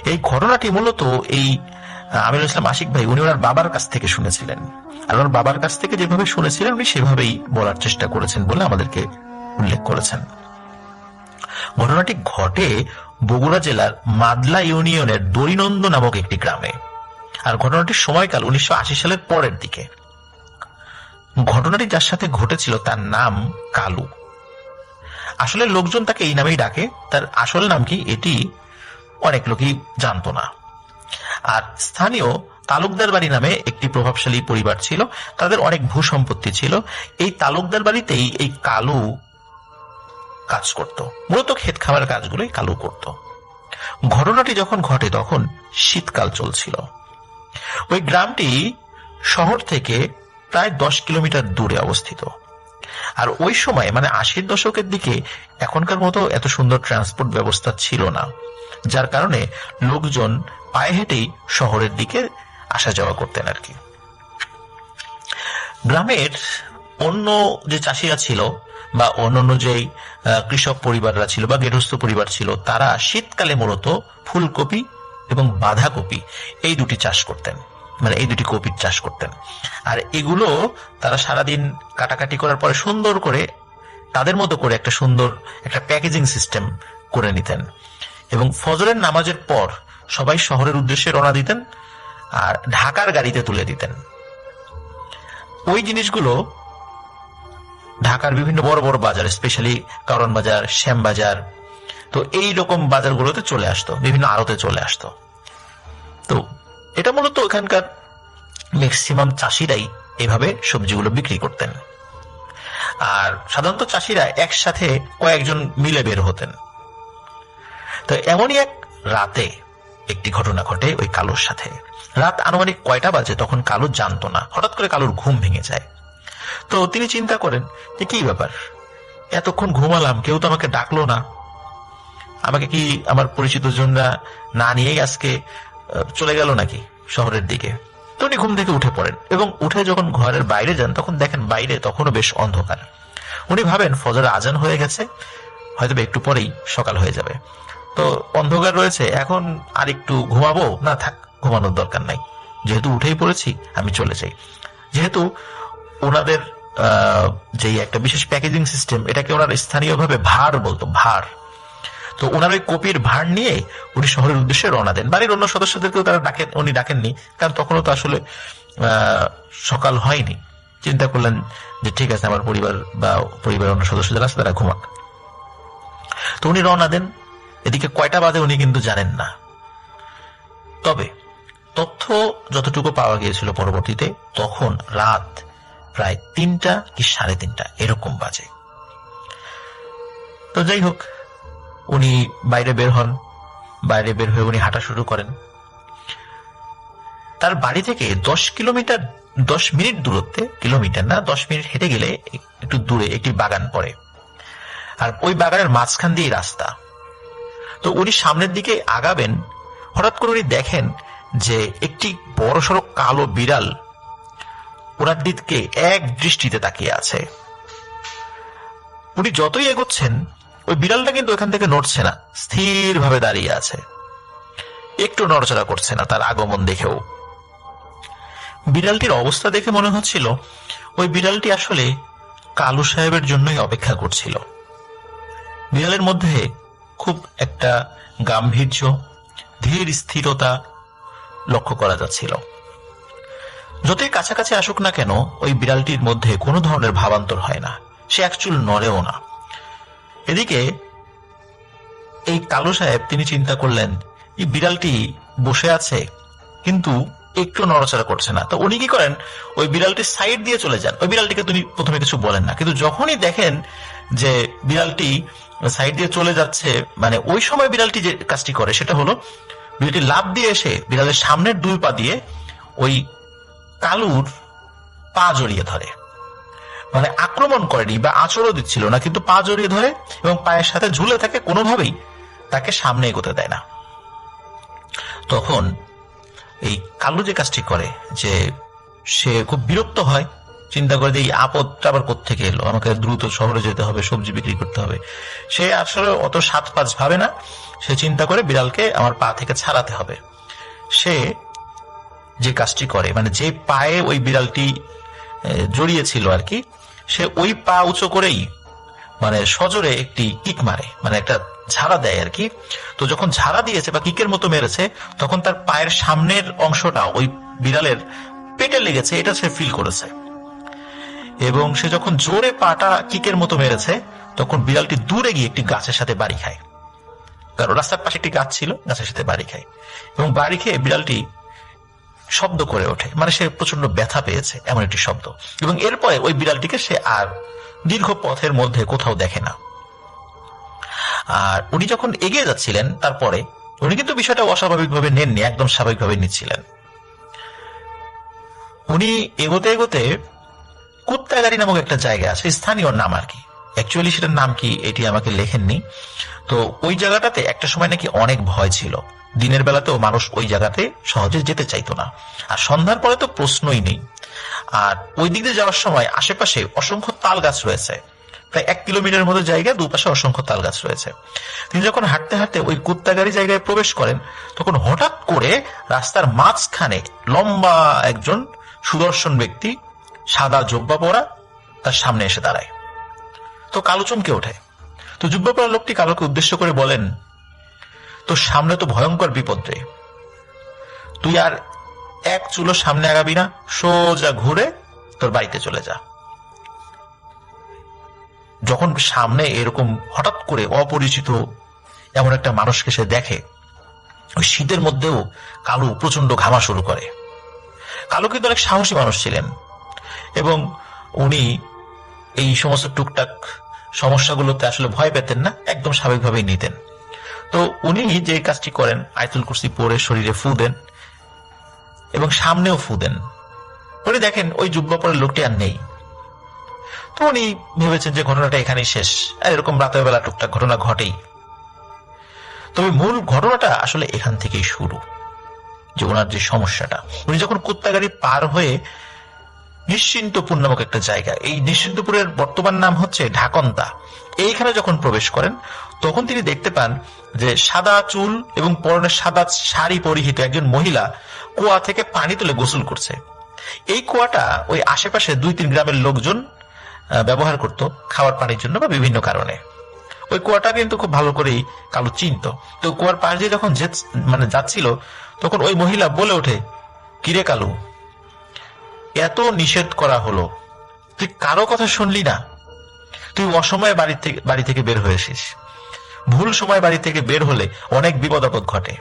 এই ঘটনাটি মূলত এই আমিরুল ইসলাম আশিক ভাই উনি ওনার বাবার কাছ থেকে শুনেছিলেন, আর ওনার বাবার কাছ থেকে যেভাবে শুনেছিলেন উনি সেভাবেই বলার চেষ্টা করেছেন বলে আমাদেরকে উল্লেখ করেছেন। ঘটনাটি ঘটে বগুড়া জেলার মাদলা ইউনিয়নের দরিনন্দ নামক একটি গ্রামে, আর ঘটনাটির সময়কাল 1980 সালের পরের দিকে। ঘটনাটি যার সাথে ঘটেছিল তার নাম কালু। আসলে লোকজন তাকে এই নামেই ডাকে, তার আসল নাম কি এটি অনেক লোকই জানতো না। আর স্থানীয় তালুকদার বাড়ি নামে একটি প্রভাবশালী পরিবার ছিল, তাদের অনেক ভূ সম্পত্তি ছিল। এই তালুকদার বাড়িতেই এই কালু কাজ করত, মূলত ক্ষেত খামার কাজগুলোই কালু করত। ঘটনাটি যখন ঘটে তখন শীতকাল চলছিল। ওই গ্রামটি শহর থেকে প্রায় 10 কিলোমিটার দূরে অবস্থিত। আর ওই সময় মানে 80-র দশকের দিকে এখনকার মতো এত সুন্দর ট্রান্সপোর্ট ব্যবস্থা ছিল না, যার কারণে লোকজন পায়ে হেঁটেই শহরের দিকে আসা যাওয়া করতেন আর কি। গ্রামের অন্য যে চাষিরা ছিল বা অন্যান্য যে কৃষক পরিবাররা ছিল বা গৃহস্থ পরিবার ছিল, তারা শীতকালে মূলত ফুলকপি এবং বাঁধাকপি এই দুটি চাষ করতেন, মানে এই দুটি কপির চাষ করতেন। আর এগুলো তারা সারাদিন কাটাকাটি করার পরে সুন্দর করে তাদের মতো করে একটা সুন্দর একটা প্যাকেজিং সিস্টেম করে নিতেন, এবং ফজরের নামাজের পর সবাই শহরের উদ্দেশ্যে রওনা দিতেন আর ঢাকার গাড়িতে তুলে দিতেন। ওই জিনিসগুলো ঢাকার বিভিন্ন বড় বড় বাজার, স্পেশালি কারণ বাজার, শ্যাম বাজার, তো এই রকম বাজারগুলোতে চলে আসতো, বিভিন্ন আড়তে চলে আসতো। তো এটা মূলত এখানকার ম্যাক্সিমাম চাষিরাই এভাবে সবজিগুলো বিক্রি করতেন। আর সাধারণত চাষিরা একসাথে কয়েকজন মিলে বের হতেন। তো এমনই এক রাতে একটি ঘটনা ঘটে ওই কালুর সাথে। রাত আনুমানিক কয়টা বাজে তখন কালু জানতো না, হঠাৎ করে কালুর ঘুম ভেঙে যায়। তো তিনি চিন্তা করেন যে কি ব্যাপার, এতক্ষণ ঘুমালাম, কেউ তো আমাকে ডাকলো না, আমাকে কি আমার পরিচিত জনরা না নিয়েই আজকে চলে গেল নাকি শহরের দিকে। তো উনি ঘুম থেকে উঠে পড়েন এবং উঠে যখন ঘরের বাইরে যান তখন দেখেন বাইরে তখনও বেশ অন্ধকার। উনি ভাবেন ফজর আজান হয়ে গেছে, হয়তো একটু পরেই সকাল হয়ে যাবে, তো অন্ধকার রয়েছে, এখন আর একটু ঘুমাবো না, থাক ঘুমানোর দরকার নাই, যেহেতু উঠেই পড়েছি আমি চলে যাই। যেহেতু ওনাদের যে একটা বিশেষ প্যাকেজিং সিস্টেম, এটাকে ওনার স্থানীয়ভাবে ভার বলতো, ভার। তো ওনার ওই কপির ভার নিয়ে উনি শহরের উদ্দেশ্যে রওনা দেন। বাড়ির অন্য সদস্যদেরকেও তারা উনি ডাকেননি, কারণ তখনও তো আসলে সকাল হয়নি। চিন্তা করলেন যে ঠিক আছে, আমার পরিবার বা পরিবারের অন্য সদস্য যারা আছে তারা ঘুমাক। তো উনি রওনা দেন। এদিকে কয়টা বাজে উনি কিন্তু জানেন না, তবে তথ্য যতটুকু পাওয়া গিয়েছিল পরবর্তীতে, তখন রাত প্রায় 3টা কি 3:30 এরকম বাজে। তো যাই হোক, উনি বাইরে বের হন। বাইরে বের হয়ে উনি হাঁটা শুরু করেন। তার বাড়ি থেকে 10 মিনিট দূরত্বে, কিলোমিটার না, 10 মিনিট হেঁটে গেলে একটু দূরে একটি বাগান পড়ে, আর ওই বাগানের মাঝখান দিয়ে রাস্তা। তো উনি সামনের দিকে আগাবেন, হঠাৎ করে উনি দেখেন যে একটি বড়সড় কালো বিড়াল ওনার দিকে এক দৃষ্টিতে তাকিয়ে আছে। উনি যতই এগোচ্ছেন ওই বিড়ালটা কিন্তু ওখান থেকে নড়ছে না, স্থির ভাবে দাঁড়িয়ে আছে, একটু নড়াচড়া করছে না তার আগমন দেখেও। বিড়ালটির অবস্থা দেখে মনে হচ্ছিল ওই বিড়ালটি আসলে কালু সাহেবের জন্যই অপেক্ষা করছিল। বিড়ালের মধ্যে খুব একটা গাম্ভীর্য, ধীর স্থিরতা লক্ষ্য করা যাচ্ছিল। যতই কাছাকাছি আসুক না কেন ওই বিড়ালটির মধ্যে কোনো ধরনের ভাবান্তর হয় না, সে একচুল নড়েও না। এদিকে এই কালু সাহেব তিনি চিন্তা করলেন এই বিড়ালটি বসে আছে কিন্তু একটু নড়াচড়া করছে না। তো উনি কি করেন, ওই বিড়ালটির সাইড দিয়ে চলে যান। ওই বিড়ালটিকে তিনি প্রথমে কিছু বলেন না, কিন্তু যখনই দেখেন যে বিড়ালটি সাইড দিয়ে চলে যাচ্ছে, মানে ওই সময় বিড়ালটি যে কাজটি করে সেটা হলো বিড়ালটি লাফ দিয়ে এসে বিড়ালের সামনের 2 পা দিয়ে ওই কালুর পা জড়িয়ে ধরে। মানে আক্রমণ করেনি বা আঁচড়ও দিচ্ছিল না, কিন্তু পা জড়িয়ে ধরে এবং পায়ের সাথে ঝুলে থাকে, কোনোভাবেই তাকে সামনে এগোতে দেয় না। তখন এই কালু যে কাজটি করে যে সে খুব বিরক্ত হয় চিন্তা করে যে এই আপদটা আবার কোত্থেকে এলো, আমাকে দ্রুত শহরে যেতে হবে, সবজি বিক্রি করতে হবে। সে আসলে অত 7-5 ভাবে না, সে চিন্তা করে বিড়ালকে আমার পা থেকে ছাড়াতে হবে। সে যে কাজটি করে, মানে যে পায়ে ওই বিড়ালটি জড়িয়েছিল আর কি, সে ওই পা উঁচু করেই মানে সজোরে একটি কিক মারে, মানে একটা ঝাড়া দেয় আর কি। তো যখন ঝাড়া দিয়েছে বা কিকের মতো মেরেছে, তখন তার পায়ের সামনের অংশটা ওই বিড়ালের পেটে লেগেছে, এটা সে ফিল করেছে। এবং সে যখন জোরে পাটা কিকের মতো মেরেছে, তখন বিড়ালটি দূরে গিয়ে একটি গাছের সাথে বাড়ি খায়। কারণ রাস্তার পাশে একটি গাছ ছিল, গাছের সাথে বাড়ি খায়। এবং বাড়ি খেয়ে বিড়ালটি শব্দ করে ওঠে, মানে সে প্রচন্ড ব্যথা পেয়েছে এমন একটি শব্দ। এবং এরপরে ওই বিড়ালটিকে সে আর দীর্ঘ পথের মধ্যে কোথাও দেখে না। আর উনি যখন এগিয়ে যাচ্ছিলেন, তারপরে উনি কিন্তু বিষয়টা অস্বাভাবিকভাবে নেননি, একদম স্বাভাবিকভাবে নিচ্ছিলেন। উনি এগোতে এগোতে কুত্তাগাড়ি নামক একটা জায়গা আছে, স্থানীয় নাম আর কি, অ্যাকচুয়ালি সেটার নাম কি এটি আমাকে লেখেননি। তো ওই জায়গাটাতে একটা সময় নাকি অনেক ভয় ছিল, দিনের বেলাতেও মানুষ ওই জায়গাতে সহজে যেতে চাইতো না, আর সন্ধ্যার পরে তো প্রশ্নই নেই। আর ওই দিক দিয়ে যাওয়ার সময় আশেপাশে অসংখ্য তাল গাছ রয়েছে, প্রায় 1 কিলোমিটার মতো জায়গা, দুপাশে অসংখ্য তাল গাছ রয়েছে। তিনি যখন হাঁটতে হাঁটতে ওই কুত্তাগাড়ি জায়গায় প্রবেশ করেন, তখন হঠাৎ করে রাস্তার মাঝখানে লম্বা একজন সুদর্শন ব্যক্তি, সাদা জুব্বা পরা, তার সামনে এসে দাঁড়ায়। তো কালো চমকে ওঠে। তো জুব্বা পরা লোকটি কালোকে উদ্দেশ্য করে বলেন, তোর সামনে তো ভয়ঙ্কর বিপদ রে, তুই আর এক চুলো সামনে আগাবি না, সোজা ঘুরে তোর বাড়িতে চলে যা। যখন সামনে এরকম হঠাৎ করে অপরিচিত এমন একটা মানুষকে সে দেখে, ওই শীতের মধ্যেও কালু প্রচন্ড ঘামা শুরু করে। কালু কিন্তু অনেক সাহসী মানুষ ছিলেন, এবং উনি এই সমস্ত টুকটাক সমস্যাগুলোতে আসলে ভয় পেতেন না, একদম স্বাভাবিকভাবেই নিতেন। তো উনি যে কাজটি করেন, আয়াতুল কুরসি পড়ে শরীরে ফু দেন এবং সামনেও ফু দেন। উনি দেখেন ওই জুব্বা পরে লোকটি আর নেই। তো উনি ভেবেছেন যে ঘটনাটা এখানেই শেষ, আর এরকম রাতের বেলা টুকটাক ঘটনা ঘটেই। তবে মূল ঘটনাটা আসলে এখান থেকেই শুরু, যে ওনার যে সমস্যাটা, উনি যখন কুত্তাগাড়ি পার হয়ে নিশ্চিন্তপুর নামক একটা জায়গা, এই নিশ্চিন্তপুরের বর্তমান নাম হচ্ছে ঢাকন্তা, এইখানে যখন প্রবেশ করেন, তখন তিনি দেখতে পান যে সাদা চুল এবং পরনে সাদা শাড়ি পরিহিত একজন মহিলা কুয়া থেকে পানি তুলে গোসল করছে। এই কুয়াটা ওই আশেপাশে 2-3 গ্রামের লোকজন ব্যবহার করত খাওয়ার পানির জন্য বা বিভিন্ন কারণে। ওই কুয়াটা কিন্তু খুব ভালো করেই কালু চিনত। তো কুয়ার পাশ দিয়ে যখন যাচ্ছিল, তখন ওই মহিলা বলে ওঠে, কিরে কালু, এত নিষেধ করা হলো, তুই কারো কথা শুনলি না? তুই অসময়ে বাড়ি থেকে বের হয়েছিস। ভুল সময় বাড়ি থেকে বের হলে অনেক বিপদ আপদ ঘটে।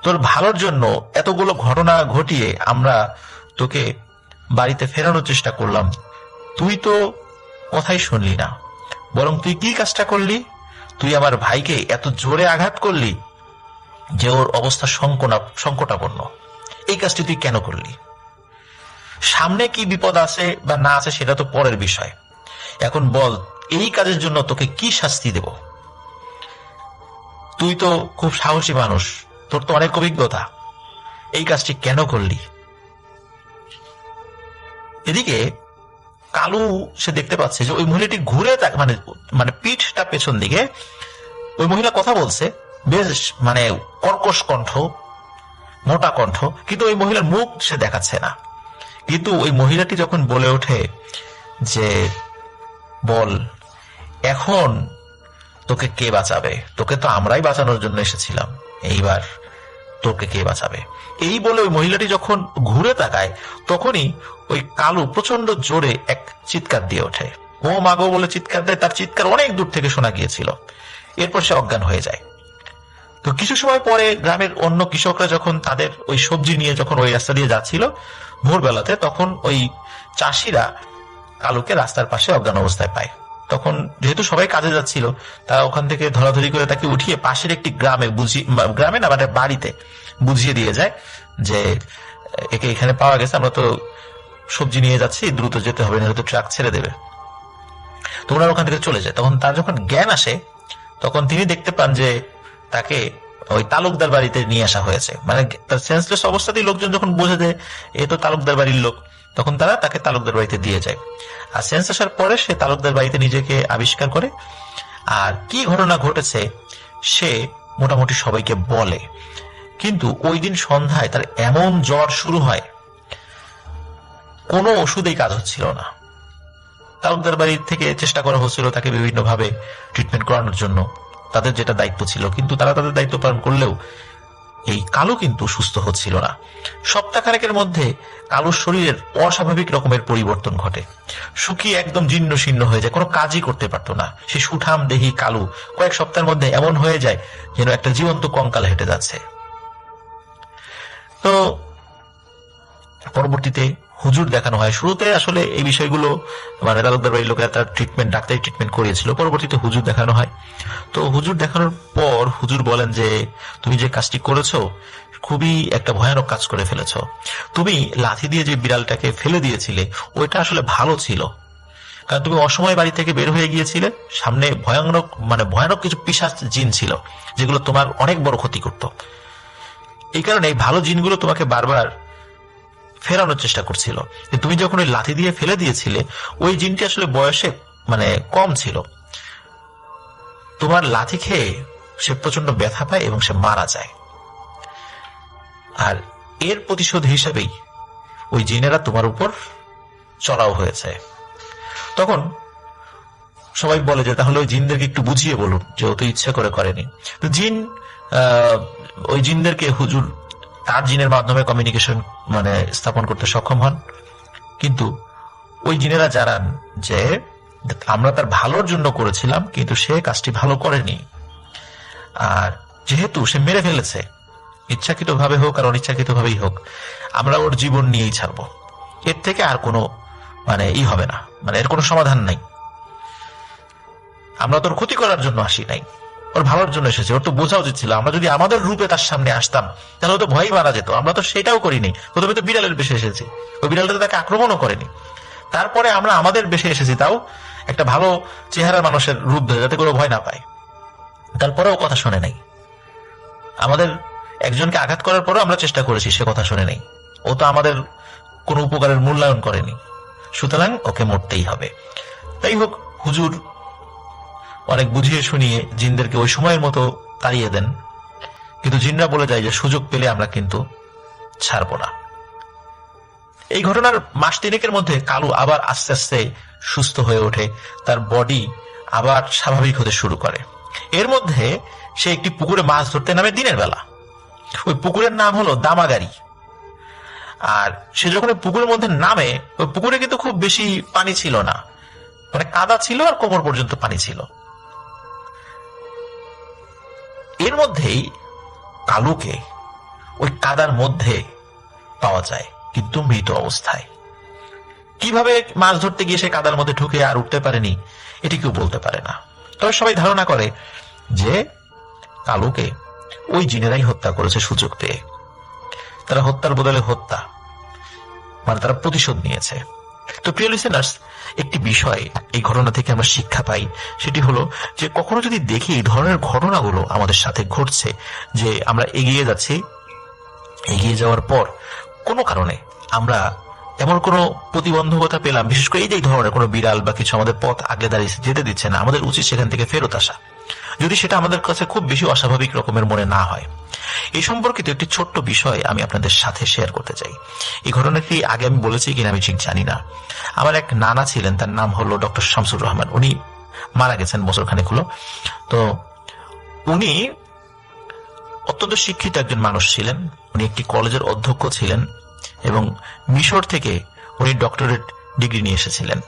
তোর ভালোর জন্য এতগুলো ঘটনা ঘটিয়ে আমরা তোকে বাড়িতে ফেরানোর চেষ্টা করলাম, তুই তো কথাই শুনলি না, বরং তুই কি কাজটা করলি? তুই আমার ভাইকে এত জোরে আঘাত করলি যে ওর অবস্থা সংকটাপন্ন। এই কাজটি তুই কেন করলি? সামনে কি বিপদ আছে বা না আছে সেটা তো পরের বিষয়, এখন বল এই কাজের জন্য তোকে কি শাস্তি দেব? তুই তো খুব সাহসী মানুষ, তোর তো অনেক অভিজ্ঞতা, এই কাজটি কেন করলি? এদিকে কালু সে দেখতে পাচ্ছে যে ওই মহিলাটি ঘুরে মানে পিঠটা পেছন দিকে, ওই মহিলা কথা বলছে, বেশ কর্কশ কণ্ঠ, মোটা কণ্ঠ, কিন্তু ওই মহিলার মুখ সে দেখাচ্ছে না। কিন্তু ওই মহিলাটি যখন বলে ওঠে যে বল এখন তোকে কে বাঁচাবে? তোকে তো আমরাই বাঁচানোর জন্য এসেছিলাম, এইবার তোকে কে বাঁচাবে? এই বলে ওই মহিলাটি যখন ঘুরে তাকায়, তখনই ওই কালু প্রচন্ড জোরে এক চিৎকার দিয়ে ওঠে। ও মাগো বলে চিৎকার দেয়, তার চিৎকার অনেক দূর থেকে শোনা গিয়েছিল। এরপর সে অজ্ঞান হয়ে যায়। তো কিছু সময় পরে গ্রামের অন্য কৃষকরা যখন তাদের ওই সবজি নিয়ে যখন ওই রাস্তা দিয়ে যাচ্ছিল ভোরবেলাতে, তখন ওই চাষিরা কালুকে রাস্তার পাশে অজ্ঞান অবস্থায় পায়। তখন যেহেতু সবাই কাজে যাচ্ছিল, তারা ওখান থেকে ধরাধরি করে তাকে উঠিয়ে পাশের একটি গ্রামে না বাড়িতে বুঝিয়ে দিয়ে যায় যে একে এখানে পাওয়া গেছে, আমরা তো সবজি নিয়ে যাচ্ছি, দ্রুত যেতে হবে, নাহলে তো ট্রাক ছেড়ে দেবে। তো ওনারা ওখান থেকে চলে যায়। তখন তার যখন জ্ঞান আসে, তখন তিনি দেখতে পান যে তাকে ওই তালুকদার বাড়িতে নিয়ে আসা হয়েছে। মানে তার সেন্সলেস অবস্থাতেই লোকজন যখন বোঝে যে এ তো তালুকদার বাড়ির লোক, তখন তারা তাকে তালুকদার বাড়িতে দিয়ে যায়। আর সেন্স আসার পরে সে তালুকদার বাড়িতে নিজেকে আবিষ্কার করে, আর কি ঘটনা ঘটেছে সে মোটামুটি সবাইকে বলে। কিন্তু ওই দিন সন্ধ্যায় তার এমন জ্বর শুরু হয়, কোনো ওষুধেই কাজ হচ্ছিল না। তালুকদার বাড়ি থেকে চেষ্টা করা হচ্ছিল তাকে বিভিন্নভাবে ট্রিটমেন্ট করানোর জন্য, তাদের যেটা দায়িত্ব ছিল, কিন্তু তারা তাদের দায়িত্ব পালন করলেও এই কালু কিন্তু সুস্থ হচ্ছিল না। সপ্তাহখানেকের মধ্যে কালুর শরীরের অস্বাভাবিক রকমের পরিবর্তন ঘটে, শুকিয়ে একদম জীর্ণ শীর্ণ হয়ে যায়, কোনো কাজই করতে পারতো না। সে সুঠাম দেহি কালু কয়েক সপ্তাহের মধ্যে এমন হয়ে যায় যেন একটা জীবন্ত কঙ্কাল হেঁটে যাচ্ছে। তো পরবর্তীতে হুজুর দেখানো হয়। শুরুতে আসলে এই বিষয়গুলো মানে তালুকদার বাড়ির লোকেরা তার ট্রিটমেন্ট, ডাক্তারি ট্রিটমেন্ট করিয়েছিল। পরবর্তীতে হুজুর দেখানো হয়। তো হুজুর দেখানোর পর হুজুর বলেন যে তুমি যে কাজটি করেছো খুবই একটা ভয়ানক কাজ করে ফেলেছো। তুমি লাথি দিয়ে যে বিড়ালটাকে ফেলে দিয়েছিলে ওইটা আসলে ভালো ছিল, কারণ তুমি অসময়ে বাড়ি থেকে বের হয়ে গিয়েছিলে, সামনে ভয়ানক কিছু পিশাচ জিন ছিল যেগুলো তোমার অনেক বড় ক্ষতি করত। এই কারণে এই ভালো জিনগুলো তোমাকে বারবার ফেরানোর চেষ্টা করছিল। তুমি যখন ওই লাথি দিয়ে ফেলে দিয়েছিলে ওই জিনটি আসলে বয়সে কম ছিল, তোমার লাথি খেয়ে সে প্রচন্ড ব্যথা পায় এবং সে মারা যায়। আর এর প্রতিশোধ হিসেবেই ওই জিনেরা তোমার উপর চড়াও হয়েছে। তখন সবাই বলে যে তাহলে ওই জিনদেরকে একটু বুঝিয়ে বলুন, যে ও তো ইচ্ছা করে করেনি। তো ওই জিনদেরকে হুজুর তার জিনের মাধ্যমে কমিউনিকেশন স্থাপন করতে সক্ষম হন, কিন্তু ওই জিনেরা জানান যে আমরা তার ভালোর জন্য করেছিলাম, কিন্তু সে কাজটি ভালো করেনি। আর যেহেতু সে মেরে ফেলেছে, ইচ্ছাকৃত ভাবে হোক আর অনিচ্ছাকৃত ভাবেই হোক, আমরা ওর জীবন নিয়েই ছাড়বো। এর থেকে আর কোনো হবে না, এর কোনো সমাধান নাই। আমরা তোর ক্ষতি করার জন্য আসি নাই, ওর ভালোর জন্য এসেছে। ওর তো বোঝা উচিত ছিল আমরা যদি আমাদের রূপে তার সামনে আসতাম তাহলে ও তো ভয়ই মারা যেত। আমরা তো সেটাও করিনি। প্রথমে তো বিড়ালের বেশে এসেছি, ওই বিড়ালটা তাকে আক্রমণও করেনি। তারপরে আমরা আমাদের বেশে এসেছি, তাও একটা ভালো চেহারার মানুষের রূপ ধরে, যাতে করে ভয় না পায়। তারপরেও কথা শোনে নাই। আমাদের একজনকে আঘাত করার পরেও আমরা চেষ্টা করেছি, সে কথা শোনে নাই। ও তো আমাদের কোনো উপকারের মূল্যায়ন করেনি, সুতরাং ওকে মরতেই হবে। তাই হোক, হুজুর অনেক বুঝিয়ে শুনিয়ে জিনদেরকে ওই সময়ের মতো তাড়িয়ে দেন, কিন্তু জিনরা বলে যায় যে সুযোগ পেলে আমরা কিন্তু ছাড়বো না। এই ঘটনার মাস তিনেকের মধ্যে কালু আবার আস্তে আস্তে সুস্থ হয়ে ওঠে, তার বডি আবার স্বাভাবিক হতে শুরু করে। এর মধ্যে সে একটি পুকুরে মাছ ধরতে নামে দিনের বেলা। ওই পুকুরের নাম হলো দামাগাড়ি। আর সে যখন পুকুরের মধ্যে নামে, ওই পুকুরে কিন্তু খুব বেশি পানি ছিল না, কাদা ছিল আর কোমর পর্যন্ত পানি ছিল। এর মধ্যেই কালুকে ওই কাদার মধ্যে পাওয়া যায়, কিন্তু মৃত অবস্থায়। কিভাবে মাছ ধরতে গিয়ে সে কাদার মধ্যে ঢুকে আর উঠতে পারেনি এটি কেউ বলতে পারে না। তবে সবাই ধারণা করে যে কালুকে ওই জিনেরাই হত্যা করেছে সুযোগ পেয়ে। তারা হত্যার বদলে হত্যা, তারা প্রতিশোধ নিয়েছে। তো প্রিয় লিসেনার্স, একটি বিষয় এই ঘটনা থেকে আমরা শিক্ষা পাই, সেটি হলো যে কখনো যদি দেখি এই ধরনের ঘটনাগুলো আমাদের সাথে ঘটছে, যে আমরা এগিয়ে যাচ্ছি, এগিয়ে যাওয়ার পর কোনো কারণে আমরা এমন কোনো প্রতিবন্ধকতা পেলাম, বিশেষ করে এই যে ধরনের কোনো বিড়াল বা কিছু আমাদের পথ আগলে দাঁড়িয়ে যেতে দিচ্ছে না, আমাদের উচিত সেখান থেকে ফেরত আসা, যদি সেটা আমাদের কাছে খুব বেশি অস্বাভাবিক রকমের মনে না হয়। এই সম্পর্কিত একটি ছোট্ট বিষয় আমি আপনাদের সাথে শেয়ার করতে চাই। এই ঘটনাটি আগে আমি বলেছি কিনা আমি ঠিক জানি না। আমার এক নানা ছিলেন, তার নাম হলো ডক্টর শামসুর রহমান। উনি মারা গেছেন বছর খানেক হলো। তো উনি অত্যন্ত শিক্ষিত একজন মানুষ ছিলেন। উনি একটি কলেজের অধ্যক্ষ ছিলেন এবং মিশর থেকে উনি ডক্টরেট ডিগ্রি নিয়ে এসেছিলেন।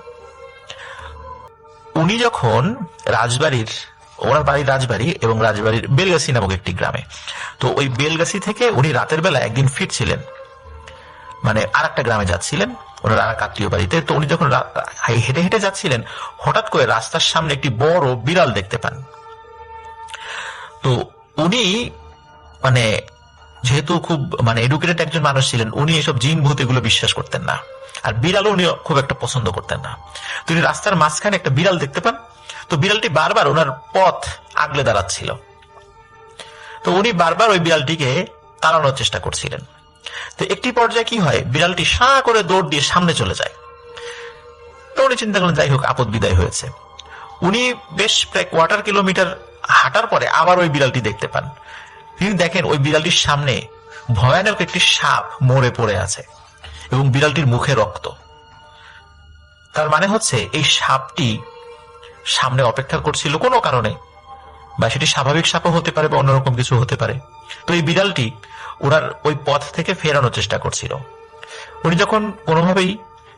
উনি যখন ওনার বাড়ি রাজবাড়ি, এবং রাজবাড়ির বেলগাছি নামক একটি গ্রামে। তো ওই বেলগাছি থেকে উনি রাতের বেলা একদিন ফিরছিলেন, আর একটা গ্রামে যাচ্ছিলেন ওনার আর এক আত্মীয় বাড়িতে। তো উনি যখন হেঁটে হেঁটে যাচ্ছিলেন, হঠাৎ করে রাস্তার সামনে একটি বড় বিড়াল দেখতে পান। তো উনি যেহেতু খুব এডুকেটেড একজন মানুষ ছিলেন, উনি এসব জিন ভূত এগুলো বিশ্বাস করতেন না, আর বিড়ালও উনি খুব একটা পছন্দ করতেন না। তিনি রাস্তার মাঝখানে একটা বিড়াল দেখতে পান। তো বিড়ালটি বারবার ওনার পথ আগলে দাঁড়াচ্ছিল। তো উনি বারবার ওই বিড়ালটিকে তাড়ানোর চেষ্টা করছিলেন। তো একটি পর্যায়ে কি হয়, বিড়ালটি সাঁ করে দৌড় দিয়ে সামনে চলে যায়। তো উনি চিন্তা করলেন যাই হোক, আপদ বিদায় হয়েছে। উনি বেশ প্রায় কোয়ার্টার কিলোমিটার হাঁটার পরে আবার ওই বিড়ালটি দেখতে পান। তিনি দেখেন ওই বিড়ালটির সামনে ভয়ানক একটি সাপ মরে পড়ে আছে এবং বিড়ালটির মুখে রক্ত। তার মানে হচ্ছে এই সাপটি সামনে অপেক্ষা করছিল কোনো কারণে, বা সেটি স্বাভাবিক সাপও হতে পারে বা অন্যরকম কিছু হতে পারে। তো এই বিড়ালটি ওনার ওই পথ থেকে ফেরানোর চেষ্টা করছিল। উনি যখন কোনোভাবেই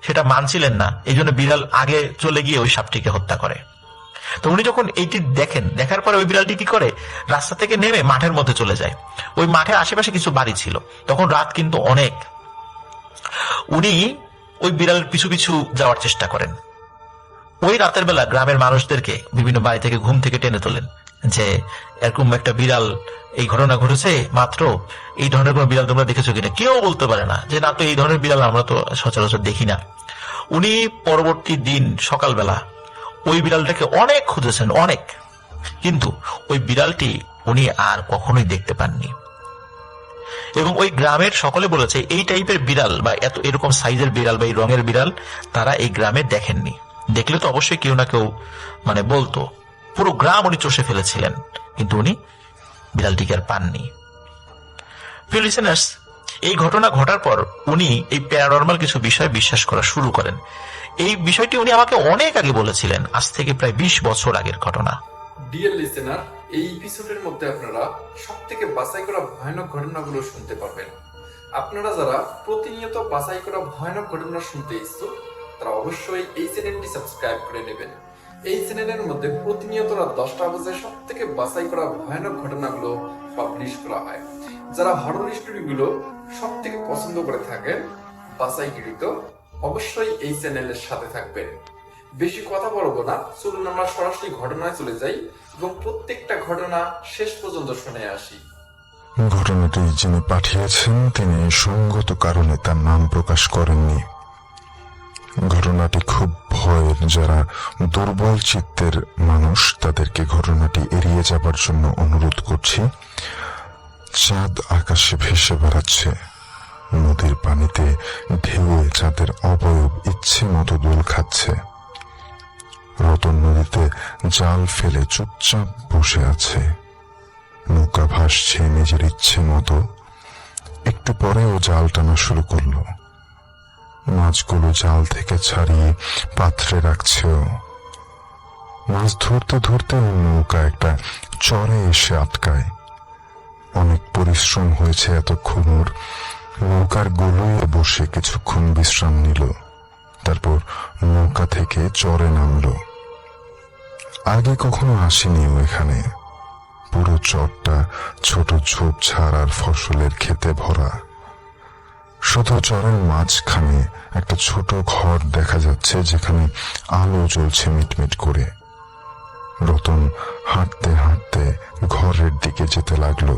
সেটা মানছিলেন না, এই জন্য বিড়াল আগে চলে গিয়ে ওই সাপটিকে হত্যা করে। তো উনি যখন এইটি দেখেন, দেখার পরে ওই বিড়ালটি কি করে, রাস্তা থেকে নেমে মাঠের মধ্যে চলে যায়। ওই মাঠের আশেপাশে কিছু বাড়ি ছিল, তখন রাত কিন্তু অনেক। উনি ওই বিড়ালের পিছু পিছু যাওয়ার চেষ্টা করেন। ওই রাতের বেলা গ্রামের মানুষদেরকে বিভিন্ন বাড়ি থেকে ঘুম থেকে টেনে তোলেন যে এরকম একটা বিড়াল, এই ঘটনা ঘটেছে মাত্র, এই ধরনের কোনো বিড়াল তোমরা দেখেছো কিনা। কেউ বলতে পারে না যে না, তো এই ধরনের বিড়াল আমরা তো সচরাচর দেখি না। উনি পরবর্তী দিন সকালবেলা ওই বিড়ালটাকে অনেক খুঁজেছেন, অনেক, কিন্তু ওই বিড়ালটি উনি আর কখনোই দেখতে পাননি। এবং ওই গ্রামের সকলে বলেছে এই টাইপের বিড়াল বা এরকম সাইজের বিড়াল বা এই রঙের বিড়াল তারা এই গ্রামে দেখেননি। দেখলে তো অবশ্যই কেউ না কেউ বলতো। পুরো গ্রাম উনি চষে ফেলেছিলেন, কিন্তু উনি বিড়ালটিকে আর পাননি। প্রিয় লিসেনার্স, এই ঘটনা ঘটার পর উনি এই প্যারানরমাল কিছু বিষয় বিশ্বাস করা শুরু করেন। এই বিষয়টি উনি আমাকে অনেক আগে বলেছিলেন, আজ থেকে প্রায় 20 বছর আগের ঘটনা। ডিয়ার লিসেনার, এই এপিসোডের মধ্যে আপনারা সবথেকে বাছাই করা ভয়ানক ঘটনাগুলো শুনতে পারবেন। আপনারা যারা প্রতিনিয়ত বাছাই করা ভয়ানক ঘটনা শুনতে ইচ্ছুক, তারা অবশ্যই এই চ্যানেলটি সাবস্ক্রাইব করে নেবেন। এই চ্যানেলের মধ্যে প্রতিনিয়ত রাত 10টা বাজে সবথেকে বাছাই করা ভয়ানক ঘটনাগুলো পাবলিশ করা হয়। যারা হরর স্টোরিগুলো সবথেকে পছন্দ করে থাকেন বাছাইকৃত, অবশ্যই এই চ্যানেলের সাথে থাকবেন। বেশি কথা বলবো না, চলুন আমরা সরাসরি ঘটনায় চলে যাই এবং প্রত্যেকটা ঘটনা শেষ পর্যন্ত শুনে আসি। ঘটনাটি যিনি পাঠিয়েছেন তিনি সঙ্গত কারণে তার নাম প্রকাশ করেননি। ঘটনাটি খুব ভয়ের। যারা দুর্বল চিত্তের মানুষ তাদেরকে ঘটনাটি এড়িয়ে যাবার জন্য অনুরোধ করছি। চাঁদ আকাশে ভেসে বেড়াচ্ছে, নদীর পানিতে ঢেউয়ে চাঁদের অবয়ব ইচ্ছে মতো দোল খাচ্ছে। রতন নদীতে জাল ফেলে চুপচাপ বসে আছে, নৌকা ভাসছে নিজের ইচ্ছে মতো। একটু পরে ও জাল টানা শুরু করলো। মাছগুলো জাল থেকে ছাড়িয়ে পাত্রে রাখছে ও। মাছ ধরতে ধরতে নৌকা একটা চরে এসে আটকায়। অনেক পরিশ্রম হয়েছে এতক্ষণ ওর। নৌকার গলুয়ে বসে কিছুক্ষণ বিশ্রাম নিল, তারপর নৌকা থেকে চরে নামলো। আগে কখনো আসেনি ও এখানে। পুরো চরটা ছোট ঝোপঝাড় আর ফসলের ক্ষেতে ভরা। শুধু চরের মাঝখানে একটা ছোট ঘর দেখা যাচ্ছে, যেখানে আলো জ্বলছে মিটমিট করে। রতন হাঁটতে হাঁটতে ঘরের দিকে যেতে লাগলো।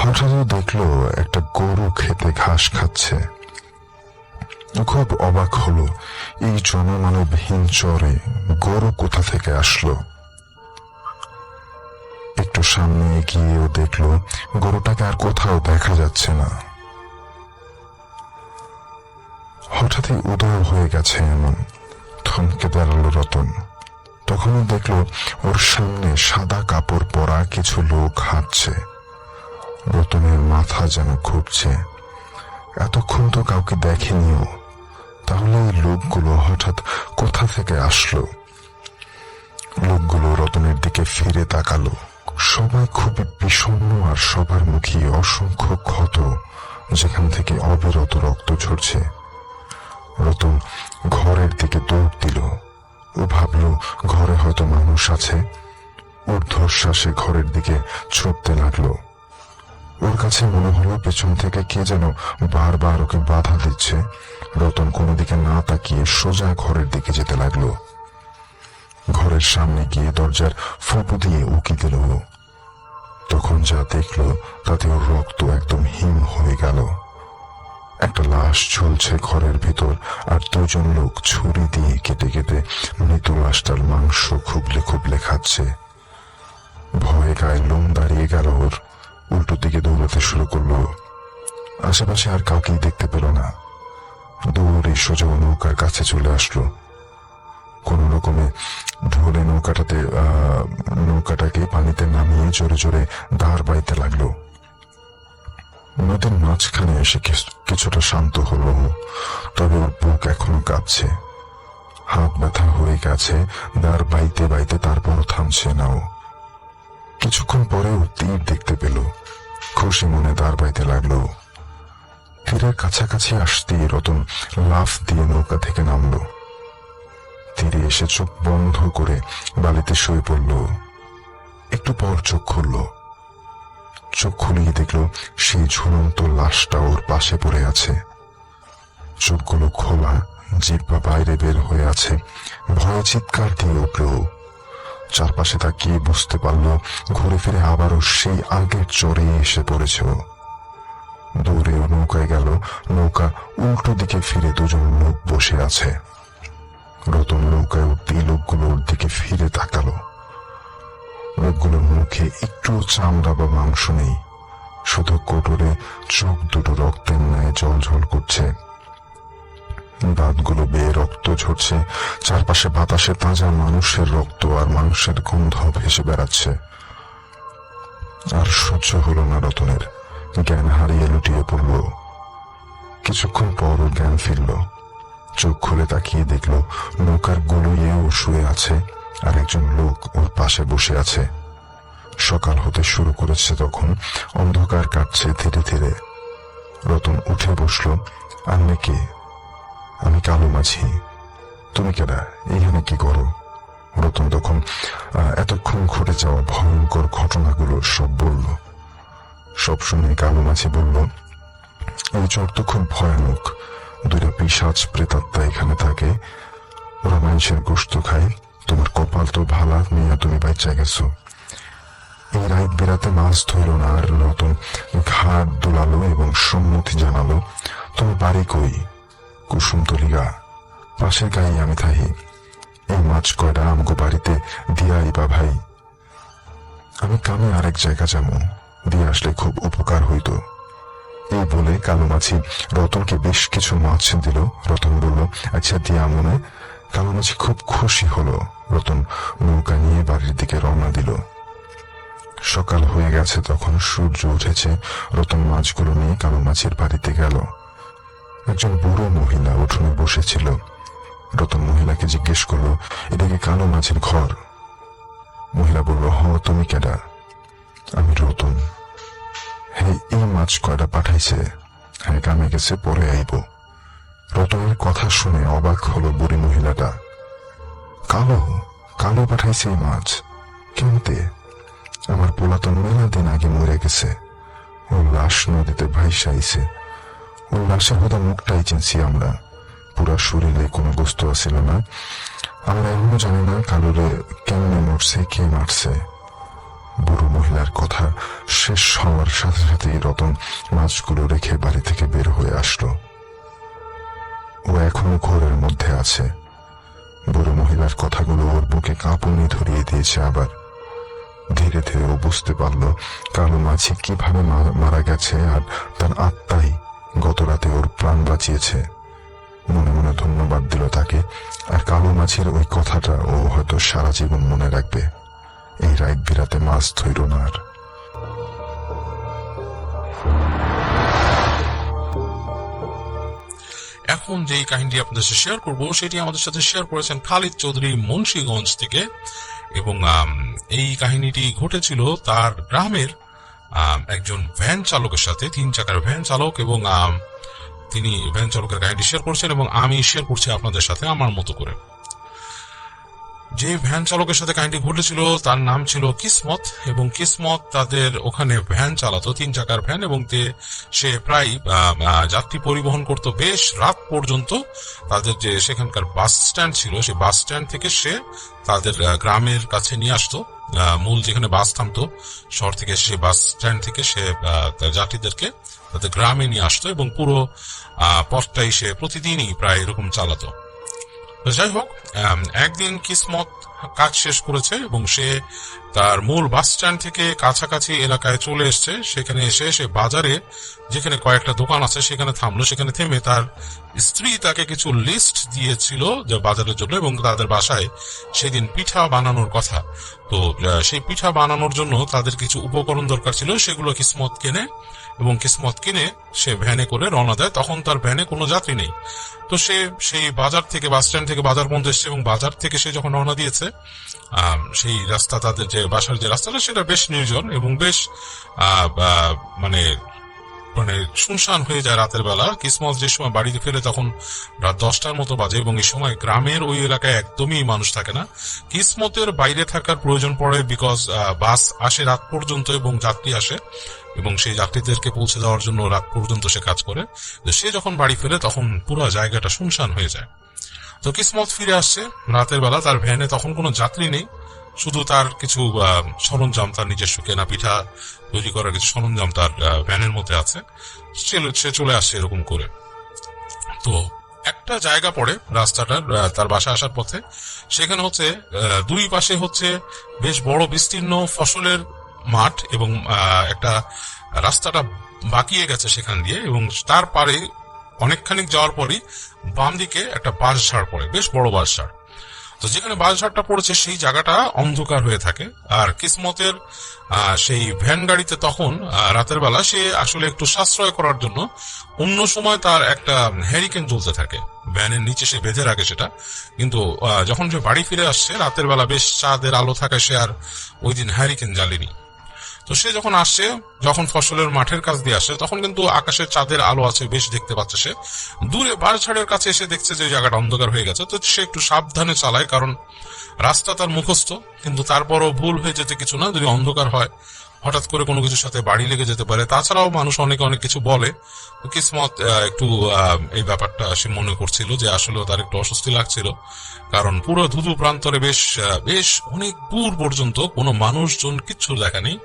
হঠাৎ দেখলো একটা গরু খেতে ঘাস খাচ্ছে। খুব অবাক হলো, এই জনমানবহীন চরে গরু কোথা থেকে আসলো। একটু সামনে এগিয়েও দেখলো গরুটাকে আর কোথাও দেখা যাচ্ছে না। হঠাৎই উদয় হয়ে গেছে এমন। থমকে দাঁড়ালো রতন। তখনই দেখলো ওর সামনে সাদা কাপড় পরা কিছু লোক হাঁটছে। রতনের মাথা যেন ঘুরছে। এতক্ষণ তো কাউকে দেখেনিও, তাহলে এই লোকগুলো হঠাৎ কোথা থেকে আসলো? লোকগুলো রতনের দিকে ফিরে তাকালো। সবাই খুবই বিষণ্ণ আর সবার মুখে অসংখ্য ক্ষত, যেখান থেকে অবিরত রক্ত ঝরছে। রতন ঘরের দিকে দৌড় দিল। ও ভাবল ঘরে হয়তো মানুষ আছে। ঊর্ধ্বশ্বাসে ঘরের দিকে ছুটতে লাগলো। ওর কাছে মনে হলো পেছন থেকে কে যেন বারবার ওকে বাধা দিচ্ছে। রতন কোনো দিকে না তাকিয়ে সোজা ঘরের দিকে যেতে লাগলো। ঘরের সামনে গিয়ে দরজার ফুটো দিয়ে উকি দিল। তখন যা দেখলো তাতে ওর রক্ত একদম হিম হয়ে গেল। একটা লাশ ঝুলছে ঘরের ভিতর, আর দুজন লোক ছুরি দিয়ে কেটে কেটে মৃত লাশটার মাংস খুবলে খুবলে খাচ্ছে। ভয়ে গায়ে লোম দাঁড়িয়ে গেল ওর। উল্টো দিকে দৌড়াতে শুরু করলো। আশেপাশে আর কাউকেই দেখতে পেল না। দৌড়ে সোজা নৌকার কাছে চলে আসলো। কোনো রকমে ঢোলে নৌকাটাকে পানিতে নামিয়ে জোরে জোরে দাঁড় বাইতে লাগলো। নদীর মাঝখানে এসে কিছুটা শান্ত হলো, তবে ওর বুক এখনো কাঁপছে। হাত ব্যথা হয়ে গেছে দাঁড় বাইতে বাইতে, তারপরও থামছে না ও। কিছুক্ষণ পরে ও তীর দেখতে পেল। খুশি মনে দাঁড় বাইতে লাগলো। তীরের কাছাকাছি আসতেই রতন লাফ দিয়ে নৌকা থেকে নামলো। তীরে এসে চোখ বন্ধ করে বালিতে শুয়ে পড়ল। একটু পর চোখ খুলল। চোখ খুলেই দেখলো সেই ঝুলন্ত লাশটা ওর পাশে পড়ে আছে। চোখগুলো খোলা, জিহ্বা বাইরে বের হয়ে আছে। ভয়ে চিৎকার দিয়ে উঠল। চারপাশে তাকিয়ে বুঝতে পারল ঘুরে ফিরে আবারও সেই আগের চরে এসে পড়েছে ও। দৌড়ে ও নৌকায় গেল। নৌকা উল্টো দিকে ফিরে দুজন লোক বসে আছে। রতন নৌকায় উঠতেই লোকগুলোর দিকে ফিরে তাকালো। লোকগুলোর মুখে একটু চামড়া বা মাংস নেই, শুধু কোটরে চোখ দুটো রক্তের ন্যায় জ্বলঝল করছে। দাঁতগুলো বেয়ে রক্ত ঝরছে। চারপাশে বাতাসে তাজা মানুষের রক্ত আর মানুষের গন্ধ ভেসে বেড়াচ্ছে। আর সহ্য হলো না রতনের। জ্ঞান হারিয়ে লুটিয়ে পড়ল। কিছুক্ষণ পর ওর জ্ঞান ফিরল। চোখ খুলে তাকিয়ে দেখল নৌকার গলুইয়েও শুয়ে আছে আর একজন লোক ওর পাশে বসে আছে। সকাল হতে শুরু করেছে তখন। অন্ধকার কাটছে ধীরে ধীরে। রতন উঠে বসল। আপনি কে? আমি কালু মাঝি। তুমি কেডা? এইখানে কি করো? রতন তখন এতক্ষণ ঘটে যাওয়া ভয়ঙ্কর ঘটনাগুলো সব বলল। সব শুনে কালু মাঝি বলল, এই চর তো খুব ভয়ানক। দুইটা পিশাচ প্রেতাত্মা এখানে থাকে। ওরা মানুষের গোশত খায়। তোমার কপাল তো ভালা, নিয়ে তুমি বাচ্চা গেছো। এই রাত বেড়াতে মাছ ধরল না। আর রতন ঘাট দোলালো এবং সম্মতি জানালো, তোমার বাড়ি কই? কুসুমতলিগা, পাশের গায়ে আমি থাকি। এই মাছ কয়টা আমগো বাড়িতে দিয়া আইবা ভাই। আমি কামে আরেক জায়গা যাবো, দিয়ে আসলে খুব উপকার হইতো। এই বলে কালু মাছি রতনকে বেশ কিছু মাছ দিল। রতন বলল, আচ্ছা দিয়া মনে। কালু মাছি খুব খুশি হলো। রতন নৌকা নিয়ে বাড়ির দিকে রওনা দিল। সকাল হয়ে গেছে তখন, সূর্য উঠেছে। রতন মাছগুলো নিয়ে কালু মাছির বাড়িতে গেল। একজন বুড়ো মহিলা উঠোনে বসেছিল। রতন মহিলাকে জিজ্ঞেস করলো, এটা কি কালু মাছির ঘর? মহিলা বলল, হ, তুমি কেডা? আমি রতন। হ্যাঁ, এই মাছ কয়টা পাঠাইছে? হ্যাঁ, কামে গেছে, পরে আইব। রতনের কথা শুনে অবাক হলো বুড়ি মহিলাটা। কালো কালো পাঠাইছে এই মাছ? কেমতে? আমার পোলা তো মেলা দিন আগে মরে গেছে। ওর লাশ নদীতে ভাইসা আইছে। ওর লাশের হয়তো মুখটাই চিনছি আমরা। পুরা শরীরে কোনো বস্তু আসিল না। আমরা এখনো জানি না কালোরে কেমনে মরছে, কে মারছে। বুড়ো মহিলার কথা শেষ হওয়ার সাথে সাথেই রতন মাছগুলো রেখে বাড়ি থেকে বের হয়ে আসলো। ও এখনো ঘোরের মধ্যে আছে। বুড়ো মহিলার কথাগুলো ওর বুকে কাঁপুনি ধরিয়ে দিয়েছে। আবার ধীরে ধীরে ও বুঝতে পারলো কালো মাছি কিভাবে মারা গেছে, আর তার আত্মাই গত রাতে ওর প্রাণ বাঁচিয়েছে। মনে মনে ধন্যবাদ দিল তাকে। আর কালো মাছির ওই কথাটা ও হয়তো সারা জীবন মনে রাখবে। এই রাত বিরাতে মাছ ধইর না আর। এখন যেই কাহিনীটি আপনাদের সাথে শেয়ার করব সেটি আমাদের সাথে শেয়ার করেছেন খালিদ চৌধুরী মুন্সিগঞ্জ থেকে। এবং এই কাহিনীটি ঘটেছিল তার গ্রামের একজন ভ্যান চালকের সাথে। 3 চাকার ভ্যান চালক, এবং তিনি ভ্যান চালকের কাহিনীটি শেয়ার করছেন এবং আমি শেয়ার করছি আপনাদের সাথে আমার মতো করে। যে ভ্যান চালকের সাথে কাহিনীটি ঘটেছিল তার নাম ছিল কিসমত, এবং কিসমত তাদের ওখানে ভ্যান চালাতো, 3 চাকার ভ্যান, এবং সে প্রায় যাত্রী পরিবহন করত বেশ রাত পর্যন্ত। তাদের যে সেখানকার বাস স্ট্যান্ড ছিল, সেই বাস স্ট্যান্ড থেকে সে তাদের গ্রামের কাছে নিয়ে আসতো। মূল যেখানে বাস থামতো শহর থেকে, সেই বাস স্ট্যান্ড থেকে সে যাত্রীদেরকে তাদের গ্রামে নিয়ে আসতো, এবং পুরো পথটাই সে প্রতিদিনই প্রায় এরকম চালাতো। যাই হোক, একদিন কিসমত কাজ শেষ করেছে এবং সে তার মূল বাস স্ট্যান্ড থেকে কাছাকাছি এলাকায় চলে এসছে। সেখানে এসে সে বাজারে যেখানে কয়েকটা দোকান আছে সেখানে থামলো। সেখানে থেমে তার স্ত্রী তাকে কিছু লিস্ট দিয়েছিল যে বাজারের জন্য, এবং তাদের বাসায় সেদিন পিঠা বানানোর কথা। তো সেই পিঠা বানানোর জন্য তাদের কিছু উপকরণ দরকার ছিল, সেগুলো কিসমত কেনে, এবং কিসমত কিনে সে ভ্যানে করে রওনা দেয়। তখন তার ভ্যানে কোনো যাত্রী নেই। তো সে সেই বাজার থেকে, বাস স্ট্যান্ড থেকে বাজার পর্যন্ত এসছে, এবং বাজার থেকে সে যখন রওনা দিয়েছে সেই রাস্তা, তাদের যে বাসার যে রাস্তাটা সেটা বেশ নির্জন এবং বেশ মানে মানে শুনশান হয়ে যায় রাতের বেলা। কিসমত যে সময় বাড়িতে ফেরে তখন রাত 10টার মতো বাজে, এবং এই সময় গ্রামের ওই এলাকায় একদমই মানুষ থাকে না। কিসমতের বাইরে থাকার প্রয়োজন পড়ে, বিকজ বাস আসে রাত পর্যন্ত এবং যাত্রী আসে, এবং সেই যাত্রীদেরকে পৌঁছে দেওয়ার জন্য রাত পর্যন্ত সে কাজ করে। সে যখন বাড়ি ফেরে তখন পুরো জায়গাটা শুনশান হয়ে যায়। তো কিসমত ফিরে আসছে রাতের বেলা, তার ভ্যানে তখন কোনো যাত্রী নেই, শুধু তার কিছু সরঞ্জাম, তার নিজস্ব কেনা পিঠা তৈরি করার কিছু সরঞ্জাম তার ভ্যানের মধ্যে আছে। সে চলে আসছে এরকম করে। তো একটা জায়গা পড়ে রাস্তাটার, তার বাসা আসার পথে। সেখানে হচ্ছে দুই পাশে হচ্ছে বেশ বড় বিস্তীর্ণ ফসলের মাঠ, এবং একটা রাস্তাটা বাঁকিয়ে গেছে সেখান দিয়ে, এবং তার পারে অনেকখানি যাওয়ার পরই বাম দিকে একটা বাঁশঝাড় পড়ে, বেশ বড় বাঁশঝাড়। তো যেখানে বাঁশঝাড়টা পড়েছে সেই জায়গাটা অন্ধকার হয়ে থাকে। আর কিসমতের সেই ভ্যান গাড়িতে তখন রাতের বেলা সে আসলে একটু সাশ্রয় করার জন্য অন্য সময় তার একটা হ্যারিকেন জ্বলতে থাকে, ভ্যানের নিচে সে বেঁধে রাখে সেটা। কিন্তু যখন সে বাড়ি ফিরে আসছে রাতের বেলা বেশ চাঁদের আলো থাকায় সে আর ওই দিন হ্যারিকেন জ্বালেনি। তো সে যখন আসছে, যখন ফসলের মাঠের কাছ দিয়ে আসে, তখন কিন্তু আকাশের চাঁদের আলো আছে, বেশ দেখতে পাচ্ছে সে। দূরে বাঁশঝাড়ের কাছে এসে দেখছে যে জায়গাটা অন্ধকার হয়ে গেছে। তো সে একটু সাবধানে চালায়, কারণ রাস্তা তার মুখস্থ, কিন্তু তারপরও ভুল হয়ে যেতে কিছু না। যদি অন্ধকার হয়, হঠাৎ করে কোনো কিছুর সাথে বাড়ি লেগে যেতে পারে। তাছাড়াও মানুষ অনেক কিছু বলে। কিসমত একটু এই ব্যাপারটা সে মনে করছিল যে আসলেও তার একটু অস্বস্তি লাগছিল, কারণ পুরো ধুধু প্রান্তরে বেশ অনেক দূর পর্যন্ত কোনো মানুষজন কিচ্ছু দেখা নেই,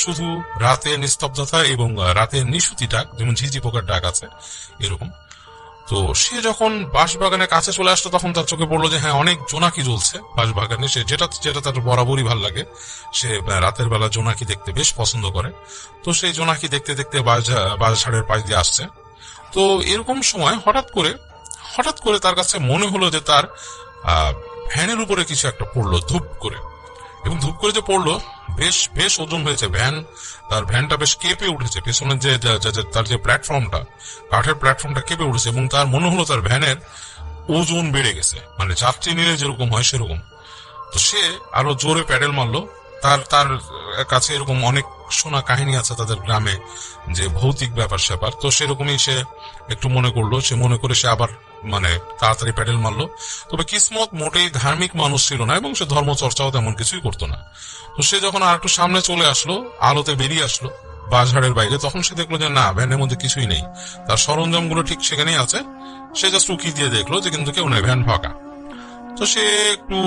শুধু রাতের নিস্তব্ধতা এবং রাতের নিশুতি ডাক, যেমন ঝিঝি পোকার ডাক আছে এরকম। তো সে যখন বাঁশবাগানের কাছে চলে আসলো তখন তার চোখে পড়লো যে হ্যাঁ, অনেক জোনাকি জ্বলছে বাঁশবাগানে। সে যেটা তার বরাবরই ভাল লাগে, সে রাতের বেলা জোনাকি দেখতে বেশ পছন্দ করে। তো সেই জোনাকি দেখতে দেখতে বাঁশঝাড়ের পাশ দিয়ে আসছে। তো এরকম সময় হঠাৎ করে তার কাছে মনে হলো যে তার ভ্যানের উপরে কিছু একটা পড়লো ধূপ করে, এবং ধূপ করে যে পড়লো বেশ ওজন হয়েছে তার ভ্যানটা বেশ কেঁপে উঠেছে। পেছনের যে তার যে প্ল্যাটফর্মটা, কাঠের প্ল্যাটফর্মটা কেঁপে উঠেছে, এবং তার মনে হলো তার ভ্যানের ওজন বেড়ে গেছে, মানে যাত্রী নিলে যেরকম হয় সেরকম। তো সে আরো জোরে প্যাডেল মারলো। তার কাছে এরকম অনেক শোনা কাহিনী আছে তাদের গ্রামে, যে ভৌতিক ব্যাপার স্যাপার। তো সেরকমই সে একটু মনে করলো। সে মনে করে সে আবার মানে তাড়াতাড়ি প্যাডেল মারলো। তবে কিসমত মোটেই ধার্মিক মানুষ ছিল না, এবং সে ধর্মচর্চাও তেমন কিছুই করতো না। তো সে যখন আর একটু সামনে চলে আসলো, আলোতে বেরিয়ে আসলো বাঁশঝাড়ের বাইরে, তখন সে দেখলো যে না, ভ্যানের মধ্যে কিছুই নেই, তার সরঞ্জামগুলো ঠিক সেখানেই আছে। সে জাস্ট উকি দিয়ে দেখলো যে কিন্তু কেউ নেই, ভ্যান ফাঁকা। তো সে একটু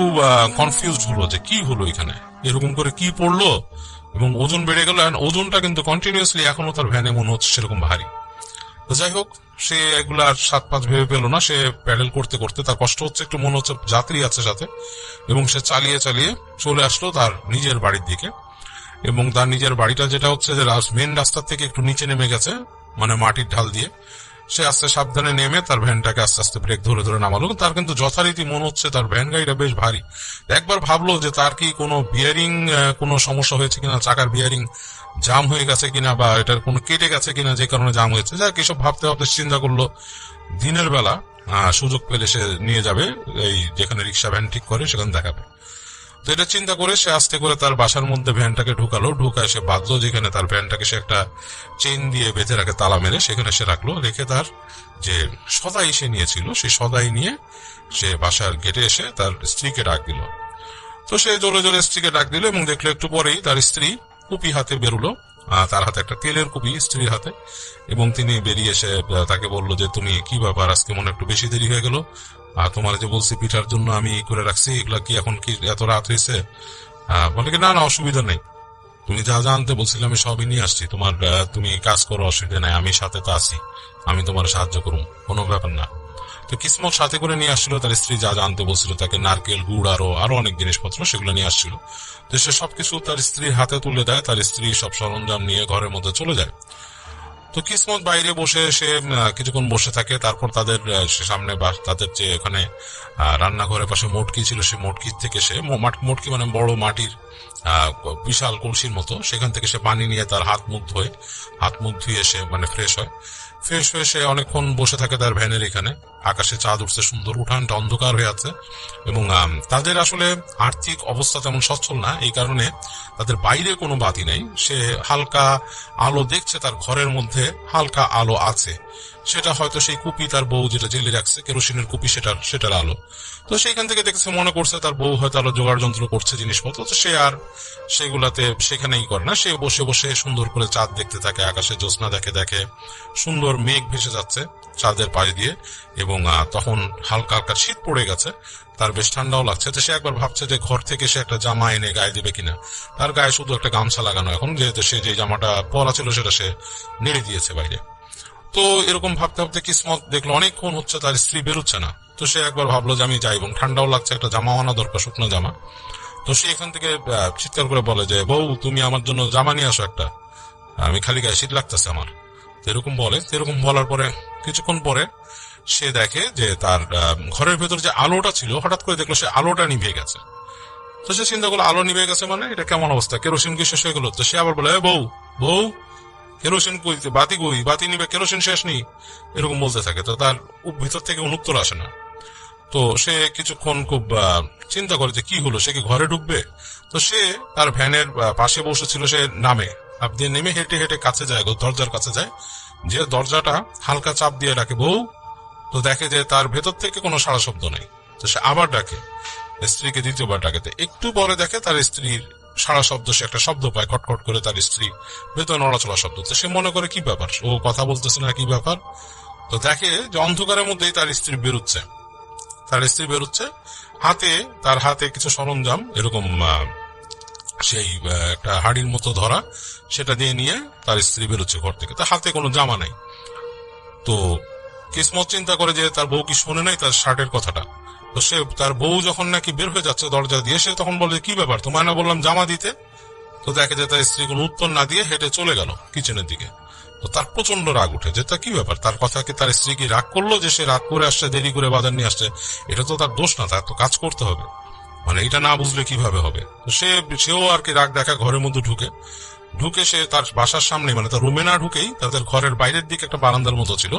কনফিউজড হলো যে কি হলো এখানে, এরকম করে কি পড়লো, এবং ওজন বেড়ে গেল। ওজনটা কিন্তু কন্টিনিউয়াসলি এখনো তার ভ্যানে মনে হচ্ছে সেরকম ভারী। তো যাই হোক, সে এগুলার সাত পাঁচ ভেবে পেল না। সে প্যাডেল করতে করতে তার কষ্ট হচ্ছে, একটু মনে হচ্ছে যাত্রী আছে সাথে, এবং সে চালিয়ে চলে আসলো তার নিজের বাড়ির দিকে। এবং তার নিজের বাড়িটা যেটা হচ্ছে যে মেন রাস্তার থেকে একটু নিচে নেমে গেছে, মানে মাটির ঢাল দিয়ে। সে আস্তে সাবধানে নেমে তার ভ্যানটাকে আস্তে আস্তে ব্রেক ধরে নামালো। তার কিন্তু যথারীতি মনে হচ্ছে তার ভ্যান গাড়িটা বেশ ভারী। একবার ভাবলো যে তার কি কোনো বিয়ারিং কোনো সমস্যা হয়েছে কিনা, চাকার বিয়ারিং জাম হয়ে গেছে কিনা, বা এটার কোনো কেটে গেছে কিনা যে কারণে জাম হয়েছে। যাক, এসব ভাবতে চিন্তা করলো দিনের বেলা সুযোগ পেলে সে নিয়ে যাবে এই যেখানে রিক্সা ভ্যান ঠিক করে, সেখানে দেখাবে। তো এটা চিন্তা করে সে আস্তে করে তার বাসার মধ্যে ভ্যানটাকে ঢুকায় সে বাঁধলো, যেখানে তার ভ্যানটাকে সে একটা চেইন দিয়ে বেঁধে রাখে, তালা মেরে সেখানে সে রাখলো। রেখে তার যে সদাই সে নিয়েছিল, সেই সদাই নিয়ে সে বাসার গেটে এসে তার স্ত্রীকে ডাক দিল। তো সে জোরে স্ত্রীকে ডাক দিল, এবং দেখলো একটু পরেই তার স্ত্রী কুপি হাতে বেরোলো, তার হাতে একটা তেলের কুপি স্ত্রীর হাতে। এবং তিনি বেরিয়ে এসে তাকে বললো যে তুমি কি ব্যাপার, আজকে মনে একটু বেশি দেরি হয়ে গেল, তোমার যে বলছি পিঠার জন্য আমি করে রাখছি, এগুলা কি এখন কি এত রাত হয়েছে? বলে কি না অসুবিধা নেই, তুমি যা আনতে বলছিলে আমি সবই নিয়ে আসছি, তুমি কাজ করো, অসুবিধা নাই, আমি সাথে তো আছি, আমি তোমার সাহায্য করুম, কোনো ব্যাপার না। তো কিসমত সাথে করে নিয়ে আসছিল তার স্ত্রী যা জানতে বলছিল তাকে, নারকেল, গুড়, আরো অনেক জিনিসপত্র সেগুলো নিয়ে আসছিল। তো সে সবকিছু তার স্ত্রীর হাতে তুলে দেয়, তার স্ত্রী সব সরঞ্জাম নিয়ে ঘরের মধ্যে চলে যায়। তো কিসমত বাইরে বসে সে কিছুক্ষণ বসে থাকে। তারপর তাদের সামনে তাদের যে ওখানে রান্নাঘরের পাশে মটকি ছিল, সে মটকি থেকে সে মটকি মানে বড় মাটির বিশাল কলসির মতো, সেখান থেকে সে পানি নিয়ে তার হাত মুখ ধুয়ে সে মানে ফ্রেশ হয়ে সে অনেকক্ষণ বসে থাকে তার ভ্যানের এখানে। আকাশে চাঁদ উঠছে সুন্দর, উঠানটা অন্ধকার হয়ে আছে এবং তাদের আসলে আর্থিক অবস্থা তেমন সচ্ছল না, এই কারণে তাদের বাইরে কোনো বাতি নেই। সে হালকা আলো দেখছে, তার ঘরের মধ্যে হালকা আলো আছে, সেটা হয়তো সেই কুপি তার বউ যেটা জেলে রাখছে, কেরোসিনের কুপি, সেটার আলো। তো সেইখান থেকে দেখছে, মনে করছে তার বউ হয়তো আলো জোগাড় যন্ত্র করছে জিনিসপত্র, তো সে আর সেগুলাতে সেখানেই করে না। সে বসে বসে সুন্দর করে চাঁদ দেখতে থাকে, আকাশে জ্যোৎস্না দেখে সুন্দর মেঘ ভেসে যাচ্ছে চাঁদের পাশ দিয়ে, এবং তখন হালকা হালকা শীত পড়ে গেছে, তার বেশ ঠান্ডাও লাগছে। তো সে একবার ভাবছে যে ঘর থেকে সে একটা জামা এনে গায়ে দিবে কিনা। তার গায়ে শুধু একটা গামছা লাগানো এখন, যেহেতু সে যে জামাটা পরা ছিল সেটা সে নেড়ে দিয়েছে বাইরে। তো এরকম ভাবতে ভাবতে কিসমত দেখলো অনেকক্ষণ হচ্ছে তার স্ত্রী বেরোচ্ছে না। তো সে একবার ভাবলো যে আমি যাই, এবং ঠান্ডাও লাগছে, একটা জামা আনা দরকার, শুকনো জামা। তো সে এখান থেকে চিৎকার করে বলে যে, বউ তুমি আমার জন্য জামা নিয়ে আসো একটা, আমি খালি গায়ে শীত লাগতেছে আমার। এরকম বলে। এরকম বলার পরে কিছুক্ষণ পরে সে দেখে যে তার ঘরের ভেতর যে আলোটা ছিল, হঠাৎ করে দেখলো সে আলোটা নিভে গেছে। তো সে চিন্তা করলো আলো নিভে গেছে মানে এটা কেমন অবস্থা, কেরোসিন কি শেষ হয়ে গেল? তো সে আবার বলে, বউ কেরোসিন কই, বাতি নিবে, কেরোসিন শেষ নেই, এরকম বলতে থাকে। তো তার ভিতর থেকে উত্তর আসে না। তো সে কিছুক্ষণ খুব চিন্তা করে যে কি হলো, সে কি ঘরে ঢুকবে? তো সে তার ভ্যানের পাশে বসেছিল, সে আপনি নেমে হেঁটে হেঁটে কাছে যায়, দরজার কাছে যায়, যে দরজাটা হালকা চাপ দিয়ে ডাকে, বউ। তো দেখে যে তার ভেতর থেকে কোনো সাড়া শব্দ নেই। তো সে আবার ডাকে, স্ত্রীকে দ্বিতীয়বার ডাকে। একটু পরে দেখে তার স্ত্রীর সারা শব্দ, সে একটা শব্দ পায়, খটখট করে তার স্ত্রী ভেতর নড়াচড়া শব্দ। তো সে মনে করে কি ব্যাপার, ও কথা বলতেছে না, কি ব্যাপার? তো দেখে যে অন্ধকারের মধ্যেই তার স্ত্রী বেরোচ্ছে, তার হাতে কিছু সরঞ্জাম, এরকম সেই একটা হাড়ির মতো ধরা, সেটা দিয়ে নিয়ে তার স্ত্রী বেরোচ্ছে ঘর থেকে। তার হাতে কোনো জামা নাই। তো কিসমত চিন্তা করে যে তার বউ কি শোনে নাই তার শার্টের কথাটা। তো সে তার বউ যখন নাকি বের হয়ে যাচ্ছে দরজা দিয়ে, সে তখন বলে, কি ব্যাপার, তোমায় না বললাম জামা দিতে? তো দেখে যে তার স্ত্রী কোনো উত্তর না দিয়ে হেঁটে চলে গেল কিচেনের দিকে। তো তার প্রচন্ড রাগ উঠে যে তা কি ব্যাপার, তার কথা কি তার স্ত্রী কি রাগ করলো যে সে রাগ করে আসছে, দেরি করে বাজার নিয়ে আসছে? এটা তো তার দোষ না, তার তো কাজ করতে হবে, মানে এটা না বুঝলে কিভাবে হবে? তো সেও আর কি রাগ দেখা ঘরের মধ্যে ঢুকে সে তার বাসার সামনে, মানে তার রুমে না ঢুকেই তাদের ঘরের বাইরের দিকে একটা বারান্দার মতো ছিল,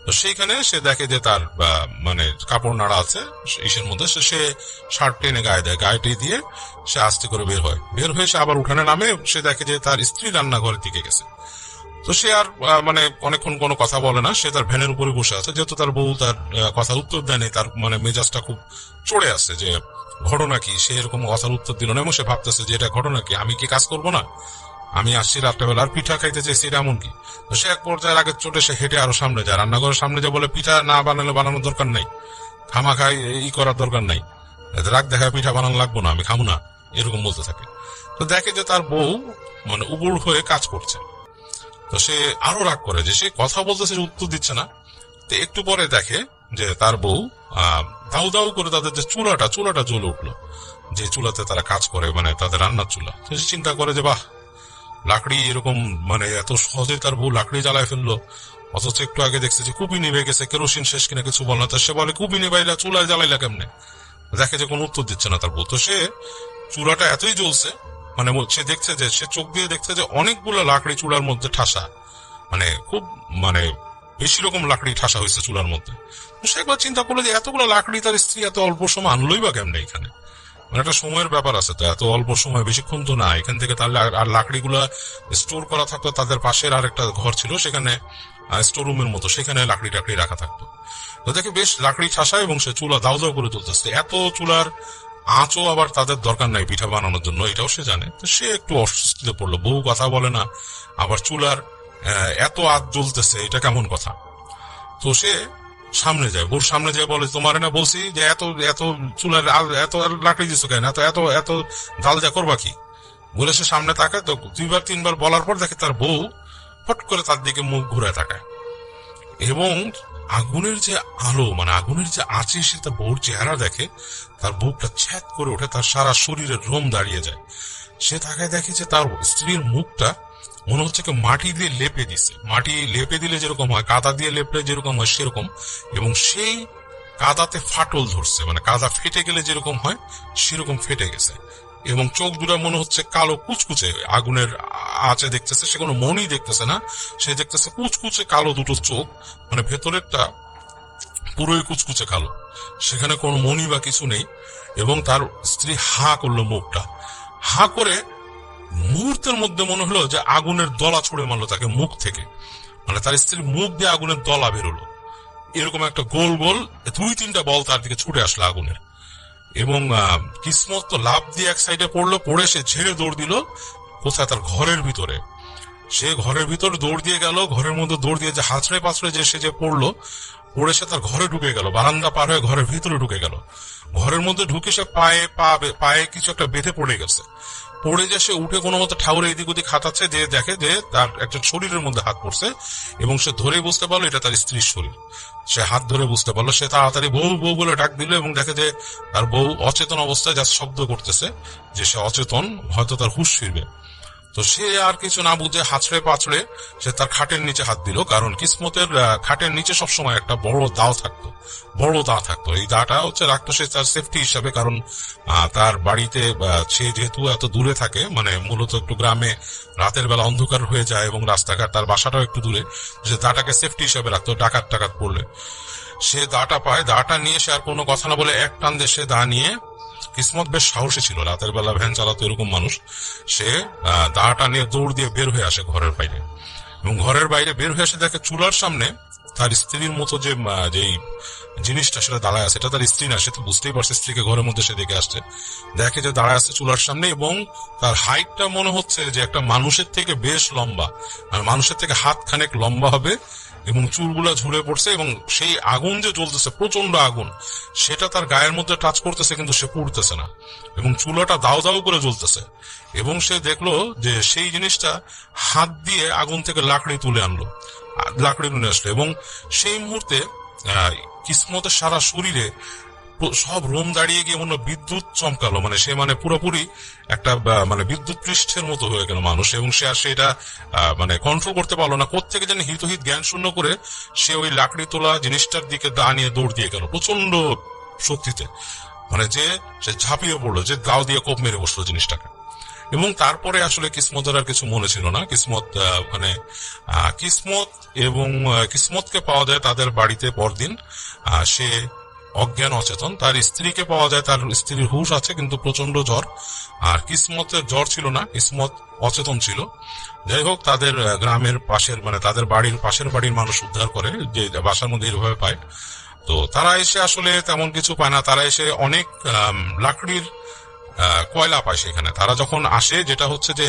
তো সেইখানে সে দেখে যে তার মানে কাপড় নাড়া আছে ইসের মধ্যে। সে শার্ট টেনে গায়ে দেয়, গায়ে দিয়ে সে আস্তে করে বের হয়ে সে আবার উঠানে নামে। সে দেখে যে তার স্ত্রী রান্নাঘরের দিকে গেছে। তো সে আর মানে অনেকক্ষণ কোনো কথা বলে না, সে তার ভ্যানের উপরে বসে আছে। যেহেতু তার বউ তার কথার উত্তর দেয়নি, তার মানে মেজাজটা খুব চড়ে আসছে যে ঘটনা কি, সে এরকম কথার উত্তর দিল না, এবং সে ভাবতেছে যে এটা ঘটনা কি, আমি কি কাজ করবো না, আমি আসছি রাত্রেবেলা আর পিঠা খাইতে চাইছি, এটা এমন কি? তো সে এক পর্যায়ের আগে চটে সে হেঁটে আরো সামনে যায়, রান্নাঘরের সামনে যায়, বলে পিঠা না বানানোর দরকার নাই, খামা খাই করার দরকার নাই, রাগ দেখা পিঠা বানানো লাগবো না, আমি খামো না, এরকম বলতে থাকে। তো দেখে যে তার বউ মানে উবুড় হয়ে কাজ করছে। তো সে আরো রাগ করে যে সে কথা বলতেছে, উত্তর দিচ্ছে না। তো একটু পরে দেখে যে তার বউ দাউ দাউ করে তাদের যে চুলাটা জ্বলে উঠলো, যে চুলাতে তারা কাজ করে, মানে তাদের রান্নার চুলা। তো সে চিন্তা করে যে বাহ, লাকড়ি এরকম, মানে এত সহজে তার বউ লাকড়ি জ্বালায় ফেললো, অথচ একটু আগে দেখছে যে কুপি নিভে গেছে, কেরোসিন শেষ কিনা কিছু বল না। তো সে বলে, কুপি নিভাইলা, চুলায় জ্বালাইলা কেমনে? দেখে যে কোনো উত্তর দিচ্ছে না তার বউ। তো সে চুলাটা এতই জ্বলছে, মানে সে দেখছে যে, সে চোখ দিয়ে দেখছে যে অনেকগুলো লাকড়ি চুলার মধ্যে ঠাসা, মানে খুব মানে বেশি রকম লাকড়ি ঠাসা হয়েছে চুলার মধ্যে। তো সে একবার চিন্তা করলো যে এতগুলো লাকড়ি তার স্ত্রী এত অল্প সময় আনলোই বা কেমনে এখানে, মানে একটা সময়ের ব্যাপার আছে, তো এত অল্প সময়, বেশিক্ষণ তো না এখান থেকে। তাহলে আর লাকড়িগুলা স্টোর করা থাকতো, তাদের পাশের আর একটা ঘর ছিল, সেখানে স্টোর রুমের মতো, সেখানে লাকড়ি টাকড়ি রাখা থাকতো। তো দেখে বেশ লাকড়ি ঠাসা, এবং সে চুলা দাউ দাউ করে তুলতেছে। এত চুলার আঁচও আবার তাদের দরকার নাই পিঠা বানানোর জন্য, এটাও সে জানে। তো সে একটু অস্বস্তিতে পড়লো, বউ কথা বলে না, আবার চুলার এত আঁচ জ্বলতেছে, এটা কেমন কথা? তো সে সামনে যায়, বউর সামনে যায়, বলে, তোমার না বলছি যে এত এত চুলার এত লাকড়ি দিচ্ছ কেন, এত এত এত জাল যা করবা কি? বলে সে সামনে তাকায়। তো 2-3 বার বলার পর দেখে তার বউ ফট করে তার দিকে মুখ ঘুরে তাকায়। এবং আগুনের যে আলো, মানে আগুনের যে আঁচে সে তার বউর চেহারা দেখে, তার বুকটা ছ্যাদ করে ওঠে, তার সারা শরীরের রোম দাঁড়িয়ে যায়। সে তাকায় দেখে যে তার স্ত্রীর মুখটা মনে হচ্ছে কি মাটি দিয়ে লেপে দিছে। মাটি লেপে দিলে যেরকম হয়, কাদা দিয়ে লেপলে যেরকম হয় সেরকম, এবং সেই কাদাতে ফাটল ধরছে, মানে কাদা ফেটে গেলে যেরকম হয় সেরকম ফেটে গেছে। এবং চোখ দুটা মনে হচ্ছে কালো কুচকুচে, আগুনের আঁচে দেখতেছে, সে কোনো মনই দেখতেছে না, সে দেখতেছে কুচকুচে কালো দুটো চোখ, মানে ভেতরেরটা পুরোই কুচকুচে কালো, সেখানে কোনো মনি বা কিছু নেই। এবং তার স্ত্রী হা করলো, মুখটা হা করে মুহূর্তের মধ্যে মনে হলো যে আগুনের দলা ছুড়ে মারলো তাকে মুখ থেকে, মানে তার স্ত্রীর মুখ দিয়ে আগুনের দলা বেরোলো, এরকম একটা গোল গোল 2-3টা বল তার দিকে ছুটে আসলো আগুনের। এবং কিসমত তো লাফ দিয়ে এক সাইডে পড়লো, পড়ে সে ঝেড়ে দৌড় দিল কোথায়, তার ঘরের ভিতরে। সে ঘরের ভিতরে দৌড় দিয়ে গেল, ঘরের মধ্যে দৌড় দিয়ে যে হাঁচড়ে পাঁচড়ে যে সে যে পড়লো, পড়ে সে তার ঘরে ঢুকে গেল, বারান্দা পার হয়ে ঘরের ভিতরে ঢুকে গেল। ঘরের মধ্যে ঢুকে সে পায়ে কিছু একটা বেঁধে পড়ে গেছে। পড়ে যে সে উঠে কোনো মতো ঠাউরে এদিক ওদিক হাতাচ্ছে, যে দেখে যে তার একটা শরীরের মধ্যে হাত পড়ছে, এবং সে ধরে বুঝতে পারলো এটা তার স্ত্রীর শরীর। সে হাত ধরে বুঝতে পারলো, সে তাড়াতাড়ি বউ বউ বলে ডাক দিল, এবং দেখে যে তার বউ অচেতন অবস্থায় যা শব্দ করতেছে, যে সে অচেতন, হয়তো তার হুঁশ ফিরবে। তো সে আর কিছু না বুঝে হাঁচড়ে পাঁচড়ে সে তার খাটের নিচে হাত দিল, কারণ কিসমতের খাটের নিচে সবসময় একটা বড় দা থাকতো। এই দাটা হচ্ছে রাখতো সে তার সেফটি হিসাবে, কারণ তার বাড়িতে সে যেহেতু এত দূরে থাকে, মানে মূলত একটু গ্রামে, রাতের বেলা অন্ধকার হয়ে যায় এবং রাস্তাঘাট, তার বাসাটাও একটু দূরে, সে দাটাকে সেফটি হিসাবে রাখতো, ডাকাত পড়লে সে দাটা পায়। দাটা নিয়ে সে আর কোনো কথা না বলে এক টান দিয়ে সে দা নিয়ে, কিসমত বেশ সাহসী ছিল, রাতের বেলা ভ্যান চালাতো এরকম মানুষ, সে দাটা নিয়ে দৌড় দিয়ে বের হয়ে আসে ঘরের বাইরে। এবং ঘরের বাইরে বের হয়ে এসে দেখে চুলার সামনে তার স্ত্রীর মতো যে জিনিসটা সেটা দাঁড়ায় আছে, এটা তার স্ত্রী না, সে তো বুঝতেই পারছে স্ত্রীকে ঘরের মধ্যে সে দেখে আসছে, দেখে যে দাঁড়ায় আছে চুলার সামনে, এবং তার হাইটটা মনে হচ্ছে যে একটা মানুষের থেকে বেশ লম্বা, মানে মানুষের থেকে হাত খানেক লম্বা হবে, এবং চুলগুলা ঝুলে পড়ছে, এবং সেই আগুন যে জ্বলতেছে, প্রচন্ড আগুন, সেটা তার গায়ের মধ্যে টাচ করতেছে, কিন্তু সে পুড়তেছে না, এবং চুলাটা দাও দাও করে জ্বলতেছে। এবং সে দেখলো যে সেই জিনিসটা হাত দিয়ে আগুন থেকে লাকড়ি তুলে আনলো, লাকড়ি নিয়ে আসলো, এবং সেই মুহূর্তে কিসমতের সারা শরীরে সব রোম দাঁড়িয়ে গিয়ে মনে বিদ্যুৎ চমকালো, মানে সে মানে পুরোপুরি একটা মানে বিদ্যুৎ পৃষ্ঠের মতো হয়ে গেল মানুষ, এবং সে আর সেটা মানে কন্ট্রোল করতে পারলো না, কোত্থেকে যেন হিতহিত জ্ঞান শূন্য করে সে ওই লাকড়ি তোলা জিনিসটার দিকে দা নিয়ে দৌড় দিয়ে গেল প্রচন্ড শক্তিতে, মানে যে সে ঝাঁপিয়ে পড়লো, যে দাও দিয়ে কোপ মেরে বসলো জিনিসটাকে। এবং তারপরে আসলে কিসমতের আর কিছু মনে ছিল না। কিসমত এবং কিসমতকে পাওয়া যায় তাদের বাড়িতে পরদিন, সে অজ্ঞান অচেতন। তার স্ত্রীকে পাওয়া যায়, তার স্ত্রীর হুঁশ আছে কিন্তু প্রচন্ড জ্বর, আর কিসমতের জ্বর ছিল না, কিসমত অচেতন ছিল। যাই হোক, তাদের গ্রামের পাশের, মানে তাদের বাড়ির পাশের বাড়ির মানুষ উদ্ধার করে, যে বাসার মধ্যে এভাবে পায়। তো তারা এসে আসলে তেমন কিছু পায় না, তারা এসে অনেক লাকড়ির কয়লা পায় সেখানে। তারা যখন আসে, যেটা হচ্ছে যে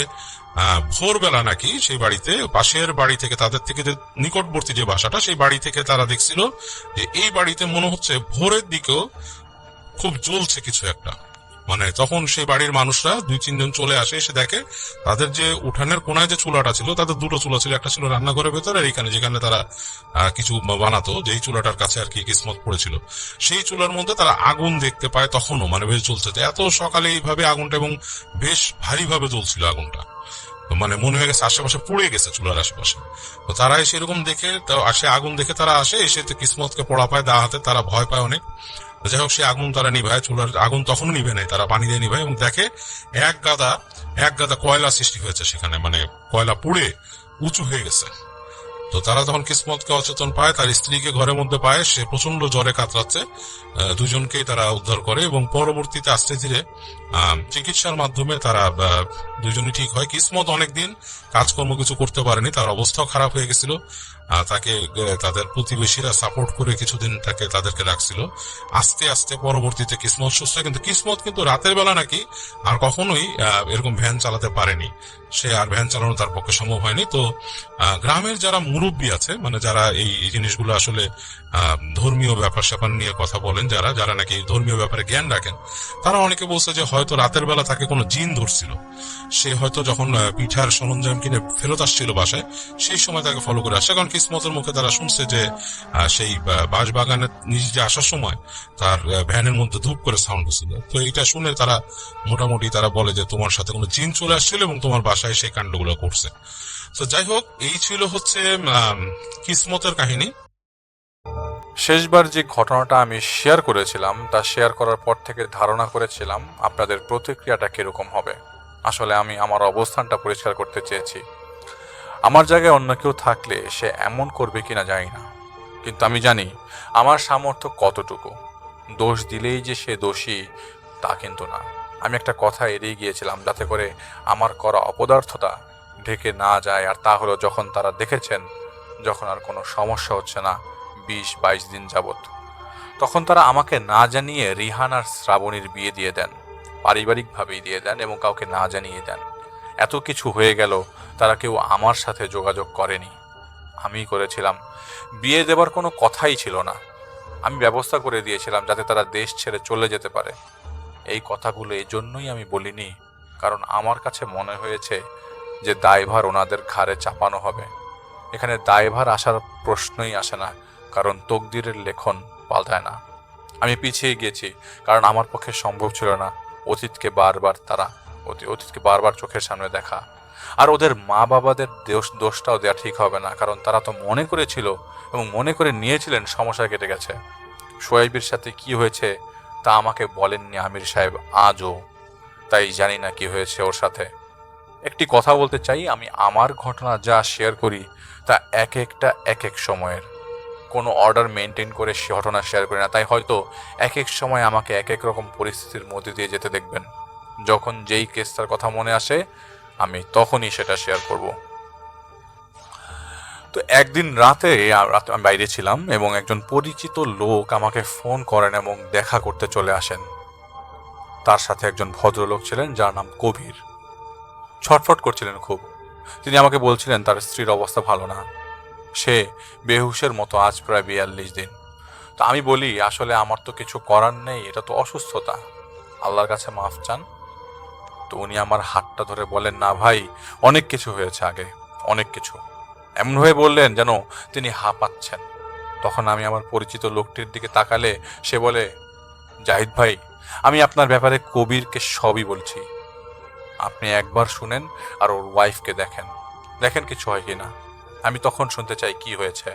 ভোরবেলা নাকি সেই বাড়িতে, পাশের বাড়ি থেকে, তাদের থেকে যে নিকটবর্তী যে বাসাটা, সেই বাড়ি থেকে তারা দেখছিল যে এই বাড়িতে মনে হচ্ছে ভোরের দিকেও খুব জ্বলছে কিছু একটা। মানে তখন সেই বাড়ির মানুষরা 2-3 জন চলে আসে, এসে দেখে তাদের যে উঠানের কোনায় যে চুলাটা ছিল, তাদের দুটো চুলা ছিল, একটা ছিল রান্নাঘরের ভেতরে, আর এখানে যেখানে তারা কিছু বানাতো, যেই চুলাটার কাছে আর কি কিসমত পড়েছিল, সেই চুলার মধ্যে তারা আগুন দেখতে পায় তখনও, মানে বেশ জ্বলছে। এত সকালে এইভাবে আগুনটা, এবং বেশ ভারী ভাবে জ্বলছিল আগুনটা, মানে মনে হয়ে গেছে আশেপাশে পুড়ে গেছে চুলার আশেপাশে। তো তারা সেরকম দেখে, আসে আগুন দেখে তারা আসে, এসে কিসমতকে পড়া পায় দা হাতে, তারা ভয় পায় অনেক। যাই হোক, সে আগুন তারা নিভায়, চুলার আগুন তখনও নিভে নেয়, তারা পানি দিয়ে নিভায়, এবং দেখে এক গাদা কয়লা সৃষ্টি হয়েছে সেখানে, মানে কয়লা পুড়ে উঁচু হয়ে গেছে। তো তারা তখন কিসমতকে অচেতন পায়, তার স্ত্রীকে ঘরের মধ্যে পায়, সে প্রচন্ড জ্বরে কাতরাচ্ছে। দুজনকেই তারা উদ্ধার করে, এবং পরবর্তীতে আস্তে ধীরে চিকিৎসার মাধ্যমে তারা দুজনই ঠিক হয়। কিসমত অনেকদিন কাজকর্ম কিছু করতে পারেনি, তার অবস্থাও খারাপ হয়ে গেছিল। তাকে তাদের প্রতিবেশীরা সাপোর্ট করে কিছুদিন তাদেরকে রাখছিল। আস্তে আস্তে পরবর্তীতে কিসমত সুস্থ হয়, কিন্তু কিসমত কিন্তু রাতের বেলা নাকি আর কখনোই এরকম ভ্যান চালাতে পারেনি, সে আর ভ্যান চালানো তার পক্ষে সম্ভব হয়নি। তো গ্রামের যারা মুরব্বী আছে, মানে যারা এই জিনিসগুলো আসলে ধর্মীয় ব্যাপার স্যাপার নিয়ে কথা বলেন, যারা নাকি ধর্মীয় ব্যাপারে জ্ঞান রাখেন, তারা অনেকে বলছে যে হয়তো রাতের বেলা তাকে কোনো জিন ধরছিল, সে হয়তো যখন পিঠার সরঞ্জাম কিনে ফেরত আসছিল বাসায়, সেই সময় তাকে ফলো করে আসছে। কারণ কিসমতের মুখে তারা শুনছে যে সেই বাঁশবাগানের নিজে আসার সময় তার ভ্যানের মধ্যে ধূপ করে সাউন্ড হচ্ছিল। তো এটা শুনে তারা মোটামুটি তারা বলে যে তোমার সাথে কোনো জিন চলে আসছিল এবং তোমার বাসায় সেই কাণ্ডগুলো করছে। তো যাই হোক, এই ছিল হচ্ছে কিসমতের কাহিনী। শেষবার যে ঘটনাটা আমি শেয়ার করেছিলাম তা শেয়ার করার পর থেকে ধারণা করেছিলাম আপনাদের প্রতিক্রিয়াটা কিরকম হবে। আসলে আমি আমার অবস্থানটা পরিষ্কার করতে চেয়েছি। আমার জায়গায় অন্য কেউ থাকলে সে এমন করবে কিনা জানি না, কিন্তু আমি জানি আমার সামর্থ্য কতটুকু। দোষ দিলেই যে সে দোষী তা কিন্তু না। আমি একটা কথা এড়িয়ে গিয়েছিলাম যাতে করে আমার করা অপদার্থতা ঢেকে না যায়, আর তা হলো যখন তারা দেখেছেন যখন আর কোনো সমস্যা হচ্ছে না 20-22 দিন যাবত, তখন তারা আমাকে না জানিয়ে রিহান আর শ্রাবণীর বিয়ে দিয়ে দেন, পারিবারিকভাবেই দিয়ে দেন এবং কাউকে না জানিয়ে দেন। এত কিছু হয়ে গেল, তারা কেউ আমার সাথে যোগাযোগ করেনি, আমিই করেছিলাম। বিয়ে দেবার কোনো কথাই ছিল না, আমি ব্যবস্থা করে দিয়েছিলাম যাতে তারা দেশ ছেড়ে চলে যেতে পারে। এই কথাগুলো এই জন্যই আমি বলিনি, কারণ আমার কাছে মনে হয়েছে যে দায়ভার ওনাদের ঘাড়ে চাপানো হবে। এখানে দায়ভার আসার প্রশ্নই আসে না, কারণ তকদিরের লেখন পাল্টায় না। আমি পিছিয়ে গিয়েছি কারণ আমার পক্ষে সম্ভব ছিল না অতীতকে বারবার চোখের সামনে দেখা। আর ওদের মা বাবাদের দোষটাও দেওয়া ঠিক হবে না, কারণ তারা তো মনে করেছিল এবং মনে করে নিয়েছিলেন সমস্যা কেটে গেছে। সোয়াইবের সাথে কি হয়েছে তা আমাকে বলেননি আমির সাহেব আজও, তাই জানি না কি হয়েছে ওর সাথে। একটি কথা বলতে চাই, আমি আমার ঘটনা যা শেয়ার করি তা এক এক সময়ের, কোনো অর্ডার মেনটেন করে সে ঘটনা শেয়ার করি না। তাই হয়তো এক এক সময় আমাকে এক এক রকম পরিস্থিতির মধ্যে দিয়ে যেতে দেখবেন। যখন যেই কেসটার কথা মনে আসে আমি তখনই সেটা শেয়ার করব। তো একদিন রাতে আমি বাইরে ছিলাম এবং একজন পরিচিত লোক আমাকে ফোন করেন এবং দেখা করতে চলে আসেন। তার সাথে একজন ভদ্রলোক ছিলেন যার নাম কবির। ছটফট করছিলেন খুব। তিনি আমাকে বলছিলেন তার স্ত্রীর অবস্থা ভালো না, সে বেহুশের মতো আজ প্রায় 42 দিন। তো আমি বলি আসলে আমার তো কিছু করার নেই, এটা তো অসুস্থতা, আল্লাহর কাছে মাফ চান। তো উনি আমার হাতটা ধরে বলেন, না ভাই, অনেক কিছু হয়েছে আগে, অনেক কিছু। এমনভাবে বললেন যেন তিনি হাঁপাচ্ছেন। তখন আমি আমার পরিচিত লোকটির দিকে তাকালে সে বলে, জাহিদ ভাই, আমি আপনার ব্যাপারে কবিরকে সবই বলছি, আপনি একবার শুনেন আর ওর ওয়াইফকে দেখেন কিছু হয় কিনা। আমি তখন শুনতে চাই কি হয়েছে।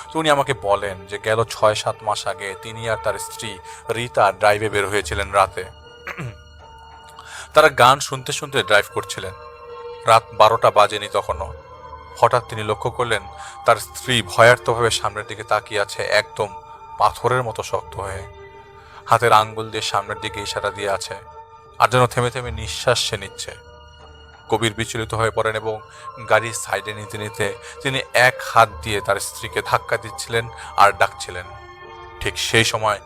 তো উনি আমাকে বলেন যে গেল 6-7 মাস আগে তিনি আর তার স্ত্রী রীতা ড্রাইভে বের হয়েছিলেন রাতে। তারা গান শুনতে শুনতে ড্রাইভ করছিলেন, রাত 12টা বাজেনি তখনও। হঠাৎ তিনি লক্ষ্য করলেন তার স্ত্রী ভয়ার্তভাবে সামনের দিকে তাকিয়ে আছে, একদম পাথরের মতো শক্ত হয়ে, হাতের আঙ্গুল দিয়ে সামনের দিকে ইশারা দিয়ে আছে, আর যেন থেমে থেমে নিঃশ্বাস সে নিচ্ছে। কবির বিচলিত হয়ে পড়েন এবং গাড়ির সাইডে নিতে নিতে তিনি এক হাত দিয়ে তার স্ত্রীকে ধাক্কা দিচ্ছিলেন আর ডাকছিলেন। ঠিক সেই সময়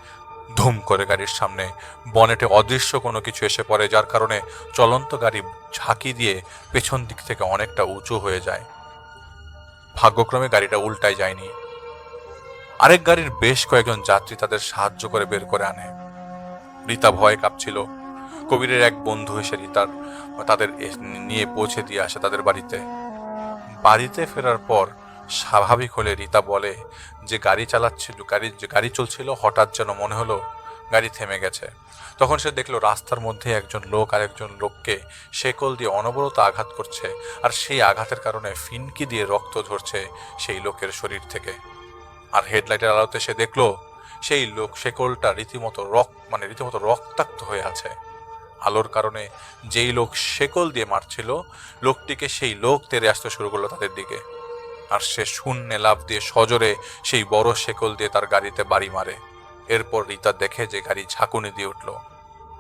ধুম করে গাড়ির সামনে বনেটে অদৃশ্য কোনো কিছু এসে পড়ে, যার কারণে চলন্ত গাড়ি ঝাঁকি দিয়ে পেছন দিক থেকে অনেকটা উঁচু হয়ে যায়। ভাগ্যক্রমে গাড়িটা উল্টায় যায়নি। আরেক গাড়ির বেশ কয়েকজন যাত্রী তাদের সাহায্য করে বের করে আনে। রীতা ভয়ে কাঁপছিল। কবিরের এক বন্ধু এসে তাদের নিয়ে পৌঁছে দিয়ে আসে তাদের বাড়িতে ফেরার পর স্বাভাবিক হলে রীতা বলে যে গাড়ি চলছিল, হঠাৎ যেন মনে হলো গাড়ি থেমে গেছে। তখন সে দেখলো রাস্তার মধ্যে একজন লোক আরেকজন লোককে শেকল দিয়ে অনবরত আঘাত করছে, আর সেই আঘাতের কারণে ফিনকি দিয়ে রক্ত ঝরছে সেই লোকের শরীর থেকে। আর হেডলাইটের আলোতে সে দেখলো সেই লোক শেকলটা রীতিমতো রক্তাক্ত হয়ে আছে। আলোর কারণে যেই লোক শেকল দিয়ে মারছিল লোকটিকে সেই লোক তেড়ে আসতে শুরু করলো তাদের দিকে, আর সে শূন্যে লাফ দিয়ে সজোরে সেই বড় শেকল দিয়ে তার গাড়িতে বাড়ি মারে। এরপর রীতা দেখে যে গাড়ি ঝাঁকুনি দিয়ে উঠল,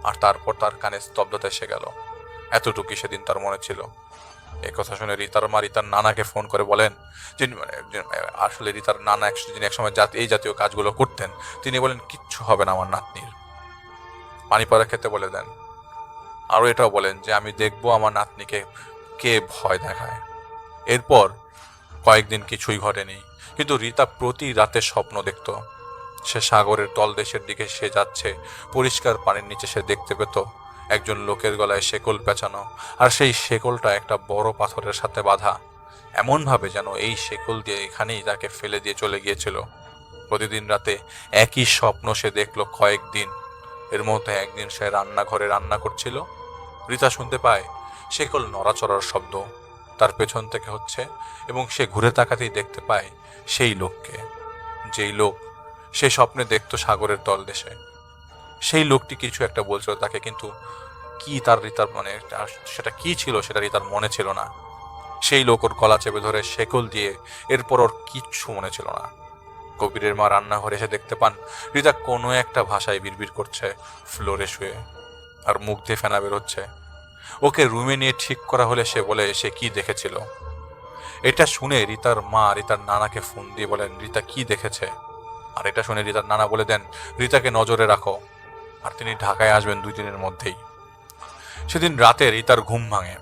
আর তারপর তার কানে স্তব্ধতা এসে গেল। এতটুকুই সেদিন তার মনে ছিল। এই কথা শুনে রীতার মা রীতার নানাকে ফোন করে বলেন যে আসলে রীতার নানা যিনি একসময় এই জাতীয় কাজগুলো করতেন, তিনি বলেন কিচ্ছু হবে না আমার নাতনির, পানি পড়া খেতে বলে দেন। আরও এটাও বলেন যে আমি দেখবো আমার নাতনিকে কে ভয় দেখায়। এরপর কয়েকদিন কিছুই ঘটেনি, কিন্তু রীতা প্রতি রাতে স্বপ্ন দেখত সে সাগরের তলদেশের দিকে সে যাচ্ছে। পরিষ্কার পানির নিচে সে দেখতে পেত একজন লোকের গলায় শেকল পেঁচানো, আর সেই শেকলটা একটা বড় পাথরের সাথে বাঁধা। এমনভাবে যেন এই শেকল দিয়ে এখানেই তাকে ফেলে দিয়ে চলে গিয়েছিল। প্রতিদিন রাতে একই স্বপ্ন সে দেখলো কয়েকদিন। এর মধ্যে একদিন সে রান্নাঘরে রান্না করছিল। রিতা শুনতে পায় শেকল নড়াচড়ার শব্দ তার পেছন থেকে হচ্ছে, এবং সে ঘুরে তাকাতেই দেখতে পায় সেই লোককে, যেই লোক সে স্বপ্নে দেখতো সাগরের তলদেশে। সেই লোকটি কিছু একটা বলছিল তাকে, কিন্তু কি তার রিতার সেটা কি ছিল সেটা রিতার মনে ছিল না। সেই লোক ওর গলা চেপে ধরে শেকল দিয়ে, এরপর ওর কিচ্ছু মনে ছিল না। কবিরের মা রান্নাঘরে এসে দেখতে পান রিতা কোনো একটা ভাষায় বিড়বিড় করছে ফ্লোরে শুয়ে, আর মুখ দিয়ে ফেনা বেরোচ্ছে। ওকে রুমে নিয়ে ঠিক করা হলে সে বলে সে কি দেখেছিল। এটা শুনে রিতার মা রিতার নানাকে ফোন দিয়ে বলেন রিতা কি দেখেছে। আর এটা শুনে রিতার নানা বলে দেন রিতাকে নজরে রাখো, আর তিনি ঢাকায় আসবেন 2 দিনের মধ্যেই। সেদিন রাতে রিতার ঘুম ভাঙে।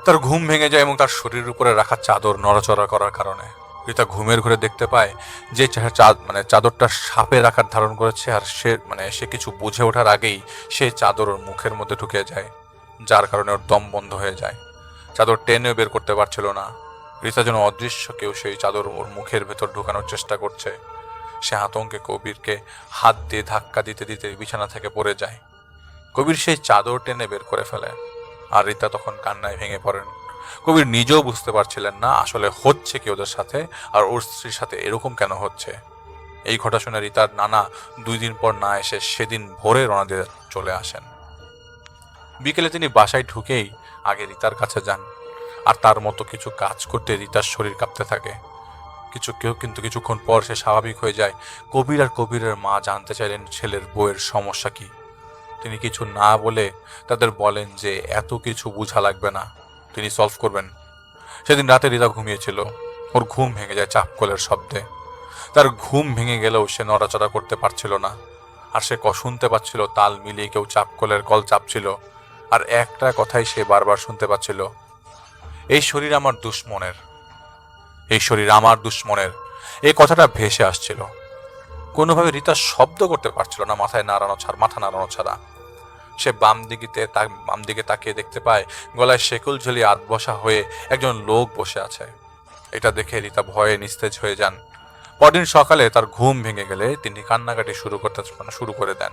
তার ঘুম ভেঙে যায় এবং তার শরীরের উপরে রাখা চাদর নড়াচড়া করার কারণে রিতা ঘুমের ঘরে দেখতে পায় যে চাদরটা সাপে রাখার ধারণ করেছে, আর সে কিছু বুঝে ওঠার আগেই সেই চাদর ওর মুখের মধ্যে ঢুকে যায়, যার কারণে ওর দম বন্ধ হয়ে যায়। চাদর টেনেও বের করতে পারছিল না। রিতা যেন অদৃশ্য কেউ সেই চাদর ওর মুখের ভেতর ঢোকানোর চেষ্টা করছে। সে আতঙ্কে কবিরকে হাত দিয়ে ধাক্কা দিতে দিতে বিছানা থেকে পড়ে যায়। কবির সেই চাদর টেনে বের করে ফেলে, আর রিতা তখন কান্নায় ভেঙে পড়েন। কবির নিজেও বুঝতে পারছিলেন না আসলে হচ্ছে কি ওদের সাথে, আর ওর স্ত্রীর সাথে এরকম কেন হচ্ছে। এই ঘটনা শুনে রিতার নানা 2 দিন পর না এসে সেদিন ভোরে রওনা দিয়ে চলে আসেন। বিকেলে তিনি বাসায় ঢুকেই আগে রিতার কাছে যান, আর তার মতো কিছু কাজ করতে রিতার শরীর কাঁপতে থাকে। কিন্তু কিছুক্ষণ পর সে স্বাভাবিক হয়ে যায়। কবির আর কবিরের মা জানতে চাইলেন ছেলের বউয়ের সমস্যা কি। তিনি কিছু না বলে তাদের বলেন যে এত কিছু বোঝা লাগবে না, তিনি সলভ করবেন। সেদিন রাতে রিতা ঘুমিয়েছিল। ওর ঘুম ভেঙে যায় চাপকলের শব্দে। তার ঘুম ভেঙে গেলেও সে নড়াচড়া করতে পারছিল না, আর সে শুনতে পাচ্ছিল তাল মিলিয়ে কেউ চাপকলের কল চাপছিল, আর একটা কথাই সে বারবার শুনতে পাচ্ছিল, এই শরীর আমার দুশ্মনের, এই শরীর আমার দুশ্মনের। এই কথাটা ভেসে আসছিল। কোনোভাবে রিতা শব্দ করতে পারছিল না, মাথা নাড়ানো ছাড়া। সে বাম দিকে তাকিয়ে দেখতে পায় গলায় শেকল ঝুলিয়ে আধবসা হয়ে একজন লোক বসে আছে। এটা দেখে রিতা ভয়ে নিস্তেজ হয়ে যান। পরদিন সকালে তার ঘুম ভেঙে গেলে তিনি কান্নাকাটি শুরু করে দেন।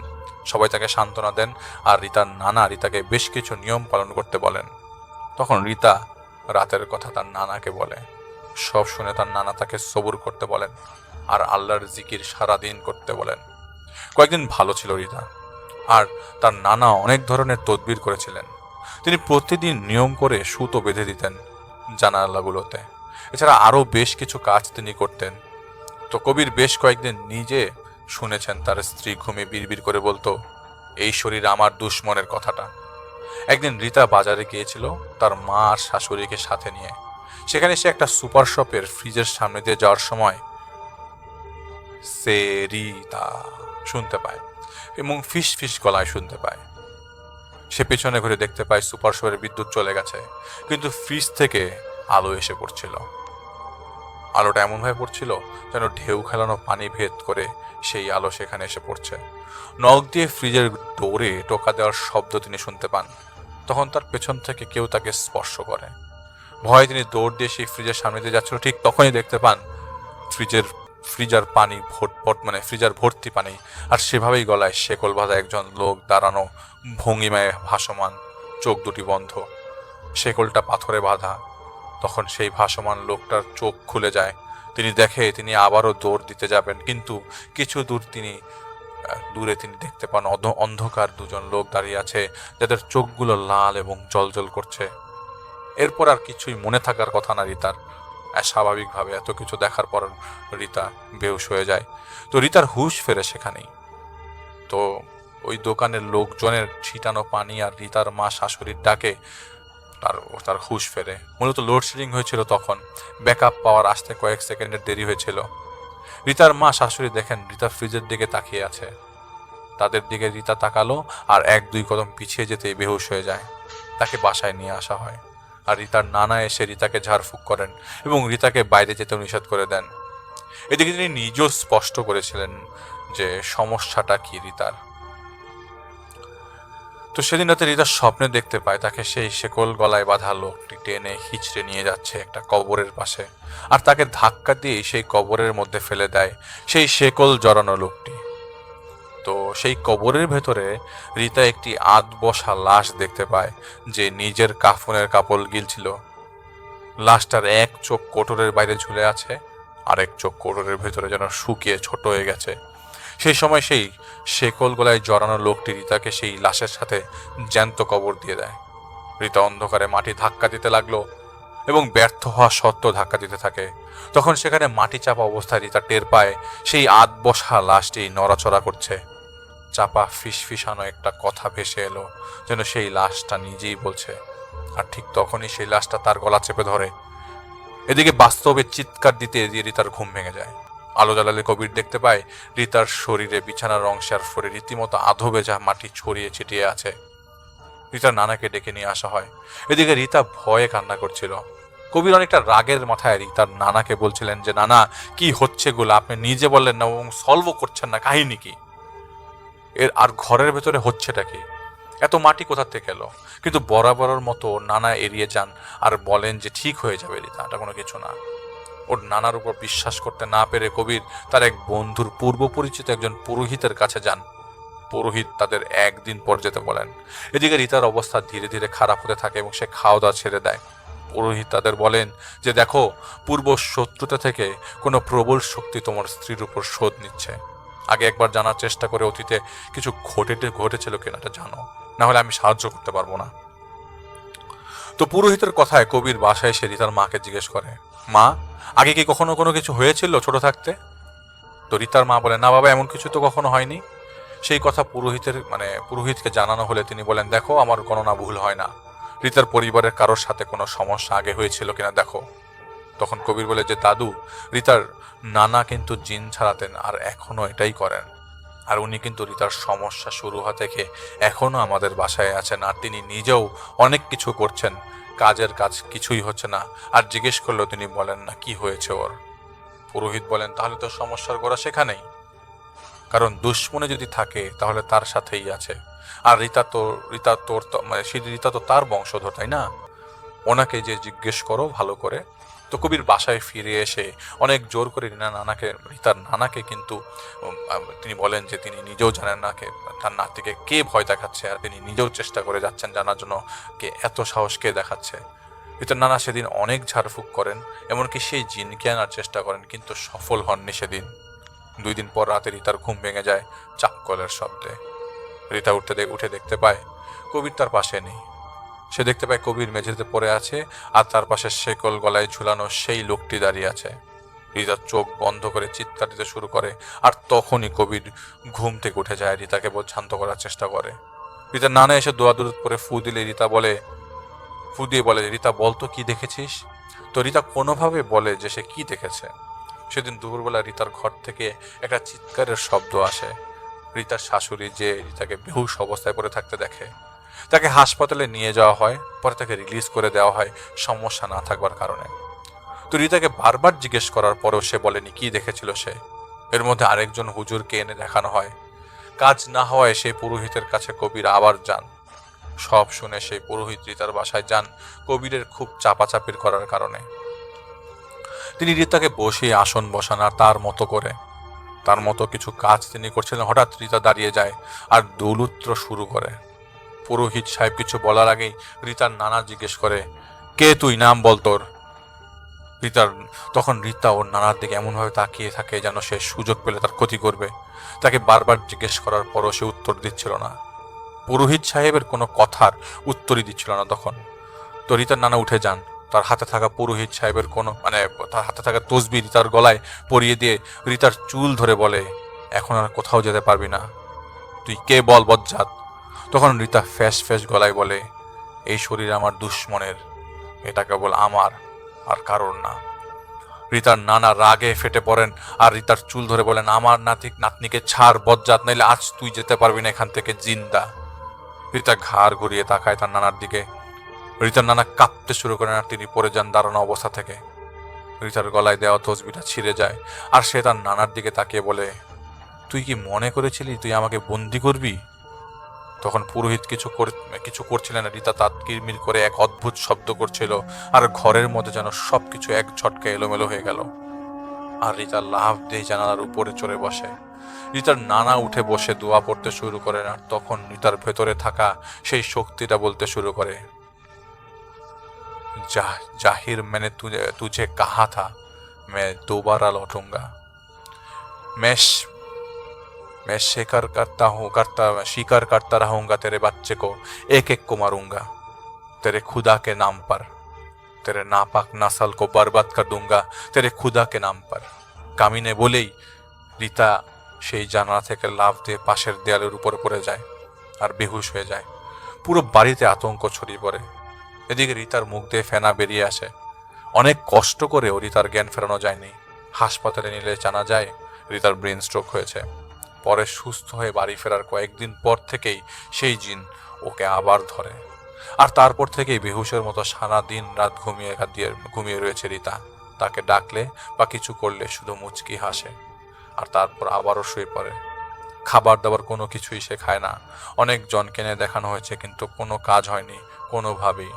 সবাই তাকে সান্ত্বনা দেন, আর রিতার নানা রিতাকে বেশ কিছু নিয়ম পালন করতে বলেন। তখন রিতা রাতের কথা তার নানাকে বলে। সব শুনে তার নানা তাকে সবুর করতে বলেন, আর আল্লাহর জিকির সারাদিন করতে বলেন। কয়েকদিন ভালো ছিল রিতা, আর তার নানা অনেক ধরনের তদবির করেছিলেন। তিনি প্রতিদিন নিয়ম করে সুতো বেঁধে দিতেন জানালাগুলোতে। এছাড়া আরও বেশ কিছু কাজ তিনি করতেন। তো কবির বেশ কয়েকদিন নিজে শুনেছেন তার স্ত্রী ঘুমিয়ে বিড়বিড় করে বলতো, এই শরীর আমার দুশ্মনের কথাটা। একদিন রিতা বাজারে গিয়েছিল তার মা আর শাশুড়িকে সাথে নিয়ে। সেখানে সে একটা সুপার শপের ফ্রিজের সামনে দিয়ে যাওয়ার সময় সে রিতা শুনতে পায়, এবং ফিস ফিস গলায় শুনতে পায়। সে পেছনে ঘুরে দেখতে পায় সুপার শপের বিদ্যুৎ চলে গেছে, কিন্তু ফ্রিজ থেকে আলো এসে পড়ছিল। আলোটা এমনভাবে পড়ছিল যেন ঢেউ খেলানো পানি ভেদ করে সেই আলো সেখানে এসে পড়ছে। নখ দিয়ে ফ্রিজের ডোরে টোকা দেওয়ার শব্দ তিনি শুনতে পান। তখন তার পেছন থেকে কেউ তাকে স্পর্শ করে। ভয়ে তিনি দৌড় দিয়ে সেই ফ্রিজের সামনে দিয়ে যাচ্ছিল। ঠিক তখনই দেখতে পান ফ্রিজার ভর্তি পানি, আর সেভাবেই গলায় শেকল বাঁধা একজন লোক দাঁড়ানো, ভঙ্গিমায় ভাসমান, চোখ দুটি বন্ধ, শেকলটা পাথরে বাঁধা। তখন সেই ভাসমান লোকটার চোখ খুলে যায়। তিনি তিনি আবারও দৌড় দিতে যাবেন, কিন্তু কিছু দূরে তিনি দেখতে পান অন্ধকার 2 জন লোক দাঁড়িয়ে আছে, যাদের চোখগুলো লাল এবং জ্বলজ্বল করছে। এরপর আর কিছুই মনে থাকার কথা না রিতার। স্বাভাবিকভাবে এত কিছু দেখার পর রিতা বেহুশ হয়ে যায়। তো রিতার হুঁশ ফেরে সেখানেই। তো ওই দোকানের লোকজনের ছিটানো পানি আর রিতার মা শাশুড়ির ডাকে তার হুঁশ ফেরে। মূলত লোডশেডিং হয়েছিল তখন, ব্যাকআপ পাওয়ার আসতে কয়েক সেকেন্ডের দেরি হয়েছিল। রিতার মা শাশুড়ি দেখেন রিতা ফ্রিজের দিকে তাকিয়ে আছে। তাদের দিকে রিতা তাকালো, আর 1-2 কদম পিছিয়ে যেতেই বেহুশ হয়ে যায়। তাকে বাসায় নিয়ে আসা হয়, আর রিতার নানা এসে রিতাকে ঝাড়ফুঁক করেন এবং রিতাকে বাইরে যেতেও নিষেধ করে দেন। এদিকে তিনি নিজেও স্পষ্ট করেছিলেন যে সমস্যাটা কি রিতার। তো তো সেদিন রাতে রিতা স্বপ্নে দেখতে পায় তাকে সেই শেকল গলায় বাঁধা লোকটি টেনে হিচড়ে নিয়ে যাচ্ছে একটা কবরের পাশে, আর তাকে ধাক্কা দিয়ে সেই কবরের মধ্যে ফেলে দেয় সেই শেকল জড়ানো লোকটি। তো সেই কবরের ভেতরে রিতা একটি আধ বসা লাশ দেখতে পায়, যে নিজের কাফনের কাপড় গিলছিল। লাশটার এক চোখ কোটরের বাইরে ঝুলে আছে, আর এক চোখ কোটরের ভেতরে যেন শুকিয়ে ছোট হয়ে গেছে। সেই সময় সেই শেকল গলায় জড়ানো লোকটি রিতাকে সেই লাশের সাথে জ্যান্ত কবর দিয়ে দেয়। রিতা অন্ধকারে মাটি ধাক্কা দিতে লাগলো এবং ব্যর্থ হওয়া সত্ত্বেও ধাক্কা দিতে থাকে। তখন সেখানে মাটি চাপা অবস্থায় রিতা টের পায় সেই আধ বসা লাশটি নড়াচড়া করছে। চাপা ফিসফিসানো একটা কথা ভেসে এলো, যেন সেই লাশটা নিজেই বলছে। আর ঠিক তখনই সেই লাশটা তার গলা চেপে ধরে। এদিকে বাস্তবে চিৎকার দিতে দিয়ে রিতার ঘুম ভেঙে যায়। আলো জ্বালালে কবির দেখতে পায় রিতার শরীরে বিছানার অংশে আর ফোরে রীতিমতো আধো ভেজা মাটি ছড়িয়ে ছিটিয়ে আছে। রিতার নানাকে ডেকে নিয়ে আসা হয়। এদিকে রিতা ভয়ে কান্না করছিল। কবির অনেকটা রাগের মাথায় রিতার নানাকে বলছিলেন যে, নানা কি হচ্ছে গুলো আপনি নিজে বললেন না এবং সলভও করছেন না, কাহিনী কি এর, আর ঘরের ভেতরে হচ্ছেটা কি, এত মাটি কোথা থেকে এলো? কিন্তু বরাবরের মতো নানা এড়িয়ে যান আর বলেন যে ঠিক হয়ে যাবে রিতা, এটা কোনো কিছু না। ওর নানার উপর বিশ্বাস করতে না পেরে কবির তার এক বন্ধুর পূর্ব পরিচিত একজন পুরোহিতের কাছে যান। পুরোহিত তাদের একদিন পর যেতে বলেন। এদিকে রিতার অবস্থা ধীরে ধীরে খারাপ হতে থাকে এবং সে খাওয়া দাওয়া ছেড়ে দেয়। পুরোহিত তাদের বলেন যে, দেখো, পূর্ব শত্রুতা থেকে কোনো প্রবল শক্তি তোমার স্ত্রীর উপর শোধ নিচ্ছে। আগে একবার জানার চেষ্টা করে অতীতে কিছু ঘটেছিল কিনা এটা জানো, না হলে আমি সাহায্য করতে পারবো না। তো পুরোহিতের কথায় কবির বাসায় এসে রিতার মাকে জিজ্ঞেস করে, মা, আগে কি কখনো কোনো কিছু হয়েছিল ছোট থাকতে? তো রিতার মা বলে, না বাবা, এমন কিছু তো কখনো হয়নি। সেই কথা পুরোহিতকে জানানো হলে তিনি বলেন, দেখো, আমার গণনা ভুল হয় না। রিতার পরিবারের কারোর সাথে কোনো সমস্যা আগে হয়েছিল কিনা দেখো। তখন কবির বলে যে, দাদু, রিতার নানা কিন্তু জিন ছাড়াতেন আর এখনো এটাই করেন। আর উনি কিন্তু রিতার সমস্যা শুরু হওয়া থেকে এখনো আমাদের বাসায় আছেন, আর তিনি নিজেও অনেক কিছু করছেন, কাজের কাজ কিছুই হচ্ছে না। আর জিজ্ঞেস করলেও তিনি বলেন না কি হয়েছে ওর। পুরোহিত বলেন, তাহলে তো সমস্যার গোড়া সেখানেই, কারণ দুশ্মনে যদি থাকে তাহলে তার সাথেই আছে। আর রিতা তো তার বংশধর, তাই না? ওনাকে যে জিজ্ঞেস করো ভালো করে। তো কবির বাসায় ফিরে এসে অনেক জোর করে রিতার নানাকে কিন্তু তিনি বলেন যে তিনি নিজেও জানেন না তার নাতিকে কে ভয় দেখাচ্ছে, আর তিনি নিজেও চেষ্টা করে যাচ্ছেন জানার জন্য কে এত সাহস কে দেখাচ্ছে। রিতার নানা সেদিন অনেক ঝাড়ফুঁক করেন, এমনকি সেই জিনকে আনার চেষ্টা করেন, কিন্তু সফল হননি সেদিন। 2 দিন পর রাতে রিতার ঘুম ভেঙে যায় চাপকলের শব্দে। রিতা উঠে দেখতে পায় কবির তার পাশে নেই। সে দেখতে পায় কবির মেঝেতে পড়ে আছে, আর তার পাশে শেকল গলায় ঝুলানো সেই লোকটি দাঁড়িয়ে আছে। রিতার চোখ বন্ধ করে চিৎকার দিতে শুরু করে, আর তখনই কবির ঘুম থেকে উঠে যায়, রিতাকে শান্ত করার চেষ্টা করে। রিতার নানা এসে দোয়াদুরুদ করে ফু দিয়ে বলে, রিতা, বলতো কি দেখেছিস? তো রিতা কোনোভাবে বলে যে সে কি দেখেছে। সেদিন দুপুরবেলা রিতার ঘর থেকে একটা চিৎকারের শব্দ আসে। রিতার শাশুড়ি যে রিতাকে বেহুশ অবস্থায় পড়ে থাকতে দেখে, তাকে হাসপাতালে নিয়ে যাওয়া হয়, পরে তাকে রিলিজ করে দেওয়া হয় সমস্যা না থাকবার কারণে। তো রিতাকে বারবার জিজ্ঞেস করার পরেও সে বলেনি কি দেখেছিল সে। এর মধ্যে আরেকজন হুজুরকে এনে দেখানো হয়। কাজ না হওয়ায় সেই পুরোহিতের কাছে কবির আবার যান। সব শুনে সেই পুরোহিত রিতার বাসায় যান কবিরের খুব চাপাচাপির করার কারণে। তিনি রিতাকে বসিয়ে আসন বসান, আর তার মতো কিছু কাজ তিনি করছিলেন। হঠাৎ রিতা দাঁড়িয়ে যায় আর দৌলুত্র শুরু করে। পুরোহিত সাহেব কিছু বলার আগেই রিতার নানা জিজ্ঞেস করে, কে তুই, নাম বল তোর। তখন রিতা ওর নানার দিকে এমনভাবে তাকিয়ে থাকে যেন সে সুযোগ পেলে তার ক্ষতি করবে। তাকে বারবার জিজ্ঞেস করার পরও সে উত্তর দিচ্ছিল না। পুরোহিত সাহেবের কোনো কথার উত্তরই দিচ্ছিল না তখন। তো রিতার নানা উঠে যান, তার হাতে থাকা পুরোহিত সাহেবের তার হাতে থাকা তসবিহ রিতার গলায় পরিয়ে দিয়ে রিতার চুল ধরে বলে, এখন আর কোথাও যেতে পারবি না, তুই কে বল বজ্জাত। তখন রিতা ফ্যাস গলায় বলে, এই শরীর আমার দুশ্মনের, এটা কেবল আমার আর কারোর না। রিতার নানা রাগে ফেটে পড়েন আর রিতার চুল ধরে বলেন, আমার নাতনিকে ছাড় বজ্জাত, নাইলে আজ তুই যেতে পারবি না এখান থেকে জিন্দা। রিতা ঘাড় ঘুরিয়ে তাকায় তার নানার দিকে। রিতার নানা কাঁপতে শুরু করেন আর তিনি পড়ে যান দাঁড়ানো অবস্থা থেকে। রিতার গলায় দেওয়া তসবিটা ছিঁড়ে যায়, আর সে তার নানার দিকে তাকিয়ে বলে, তুই কি মনে করেছিলি তুই আমাকে বন্দি করবি? তখন পুরোহিত কিছু করছিলেন না। রীতা তাঁত কিরমির করে এক অদ্ভুত শব্দ করছিল, আর ঘরের মধ্যে যেন সবকিছু এক ঝটকা এলোমেলো হয়ে গেল। আর রীতা লাফ দিয়ে জানালার উপরে চড়ে বসে। রীতার নানা উঠে বসে দোয়া পড়তে শুরু করেন, আর তখন রীতার ভেতরে থাকা সেই শক্তিটা বলতে শুরু করে, जाहिर मैंने तुझे कहा था मैं दोबारा लौटूंगा। मैं शिकार करता रहूंगा तेरे बच्चे को, एक एक को मारूंगा तेरे खुदा के नाम पर, तेरे नापाक नस्ल को बर्बाद कर दूंगा तेरे खुदा के नाम पर। কামিনে বলেই রীতা সেই জানালা থেকে লাফ দিয়ে পাশের দেয়ালের উপরে পড়ে যায় আর বেহুশ হয়ে যায়। পুরো বাড়িতে আতঙ্ক ছড়িয়ে পড়ে। এদিকে রীতার মুখ দিয়ে ফেনা বেরিয়ে আসে। অনেক কষ্ট করেও রীতার জ্ঞান ফেরানো যায়নি। হাসপাতালে নিলে জানা যায় রীতার ব্রেন স্ট্রোক হয়েছে। পরে সুস্থ হয়ে বাড়ি ফেরার কয়েকদিন পর থেকেই সেই জিন ওকে আবার ধরে, আর তারপর থেকেই বেহুশের মতো সারা দিন রাত ঘুমিয়ে রয়েছে রীতা। তাকে ডাকলে বা কিছু করলে শুধু মুচকি হাসে, আর তারপর আবারও শুয়ে পড়ে। খাবার দাবার কোনো কিছুই সে খায় না। অনেক জনকে নিয়ে দেখানো হয়েছে, কিন্তু কোনো কাজ হয়নি কোনোভাবেই।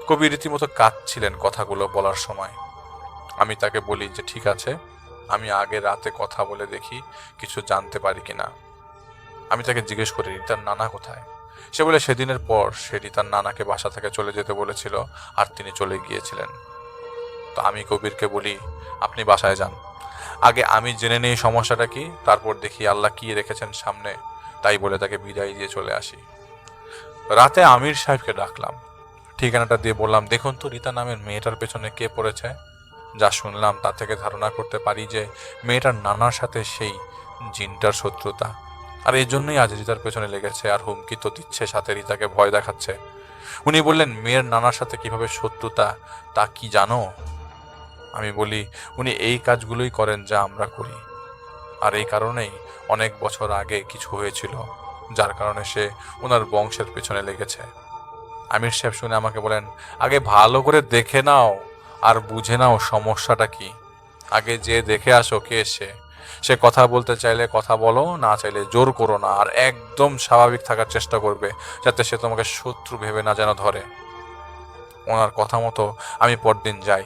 কবি রীতিমতো কাঁদছিলেন কথাগুলো বলার সময়। আমি তাকে বলি যে ঠিক আছে, আমি আগে রাতে কথা বলে দেখি কিছু জানতে পারি কিনা। আমি তাকে জিজ্ঞেস করি রীতার নানা কোথায়। সে বলে সেদিনের পর সে রীতার নানাকে বাসা থেকে চলে যেতে বলেছিল, আর তিনি চলে গিয়েছিলেন। তো আমি কবিরকে বলি আপনি বাসায় যান, আগে আমি জেনে নেই সমস্যাটা কি, তারপর দেখি আল্লাহ কি রেখেছেন সামনে। তাই বলে তাকে বিদায় দিয়ে চলে আসি। রাতে আমির সাহেবকে ডাকলাম, ঠিকানাটা দিয়ে বললাম দেখুন তো রীতা নামের মেয়েটার পেছনে কে পড়েছে। যা শুনলাম তা থেকে ধারণা করতে পারি যে মেয়েটার নানার সাথে সেই জিনটার শত্রুতা, আর এই জন্যই আজ রীতার পেছনে লেগেছে, আর হুমকি তো দিচ্ছে, সাথে রীতাকে ভয় দেখাচ্ছে। উনি বললেন মেয়ের নানার সাথে কিভাবে শত্রুতা তা কি জানো? আমি বলি উনি এই কাজগুলোই করেন যা আমরা করি, আর এই কারণেই অনেক বছর আগে কিছু হয়েছিল যার কারণে সে ওনার বংশের পেছনে লেগেছে। আমির সাহেব শুনে আমাকে বলেন আগে ভালো করে দেখে নাও আর বুঝে নাও সমস্যাটা কি। আগে যে দেখে আসো কে সে কথা বলতে চাইলে কথা বলো, না চাইলে জোর করো না, আর একদম স্বাভাবিক থাকার চেষ্টা করবে যাতে সে তোমাকে শত্রু ভেবে না যেন ধরে। ওনার কথা মতো আমি পরদিন যাই,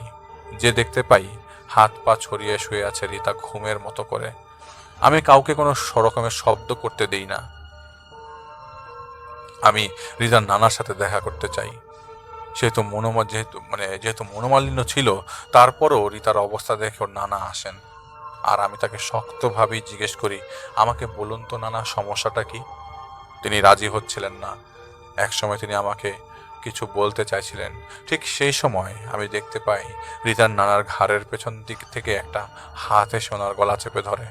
যে দেখতে পাই হাত পা ছড়িয়ে শুয়ে আছে রীতা ঘুমের মতো করে। আমি কাউকে কোনো রকমের শব্দ করতে দেই না। আমি রীতার নানার সাথে দেখা করতে চাই। যেহেতু মনোমালিন্য ছিল, তারপরও রীতার অবস্থা দেখে ওর নানা আসেন, আর আমি তাকে শক্তভাবেই জিজ্ঞেস করি আমাকে বলুন তো নানা সমস্যাটা কি। তিনি রাজি হচ্ছিলেন না। একসময় তিনি আমাকে কিছু বলতে চাইছিলেন, ঠিক সেই সময় আমি দেখতে পাই রীতার নানার ঘাড়ের পেছন দিক থেকে একটা হাত এসে ওনার গলা চেপে ধরে।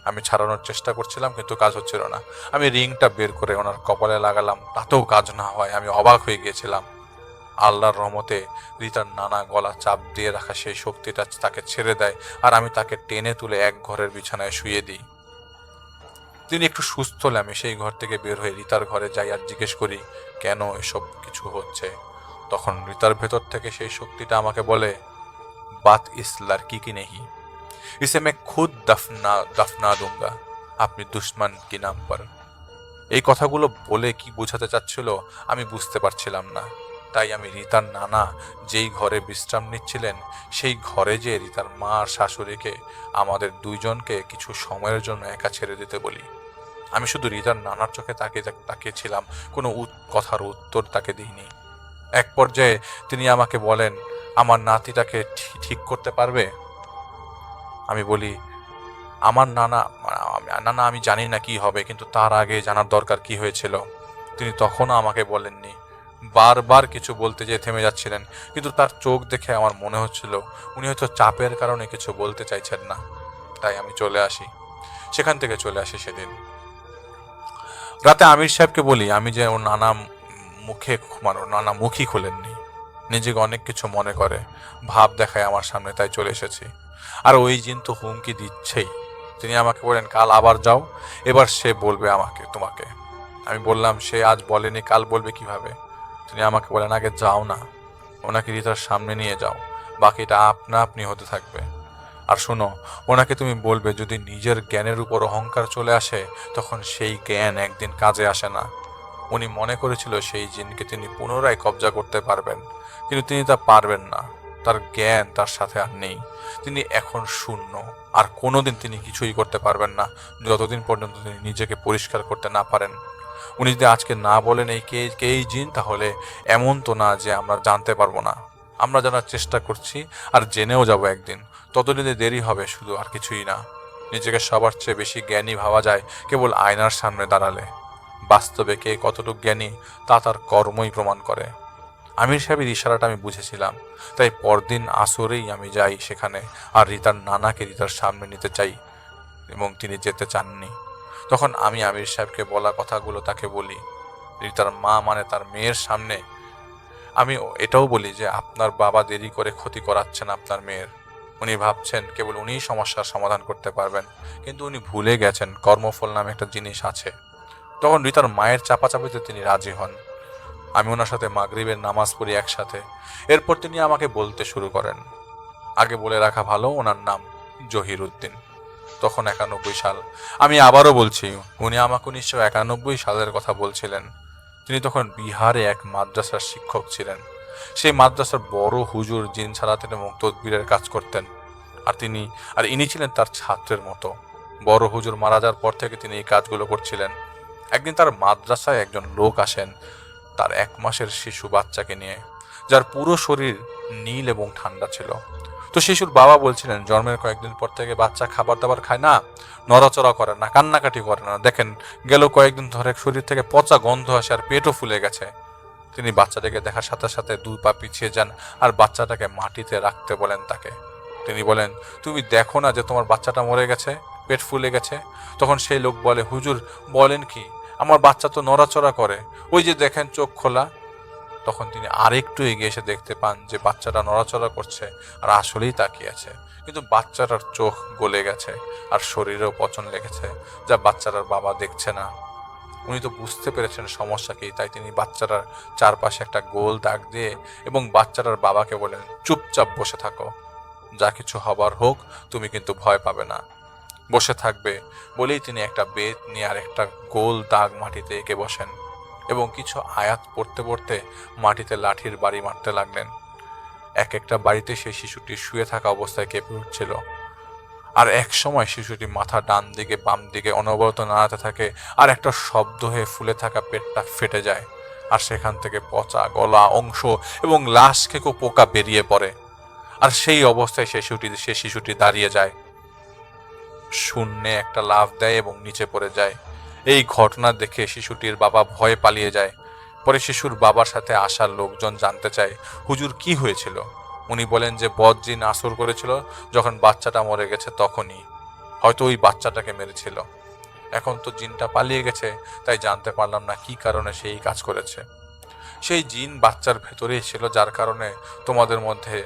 আমি ছাড়ানোর চেষ্টা করছিলাম, কিন্তু কাজ হচ্ছিল না। আমি রিংটা বের করে ওনার কপালে লাগালাম, তাতেও কাজ না হয় আমি অবাক হয়ে গিয়েছিলাম। আল্লাহর রহমতে রীতার নানা গলা চাপ দিয়ে রাখা সেই শক্তিটা তাকে ছেড়ে দেয়, আর আমি তাকে টেনে তুলে এক ঘরের বিছানায় শুয়ে দিই। তিনি একটু সুস্থ হলে আমি সেই ঘর থেকে বের হয়ে রীতার ঘরে যাই আর জিজ্ঞেস করি কেন এসব কিছু হচ্ছে। তখন রীতার ভেতর থেকে সেই শক্তিটা আমাকে বলে বাত ইস লড়কি কি নেহি, इसे मैं खुद दफना दूंगा अपने दुश्मन के नाम पर। এই কথাগুলো বলে কি বোঝাতে চাচ্ছিল আমি বুঝতে পারছিলাম না। তাই আমি রীতার নানা যেই ঘরে বিশ্রাম নিচ্ছিলেন সেই ঘরে যে রীতার মা আর শাশুড়িকে আমাদের দুইজনকে কিছু সময়ের জন্য একা ছেড়ে দিতে বলি। আমি শুধু রীতার নানার চোখে তাকিয়েছিলাম, কোনো কথার উত্তর তাকে দিইনি। এক পর্যায়ে তিনি আমাকে বলেন আমার নাতিটাকে ঠিক করতে পারবে। আমি বলি আমার নানা আমি জানি না কি হবে, কিন্তু তার আগে জানার দরকার কি হয়েছিল। তিনি তখনও আমাকে বলেননি। বারবার কিছু বলতে যেয়ে থেমে যাচ্ছিলেন, কিন্তু তার চোখ দেখে আমার মনে হচ্ছিল উনি হয়তো চাপের কারণে কিছু বলতে চাইছেন না। তাই আমি সেখান থেকে চলে আসি। সেদিন রাতে আমির সাহেবকে বলি আমি যে ওর নানা মুখই খোলেননি, নিজেকে অনেক কিছু মনে করে ভাব দেখায় আমার সামনে, তাই চলে এসেছি। আর ওই জিন তো হুমকি দিচ্ছেই। তিনি আমাকে বলেন কাল আবার যাও, এবার সে বলবে তোমাকে। আমি বললাম সে আজ বলেনি, কাল বলবে কিভাবে। তিনি আমাকে বলেন আগে যাও না, ওনাকে রীতার সামনে নিয়ে যাও, বাকিটা আপনা আপনি হতে থাকবে। আর শোনো, ওনাকে তুমি বলবে যদি নিজের জ্ঞানের উপর অহংকার চলে আসে তখন সেই জ্ঞান একদিন কাজে আসে না, উনি মনে করেছিল সেই জিনকে তিনি পুনরায় কবজা করতে পারবেন, কিন্তু তিনি তা পারবেন না। তার জ্ঞান তার সাথে আর নেই। তিনি এখন শূন্য, আর কোনোদিন তিনি কিছুই করতে পারবেন না যতদিন পর্যন্ত তিনি নিজেকে পরিষ্কার করতে না পারেন। উনি যদি আজকে না বলেন এই কে এই জিন, তাহলে এমন তো না যে আমরা জানতে পারবো না। আমরা জানার চেষ্টা করছি আর জেনেও যাব একদিন। ততদিনে দেরি হবে শুধু, আর কিছুই না। নিজেকে সবার চেয়ে বেশি জ্ঞানী ভাবা যায় কেবল আয়নার সামনে দাঁড়ালে। বাস্তবে কে কতটুকু জ্ঞানী তা তার কর্মই প্রমাণ করে। আমির সাহেবের ইশারাটা আমি বুঝেছিলাম, তাই পরদিন আসরেই আমি যাই সেখানে, আর রিতার নানাকে রিতার সামনে নিতে চাই, এবং তিনি যেতে চাননি। তখন আমি আমির সাহেবকে বলা কথাগুলো তাকে বলি। রিতার মা মানে তার মেয়ের সামনে আমি এটাও বলি যে আপনার বাবা দেরি করে ক্ষতি করাচ্ছেন আপনার মেয়ের। উনি ভাবছেন কেবল উনিই সমস্যার সমাধান করতে পারবেন, কিন্তু উনি ভুলে গেছেন কর্মফল নামে একটা জিনিস আছে। তখন রিতার মায়ের চাপাচাপিতে তিনি রাজি হন। আমি ওনার সাথে মাগরিবের নামাজ পড়ি একসাথে। এরপর তিনি আমাকে বলতে শুরু করেন। আগে বলে রাখা ভালো, ওনার নাম জহির উদ্দিন। তখন 91 সাল। আমি আবারও বলছি, উনি আমাকে 1991 সালের কথা বলছিলেন। তিনি তখন বিহারে এক মাদ্রাসার শিক্ষক ছিলেন। সেই মাদ্রাসার বড় হুজুর জিন ছাড়াতেন এবং তদবিরের কাজ করতেন, আর ইনি ছিলেন তার ছাত্রের মতো। বড় হুজুর মারা যাওয়ার পর থেকে তিনি এই কাজগুলো করছিলেন। একদিন তার মাদ্রাসায় একজন লোক আসেন তার 1 মাসের শিশু বাচ্চাকে নিয়ে, যার পুরো শরীর নীল এবং ঠান্ডা ছিল। তো শিশুর বাবা বলছিলেন জন্মের কয়েকদিন পর থেকে বাচ্চা খাবার দাবার খায় না, নড়াচড়া করে না, কান্নাকাটি করে না। দেখেন গেল কয়েকদিন ধরে শরীর থেকে পচা গন্ধ আসে আর পেটও ফুলে গেছে। তিনি বাচ্চাটাকে দেখার সাথে সাথে 2 পা পিছিয়ে যান আর বাচ্চাটাকে মাটিতে রাখতে বলেন তাকে। তিনি বলেন, তুমি দেখো না যে তোমার বাচ্চাটা মরে গেছে, পেট ফুলে গেছে? তখন সেই লোক বলে, হুজুর বলেন কি, আমার বাচ্চা তো নড়াচড়া করে, ওই যে দেখেন চোখ খোলা। তখন তিনি আরেকটু এগিয়ে এসে দেখতে পান যে বাচ্চাটা নড়াচড়া করছে আর আসলেই তাকিয়ে আছে, কিন্তু বাচ্চাটার চোখ গলে গেছে আর শরীরেও পচন লেগেছে, যা বাচ্চাটার বাবা দেখছে না। উনি তো বুঝতে পেরেছেন সমস্যা কি, তাই তিনি বাচ্চাটার চারপাশে একটা গোল দাগ দিয়ে এবং বাচ্চাটার বাবাকে বলেন, চুপচাপ বসে থাকো, যা কিছু হবার হোক, তুমি কিন্তু ভয় পাবে না, বসে থাকবে। বলেই তিনি একটা বেত নিয়ে আর একটা গোল দাগ মাটিতে এঁকে বসেন এবং কিছু আয়াত পড়তে পড়তে মাটিতে লাঠির বাড়ি মারতে লাগলেন। এক একটা বাড়িতে সেই শিশুটি শুয়ে থাকা অবস্থায় কেঁপে উঠছিল, আর এক সময় শিশুটি মাথা ডান দিকে বাম দিকে অনবরত নাড়াতে থাকে, আর একটা শব্দ হয়ে ফুলে থাকা পেটটা ফেটে যায়, আর সেখান থেকে পচা গলা অংশ এবং লাশ খেকো পোকা বেরিয়ে পড়ে। আর সেই অবস্থায় সে শিশুটি দাঁড়িয়ে যায়, শূন্যে একটা লাফ দেয় এবং নিচে পড়ে যায়। এই ঘটনা দেখে শিশুটির বাবা ভয়ে পালিয়ে যায়। পরে শিশুর বাবার সাথে আসা লোকজন জানতে চায়, হুজুর কি হয়েছিল? উনি বলেন যে বদজিন আসর করেছিল, যখন বাচ্চাটা মরে গেছে তখনই, হয়তো ওই বাচ্চাটাকে মেরেছিল। এখন তো জিনটা পালিয়ে গেছে, তাই জানতে পারলাম না কি কারণে সেই কাজ করেছে। সেই জিন বাচ্চার ভেতরেই ছিল, যার কারণে তোমাদের মধ্যে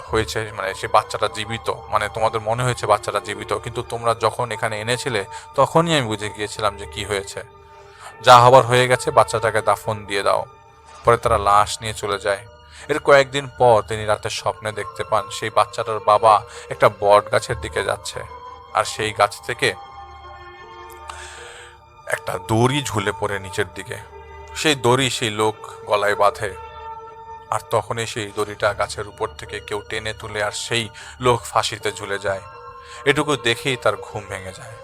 হয়েছে, মানে সে বাচ্চাটা জীবিত, মানে তোমাদের মনে হয়েছে বাচ্চাটা জীবিত, কিন্তু তোমরা যখন এখানে এনেছিলে তখনই আমি বুঝে গিয়েছিলাম যে কি হয়েছে। যা হবার হয়ে গেছে, বাচ্চাটাকে দাফন দিয়ে দাও। পরে তারা লাশ নিয়ে চলে যায়। এর কয়েকদিন পর তিনি রাতে স্বপ্নে দেখতে পান সেই বাচ্চাটার বাবা একটা বট গাছের দিকে যাচ্ছে, আর সেই গাছ থেকে একটা দড়ি ঝুলে পড়ে নিচের দিকে। সেই দড়ি সেই লোক গলায় বাঁধে, আর তখনই সেই দড়িটা গাছের উপর থেকে কেউ টেনে তুলে আর সেই লোক ফাঁসিতে ঝুলে যায়। এটুকু দেখেই তার ঘুম ভেঙে যায়।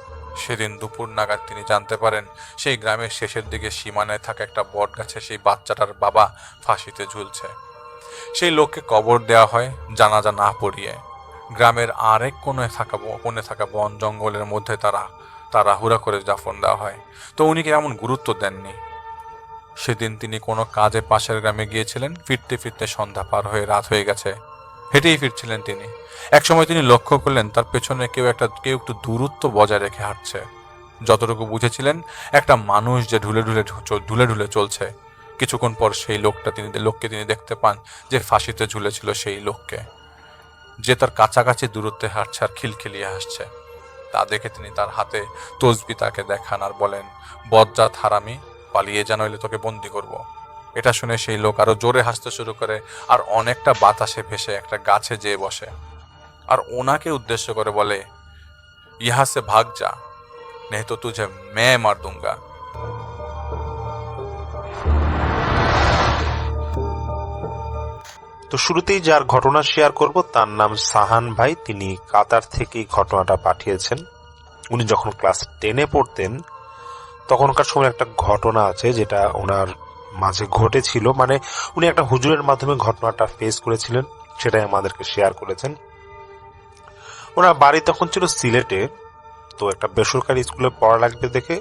সেদিন দুপুর নাগাদ তিনি জানতে পারেন সেই গ্রামের শেষের দিকে সীমানায় থাকা একটা বট গাছে সেই বাচ্চাটার বাবা ফাঁসিতে ঝুলছে। সেই লোককে কবর দেওয়া হয় জানাজা না পড়িয়ে। গ্রামের আরেক কোণে থাকা বন জঙ্গলের মধ্যে তাড়াহুড়া করে দাফন দেওয়া হয়। তো উনি এমন গুরুত্ব দেননি। সেদিন তিনি কোনো কাজে পাশের গ্রামে গিয়েছিলেন। ফিরতে ফিরতে সন্ধ্যা পার হয়ে রাত হয়ে গেছে। হেঁটেই ফিরছিলেন তিনি। একসময় তিনি লক্ষ্য করলেন তার পেছনে কেউ একটু দূরত্ব বজায় রেখে হাঁটছে। যতটুকু বুঝেছিলেন, একটা মানুষ যে ঢুলে ঢুলে চলছে। কিছুক্ষণ পর সেই লোককে তিনি দেখতে পান যে ফাঁসিতে ঝুলেছিল সেই লোককে, যে তার কাছাকাছি দূরত্বে হাঁটছে আর খিলখিলিয়ে হাসছে। তা দেখে তিনি তার হাতে তসবি তাকে দেখান আর বলেন, বজ্জাত হারামি, পালিয়ে যা, নইলে তোকে বন্দি করব। এটা শুনে সেই লোক আরো জোরে হাসতে শুরু করে আর অনেকটা বাতাসে ভেসে একটা গাছে যেয়ে বসে, আর ওনাকে উদ্দেশ্য করে বলে, ইহা সে ভাগ যা, নেই তো তুঝে मैं मार दूंगा। তো শুরুতেই যার ঘটনা শেয়ার করব তার নাম সাহান ভাই। তিনি কাতার থেকেই ঘটনাটা পাঠিয়েছেন। উনি যখন ক্লাস 10-এ পড়তেন তখনকার সময় একটা ঘটনা আছে যেটা ওনার মাঝে ঘটেছিল, মানে উনি একটা হুজুরের মাধ্যমে ঘটনাটা ফেস করেছিলেন, সেটাই আমাদেরকে শেয়ার করেছেন। ওনার বাড়ি তখন ছিল সিলেটে। তো একটা বেসরকারি স্কুলে পড়া লাগবে দেখে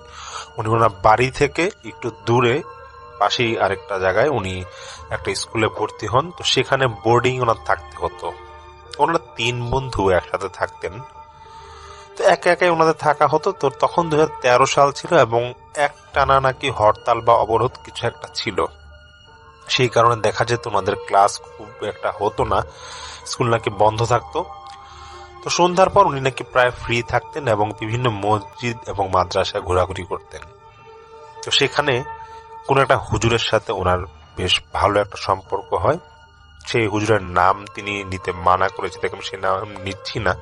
উনি ওনার বাড়ি থেকে একটু দূরে পাশেই আরেকটা জায়গায় উনি একটা স্কুলে ভর্তি হন। তো সেখানে বোর্ডিং ওনার থাকতে হতো। ওনারা 3 বন্ধু একসাথে থাকতেন। তো একে একে ওনাদের থাকা হতো। তো তখন 2013 সাল ছিল এবং একটানা নাকি হরতাল বা অবরোধ কিছু একটা ছিল। সেই কারণে দেখা যেত ওনাদের ক্লাস খুব একটা হতো না, স্কুল নাকি বন্ধ থাকতো। তো সন্ধ্যার পর উনি নাকি প্রায় ফ্রি থাকতেন এবং বিভিন্ন মসজিদ এবং মাদ্রাসায় ঘোরাঘুরি করতেন। তো সেখানে কোনো একটা হুজুরের সাথে ওনার বেশ ভালো একটা সম্পর্ক হয়। সেই হুজুরের নাম তিনি নিতে মানা করেছে, দেখুন সেই নাম নিচ্ছি না।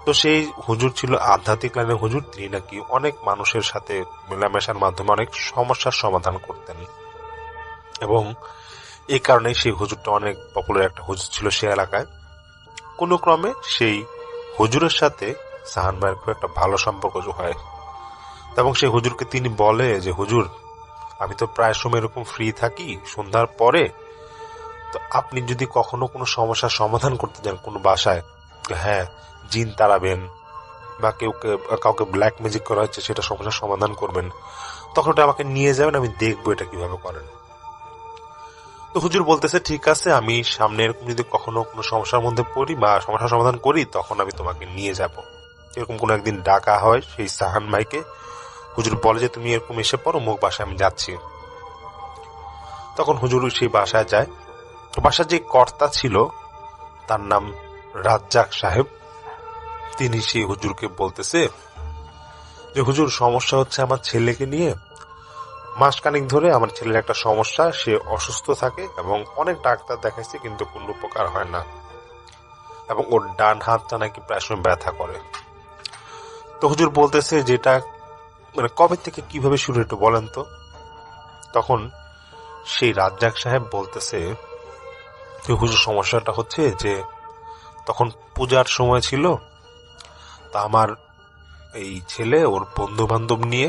তো সেই হুজুর ছিল আধ্যাত্মিক লাইনের হুজুর। তিনি নাকি অনেক মানুষের সাথে মেলামেশার মাধ্যমে অনেক সমস্যার সমাধান করতেন এবং এই কারণে সেই হুজুরটা অনেক পপুলার একটা হুজুর ছিল সে এলাকায়। কোনো ক্রমে সেই হুজুরের সাথে সাহান ভাইয়ের খুব একটা ভালো সম্পর্ক হয় এবং সেই হুজুরকে তিনি বলে যে, হুজুর আমি তো প্রায় সময় এরকম ফ্রি থাকি সন্ধ্যার পরে, তো আপনি যদি কখনো কোনো সমস্যার সমাধান করতে যান কোনো বাসায়, হ্যাঁ জিন তাড়াবেন বা কাউকে ব্ল্যাক ম্যাজিক করা হচ্ছে সেটা সমস্যার সমাধান করবেন, তখন ওটা আমাকে নিয়ে যাবেন, আমি দেখবো এটা কিভাবে করেন। তো হুজুর বলতেছে ঠিক আছে, আমি সামনে এরকম যদি কখনো কোনো সমস্যার মধ্যে পড়ি বা সমস্যার সমাধান করি তখন আমি তোমাকে নিয়ে যাব। এরকম কোনো একদিন ডাকা হয় সেই সাহান ভাইকে। হুজুর বলে যে তুমি এরকম এসে পড়ো, মুখ বাসায় আমি যাচ্ছি। তখন হুজুর সেই বাসায় যায়। তো বাসার যে কর্তা ছিল তার নাম রাজ্জাক সাহেব। তিনি সেই হুজুরকে বলতেছে যে, হুজুর সমস্যা হচ্ছে আমার ছেলেকে নিয়ে। মাসখানেক ধরে আমার ছেলের একটা সমস্যা, সে অসুস্থ থাকে এবং অনেক ডাক্তার দেখাইছে কিন্তু কোনো উপকার হয় না এবং ওর ডান হাতটা নাকি প্রায় সময় ব্যথা করে। তো হুজুর বলতেছে যেটা মানে কবে থেকে কিভাবে শুরু একটু বলেন তো। তখন সেই রাজ্জাক সাহেব বলতেছে যে, হুজুর সমস্যাটা হচ্ছে যে তখন পূজার সময় ছিল, তা আমার এই ছেলে ওর বন্ধু বান্ধব নিয়ে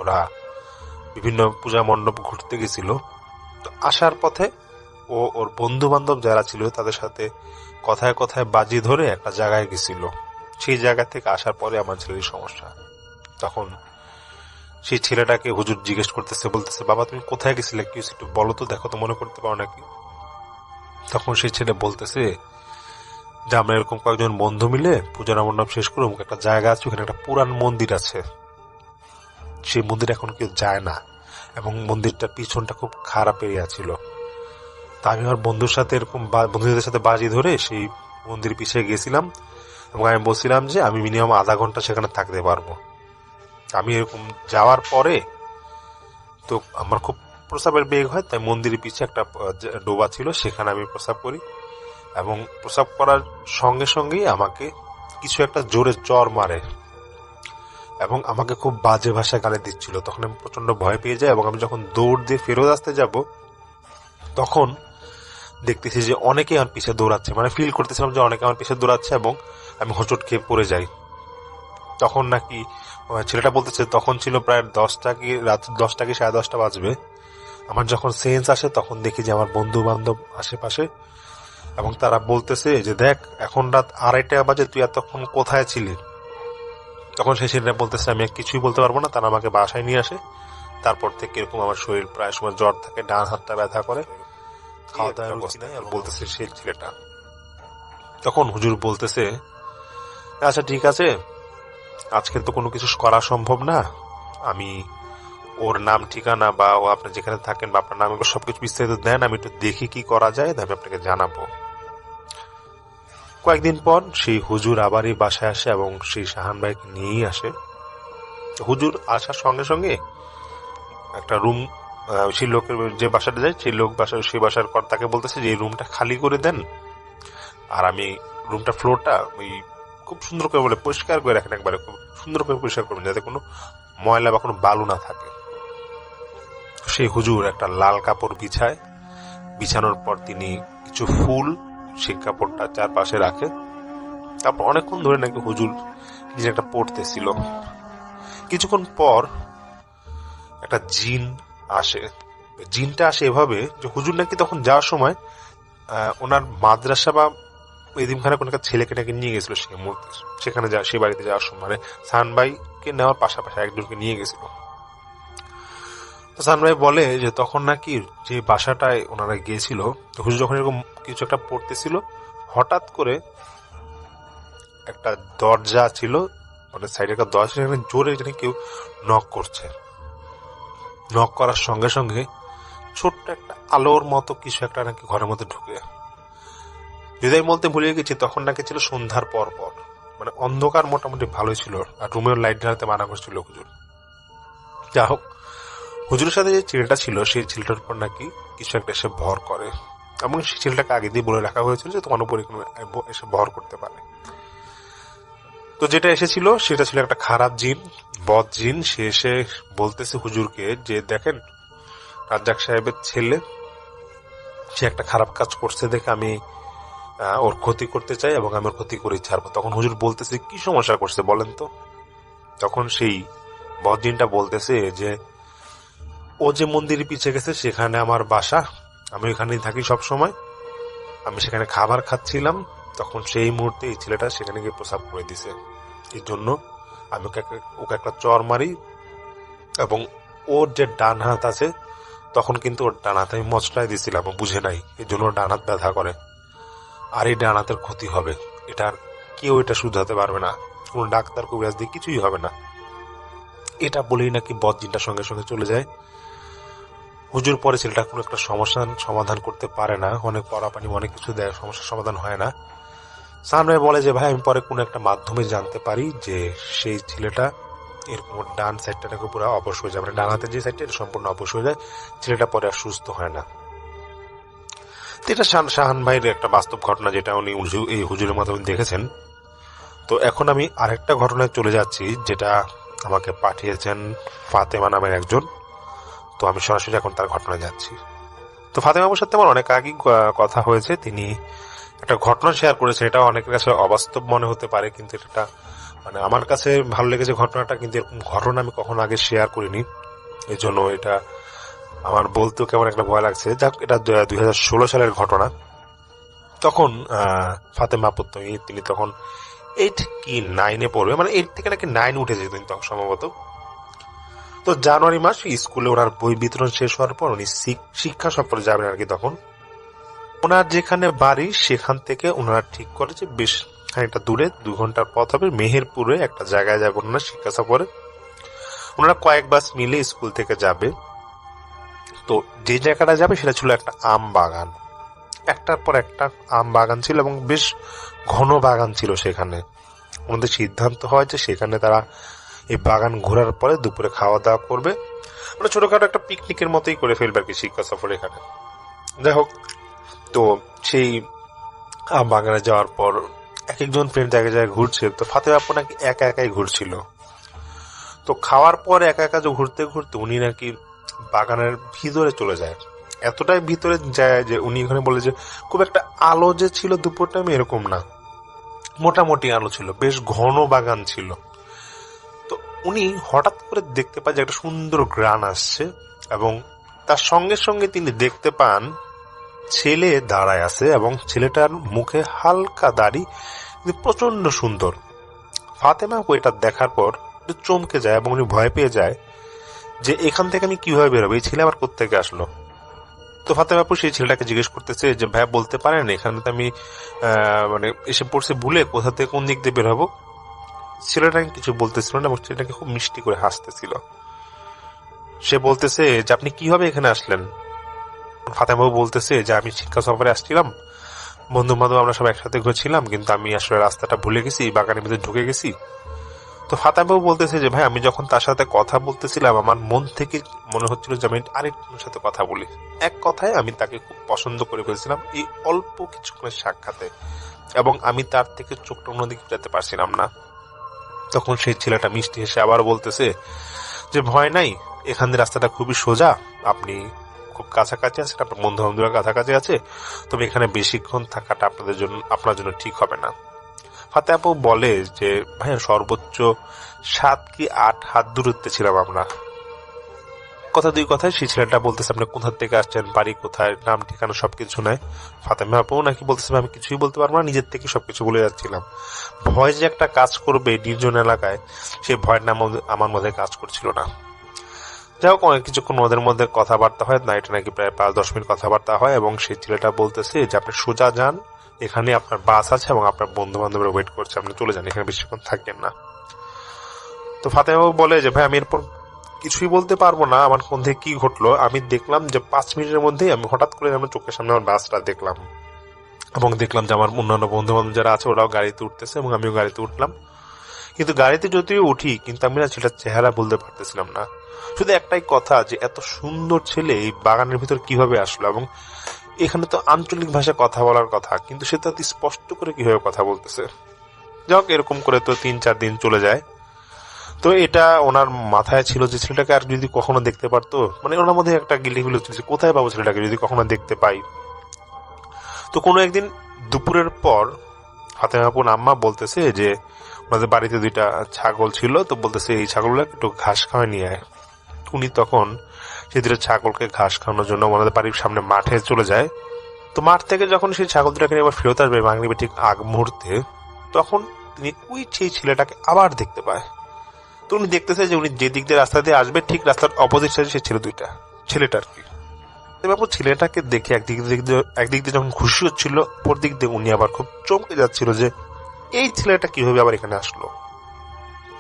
ওরা বিভিন্ন পূজা মণ্ডপ ঘুরতে গেছিল। তো আসার পথে ও ওর বন্ধু বান্ধব যারা ছিল তাদের সাথে কথায় কথায় বাজি ধরে একটা জায়গায় গেছিল। সেই জায়গা থেকে আসার পরে আমার ছেলের সমস্যা। তখন সেই ছেলেটাকে হুজুর জিজ্ঞেস করতেছে, বলতেছে বাবা তুমি কোথায় গেছিলে, কি একটু বলো তো, দেখো তো মনে করতে পারো নাকি। তখন সেই ছেলে বলতেছে যে আমরা এরকম কয়েকজন বন্ধু মিলে পূজার মণ্ডপ শেষ করে একটা জায়গা আছে, ওখানে একটা পুরান মন্দির আছে, সেই মন্দির এখন কেউ যায় না এবং মন্দিরটার পিছনটা খুব খারাপ এরিয়া ছিল। তা আমি আমার বন্ধুর সাথে এরকম বন্ধুদের সাথে বাজি ধরে সেই মন্দির পিছিয়ে গেছিলাম এবং আমি বলছিলাম যে আমি মিনিমাম আধা ঘন্টা সেখানে থাকতে পারবো। আমি এরকম যাওয়ার পরে তো আমার খুব প্রস্রাবের বেগ হয়, তাই মন্দিরের পিছিয়ে একটা ডোবা ছিল, সেখানে আমি প্রস্রাব করি এবং প্রস্রাব করার সঙ্গে সঙ্গেই আমাকে কিছু একটা জোরে চর মারে এবং আমাকে খুব বাজে ভাষায় গালি দিচ্ছিল। তখন আমি প্রচন্ড ভয় পেয়ে যাই এবং আমি যখন দৌড় দিয়ে ফেরত আসতে যাব তখন দেখতেছি যে অনেকে আমার পিছে দৌড়াচ্ছে, মানে ফিল করতেছিলাম যে অনেকে আমার পিছে দৌড়াচ্ছে এবং আমি হোঁচট খেয়ে পড়ে যাই। তখন নাকি ছেলেটা বলতেছে তখন ছিল প্রায় রাত 10টা কি 10:30 বাজবে। আমার যখন সেন্স আসে তখন দেখি যে আমার বন্ধু বান্ধব আশেপাশে এবং তারা বলতেছে যে দেখ এখন রাত 2:30 বাজে, তুই এতক্ষণ কোথায় ছিলি। তখন সেই ছেলেটা বলতেছে আমি কিছুই বলতে পারবো না। তারা আমাকে বাসায় নিয়ে আসে। তারপর থেকে এরকম আমার শরীর প্রায় সময় জ্বর থাকে, ডান হাতটা ব্যথা করে, খাওয়া দাওয়ার রুচি নাই, আর বলতেছে সেই ছেলেটা। তখন হুজুর বলতেছে আচ্ছা ঠিক আছে, আজকে তো কোনো কিছু করা সম্ভব না, আমি ওর নাম ঠিকানা বা ও আপনি যেখানে থাকেন বা আপনার নাম এগুলো সবকিছু বিস্তারিত দেন, আমি একটু দেখি কি করা যায়, আমি আপনাকে জানাবো। কয়েকদিন পর সেই হুজুর আবারই বাসায় আসে এবং সেই সাহান ভাইকে নিয়েই আসে। হুজুর আসার সঙ্গে সঙ্গে একটা রুম, সেই লোকের যে বাসাটা যায় সেই বাসার কর্তাকে বলতেছে যে এই রুমটা খালি করে দেন আর আমি রুমটা ফ্লোরটা ওই খুব সুন্দর করে বলে পরিষ্কার করে রাখেন, একবারে খুব সুন্দর করে পরিষ্কার করবেন যাতে কোনো ময়লা বা কোনো বালু না থাকে। সেই হুজুর একটা লাল কাপড় বিছায় বিছানোর পর তিনি কিছু ফুল সেই কাপড়টা চারপাশে রাখে। তারপর অনেকক্ষণ ধরে নাকি হুজুর কিছু একটা পড়তেছিল। কিছুক্ষণ পর একটা জিন আসে। জিনটা আসে এভাবে যে হুজুর নাকি তখন যাওয়ার সময় ওনার মাদ্রাসা বা এদিমখানে কোনো একটা ছেলেকে নাকি নিয়ে গেছিল সেখানে সে বাড়িতে যাওয়ার সময়, মানে সাহান ভাইকে নেওয়ার পাশাপাশি একজনকে নিয়ে গেছিল। তো সাহান ভাই বলে যে তখন নাকি যে বাসাটায় ওনারা গিয়েছিল, তো হুজুর যখন এরকম কিছু একটা পড়তেছিল, হঠাৎ করে একটা দরজা ছিল, মানে সাইডে একটা দরজা, সেখানে জোরে জানি কেউ নক করছে। নক করার সঙ্গে সঙ্গে ছোট্ট একটা আলোর মতো কিছু একটা নাকি ঘরের মধ্যে ঢুকে। যদি আমি বলতে ভুলে গেছি, তখন নাকি ছিল সন্ধ্যার পর পর, মানে অন্ধকার মোটামুটি ভালোই ছিল, আর রুমের লাইট জ্বালাতে মানা করছিল হুজুর। যা হোক, হুজুরের সাথে যে ছেলেটা ছিল সেই ছেলেটার উপর নাকি কিছু একটা এসে ভর করে, এবং সেই ছেলেটাকে আগে দিয়ে বলে রাখা হয়েছিল যে তোমার উপরে এসে ভর করতে পারে। তো যেটা এসেছিল সেটা ছিল একটা খারাপ জিন, বদ জিন। সে এসে বলতেছে হুজুরকে যে দেখেন, রাজ্জাক সাহেবের ছেলে সে একটা খারাপ কাজ করছে দেখে আমি ওর ক্ষতি করতে চাই এবং আমি ওর ক্ষতি করে ছাড়বো। তখন হুজুর বলতেছে কি সমস্যা করছে বলেন তো। তখন সেই বদ জিনটা বলতেছে যে ও যে মন্দিরের পিছিয়ে গেছে সেখানে আমার বাসা, আমি ওখানেই থাকি সব সময়, আমি সেখানে খাবার খাচ্ছিলাম, তখন সেই মুহূর্তে এই ছেলেটা সেখানে গিয়ে প্রসাব করে দিছে। এই জন্য আমি ওকে একটা চর মারি, এবং ওর যে ডান হাত আছে তখন কিন্তু ওর ডান হাতে আমি মচটাই দিছিলাম, ও বুঝে নাই, এই জন্য ওর ডান হাত ব্যথা করে, আর এই ডান হাতের ক্ষতি হবে, এটা কেউ এটা শুধরাতে পারবে না, কোন ডাক্তার কবিরাজ দিয়ে কিছুই হবে না। এটা বলেই নাকি বদজিনটার সঙ্গে সঙ্গে চলে যায়। হুজুর পরে ছেলেটা কোনো একটা সমস্যার সমাধান করতে পারে না, অনেক পড়াপানি অনেক কিছু দেয়, সমস্যার সমাধান হয় না। সাহান ভাই বলে যে ভাই আমি পরে কোনো একটা মাধ্যমে জানতে পারি যে সেই ছেলেটা এরকম ডান সাইডটা নাকি পুরো অবশ হয়ে যায়, মানে ডান হাতের যে সাইডটা এটা সম্পূর্ণ অবশ হয়ে যায়, ছেলেটা পরে আর সুস্থ হয় না। এটা শাহান ভাইয়ের একটা বাস্তব ঘটনা, যেটা উনি এই হুজুরের মাধ্যমে দেখেছেন। তো এখন আমি আরেকটা ঘটনায় চলে যাচ্ছি, যেটা আমাকে পাঠিয়েছেন ফাতেমা নামের একজন। তো আমি সরাসরি এখন তার ঘটনায় যাচ্ছি। তো ফাতেমা আপুর সাথে আমার অনেক আগেই কথা হয়েছে, তিনি একটা ঘটনা শেয়ার করেছে। এটা অনেকের কাছে অবাস্তব মনে হতে পারে, কিন্তু এটা মানে আমার কাছে ভালো লেগেছে ঘটনাটা, কিন্তু এরকম ঘটনা আমি কখনো আগে শেয়ার করিনি, এই জন্য এটা আমার বলতেও কেমন একটা ভয় লাগছে। যাক, এটা 2016 সালের ঘটনা। তখন ফাতেমা আপু তিনি তখন 8 কি 9-এ পড়বে, মানে 8 থেকে নাকি 9 উঠে যেত তখন সম্ভবত। তো জানুয়ারি মাস স্কুলে ওনার বই বিতরণ শেষ হওয়ার পর উনি শিক্ষা সফরে যাবেন আর কি। তখন ওনার যেখানে বাড়ি সেখান থেকে ওনারা ঠিক করে যে বেশ খানিকটা দূরে 2 ঘন্টার পথ হবে, মেহেরপুরে একটা জায়গায় যাবেন ওনারা শিক্ষা সফরে। ওনারা কয়েক বাস মিলে স্কুল থেকে যাবে। তো যে জায়গাটা যাবে সেটা ছিল একটা আম বাগান, একটার পর একটা আম বাগান ছিল এবং বেশ ঘন বাগান ছিল সেখানে। ওনাদের সিদ্ধান্ত হয় যে সেখানে তারা এই বাগান ঘোরার পরে দুপুরে খাওয়া দাওয়া করবে, মানে ছোটখাটো একটা পিকনিকের মতোই করে ফেলবে আর কি শিক্ষা সফর এখানে। যাই হোক, তো সেই আম বাগানে যাওয়ার পর এক একজন ফ্রেন্ড জায়গায় জায়গায় ঘুরছে। তো ফাতেমা আপু নাকি একা একাই ঘুরছিল। তো খাওয়ার পর একা একা ঘুরতে ঘুরতে উনি নাকি বাগানের ভিতরে চলে যায়, এতটাই ভিতরে যায় যে উনি এখানে বলে যে খুব একটা আলো যে ছিল দুপুর টাইমে এরকম না, মোটামুটি আলো ছিল, বেশ ঘন বাগান ছিল। তো উনি হঠাৎ করে দেখতে পায় যে একটা সুন্দর গ্রান আসছে, এবং তার সঙ্গে সঙ্গে তিনি দেখতে পান ছেলে দাঁড়ায় আছে, এবং ছেলেটার মুখে হালকা দাড়ি, কিন্তু প্রচন্ড সুন্দর। ফাতেমা আপু এটা দেখার পর চমকে যায় এবং উনি ভয় পেয়ে যায় যে এখান থেকে আমি কিভাবে বেরোবো, এই ছেলে আবার কোত্থেকে আসলো। তো ফাতেমা আপু সেই ছেলেটাকে জিজ্ঞেস করতেছে যে ভাই বলতে পারেন এখানে তো আমি মানে এসে পড়ছে ভুলে, কোথা থেকে কোন দিক দিয়ে বেরোবো। ছেলেটা কিছু বলতেছিল না এবং ছেলেটাকে খুব মিষ্টি করে হাসতেছিল। সে বলতেছে যে আপনি কিভাবে এখানে আসলেন। ফাতেমা বাবু বলতেছে যে আমি শিক্ষা সফরে আসছিলাম, বন্ধু বান্ধব আমরা সব একসাথে ঘুরছিলাম, কিন্তু আমি আসলে রাস্তাটা ভুলে গেছি, বাগানের ভিতরে ঢুকে গেছি। তো ফাতেমা বাবু বলতেছে যে ভাই আমি যখন তার সাথে কথা বলতেছিলাম আমার মন থেকে মনে হচ্ছিল যে আমি আরেকজনের সাথে কথা বলি। এক কথায় আমি তাকে খুব পছন্দ করে ফেলছিলাম এই অল্প কিছুক্ষণের সাক্ষাতে, এবং আমি তার থেকে চোখটা অন্যদিকে যেতে পারছিলাম না। তখন সেই ছেলেটা মিষ্টি হেসে আবার বলতেছে যে ভয় নাই, এখান দিয়ে রাস্তাটা খুবই সোজা, আপনি খুব কাছাকাছি আছে, আপনার বন্ধু বান্ধবরা কাছাকাছি আছে, তবে এখানে বেশিক্ষণ থাকাটা আপনার জন্য ঠিক হবে না। ফাতে আপু বলে যে ভাইয়া সর্বোচ্চ 7 কি 8 হাত দূরত্বে ছিলাম আমরা। কথা দুই কথায় সেই ছেলেটা বলতেছে আপনি কোথা থেকে আসছেন, বাড়ি কোথায়, নাম ঠিকানা সবকিছু নেয়। ফাতেমা আপু নাকি বলতেছে আমি কিছুই বলতে পারবো না, নিজের থেকে সবকিছু বলে যাচ্ছিলাম। ভয় যে একটা কাজ করবে নির্জন এলাকায়, সেই ভয়টা আমার মধ্যে কাজ করছিল না। যাই হোক, অনেক কিছুক্ষণ ওদের মধ্যে কথাবার্তা হয় না, এটা নাকি প্রায় 5-10 মিনিট কথাবার্তা হয় এবং সেই ছেলেটা বলতেছে যে আপনি সোজা যান, এখানে আপনার বাস আছে এবং আপনার বন্ধু বান্ধবরা ওয়েট করছে, আপনি চলে যান, এখানে বেশিক্ষণ থাকেন না। তো ফাতেমা বলে যে ভাই আমি এরপর কিছুই বলতে পারবো না আমার কোন থেকে কি ঘটলো। আমি দেখলাম যে 5 মিনিটের মধ্যেই আমি হঠাৎ করে আমার চোখের সামনে আমার বাসটা দেখলাম এবং দেখলাম যে আমার অন্যান্য বন্ধু বান্ধব যারা আছে ওরাও গাড়িতে উঠতেছে এবং আমিও গাড়িতে উঠলাম। কিন্তু গাড়িতে যদিও উঠি, কিন্তু আমি না সেটা চেহারা বলতে পারতেছিলাম না। শুধু একটাই কথা যে এত সুন্দর ছেলে এই বাগানের ভিতর কিভাবে আসলো, এবং এখানে তো আঞ্চলিক ভাষায় কথা বলার কথা, কিন্তু সে তো স্পষ্ট করে কিভাবে কথা বলতেছে। যাই হোক, এরকম করে তো 3-4 দিন চলে যায়। তো এটা ওনার মাথায় ছিল যে ছেলেটাকে আর যদি কখনো দেখতে পারতো, মানে ওনার মধ্যে একটা গিল্টি ফিল হচ্ছে কোথায় পাবো ছেলেটাকে যদি কখনো দেখতে পাই। তো কোনো একদিন দুপুরের পর ফাতেমা আপুর আম্মা বলতেছে যে ওনাদের বাড়িতে 2টা ছাগল ছিল, তো বলতেছে এই ছাগলগুলো একটু ঘাস খাওয়ায় নিয়ে আয়। উনি তখন সেই 2টা ছাগলকে ঘাস খাওয়ানোর জন্য ওনাদের বাড়ির সামনে মাঠে চলে যায়। তো মাঠ থেকে যখন সেই ছাগল 2টাকে নিয়ে আবার ফেরত আসবে মাগরিবের ঠিক আগ মুহূর্তে, তখন তিনি সেই ছেলেটাকে আবার দেখতে পায়। তো উনি দেখতেছে যে উনি যে দিক দিয়ে রাস্তা দিয়ে আসবে ঠিক রাস্তার অপোজিট সাইডে সে ছেলেটা আর কি। এবার ছেলেটাকে দেখে একদিক দিয়ে যখন খুশি হচ্ছিল, অপর দিক দিয়ে উনি আবার খুব চমকে যাচ্ছিল যে এই ছেলেটা কিভাবে আবার এখানে আসলো।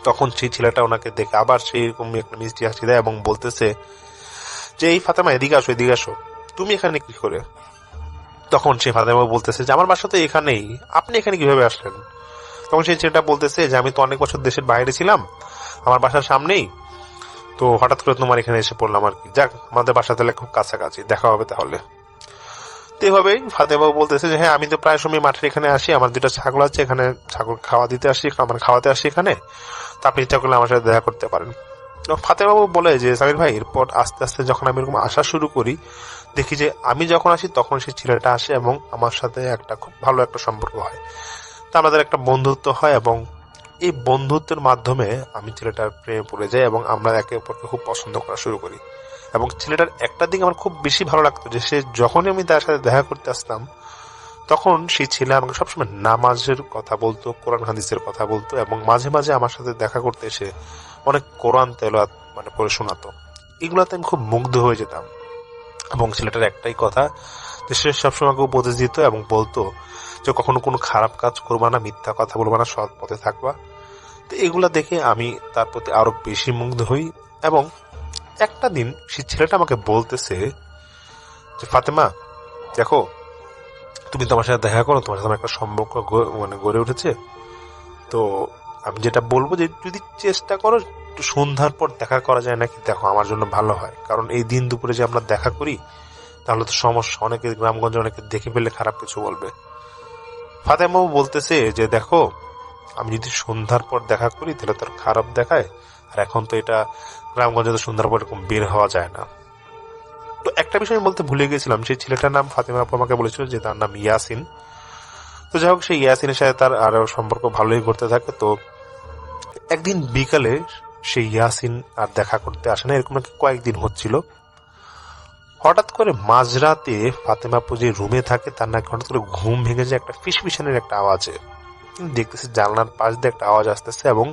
তখন সেই ছেলেটা ওনাকে দেখে আবার সেই রকম একটা মিষ্টি হাসি দেয় এবং বলতেছে যে এই ফাতেমা এদিকে আসো, তুমি এখানে কি করে। তখন সেই ফাতেমা বলতেছে যে আমার বাসা তো এখানেই, আপনি এখানে কিভাবে আসলেন। তখন সেই ছেলেটা বলতেছে যে আমি তো অনেক বছর দেশের বাইরে ছিলাম, আমার বাসার সামনেই, তো হঠাৎ করে তোমার এখানে এসে পড়লাম আর কি। যাক, আমাদের বাসা তাহলে খুব কাছাকাছি, দেখা হবে তাহলে। তো এভাবেই ফাতেমা বলতেছে যে হ্যাঁ আমি তো প্রায় সময় মাঠের এখানে আসি, আমার 2টা ছাগল আছে, এখানে ছাগল খাওয়াতে আসি এখানে, তো আপনি ইচ্ছা করলে আমার সাথে দেখা করতে পারেন। ফাতেমা বলে যে সামির ভাই, এরপর আস্তে আস্তে যখন আমি এরকম আসা শুরু করি, দেখি যে আমি যখন আসি তখন সেই ছেলেটা আসে এবং আমার সাথে একটা খুব ভালো একটা সম্পর্ক হয়। তা আমাদের একটা বন্ধুত্ব হয় এবং এই বন্ধুত্বের মাধ্যমে আমি ছেলেটার প্রেমে পড়ে যাই এবং আমরা একে অপরকে খুব পছন্দ করা শুরু করি। এবং ছেলেটার একটা দিক আমার খুব বেশি ভালো লাগতো যে সে যখনই আমি তার সাথে দেখা করতে আসতাম, তখন সেই ছেলে আমাকে সবসময় নামাজের কথা বলতো, কোরআন হাদিসের কথা বলতো এবং মাঝে মাঝে আমার সাথে দেখা করতে এসে অনেক কোরআন তেলাওয়াত মানে পড়ে শোনাতো। এগুলোতে আমি খুব মুগ্ধ হয়ে যেতাম। এবং ছেলেটার একটাই কথা যে সে সবসময় আমাকে উপদেশ দিত এবং বলতো যে কখনো কোনো খারাপ কাজ করবা না, মিথ্যা কথা বলবা না, সৎ পথে থাকবা। তো এগুলা দেখে আমি তার প্রতি আরো বেশি মুগ্ধ হই। এবং একটা দিন সেই ছেলেটা আমাকে বলতেছে যে ফাতেমা দেখো, তুমি তোমার সাথে দেখা করো, তোমার সাথে আমার একটা সম্পর্ক মানে গড়ে উঠেছে। তো আমি যেটা বলবো যে যদি চেষ্টা করো একটু সন্ধ্যার পর দেখা করা যায় নাকি, দেখো আমার জন্য ভালো হয়, কারণ এই দিন দুপুরে যে আমরা দেখা করি তাহলে তো সমস্যা, অনেকে গ্রামগঞ্জে অনেকে দেখে ফেললে খারাপ কিছু বলবে। ফাতেমা বলতেছে যে দেখো, আমি যদি সন্ধ্যার পর দেখা করি তাহলে তার খারাপ দেখায়, আর এখন তো এটা গ্রামগঞ্জে তো সন্ধ্যার পর এরকম বের হওয়া যায় না। তো একটা বিষয় আমি বলতে ভুলে গেছিলাম, সেই ছেলেটার নাম ফাতেমা আপু আমাকে বলেছিল যে তার নাম ইয়াসিন। তো যাই হোক, সেই ইয়াসিনের সাথে তার আরো সম্পর্ক ভালোই করতে থাকে। তো একদিন বিকালে সেই ইয়াসিন আর দেখা করতে আসে না, এরকম নাকি কয়েকদিন হচ্ছিল। হঠাৎ করে মাঝরাতে ফাতেমা আপু যে রুমে থাকে তার নাকি হঠাৎ করে ঘুম ভেঙে যায় একটা ফিসফিসানের একটা আওয়াজে। দেখতেছি জানলার পাশ দিয়ে একটা আওয়াজ আসতেছে এবং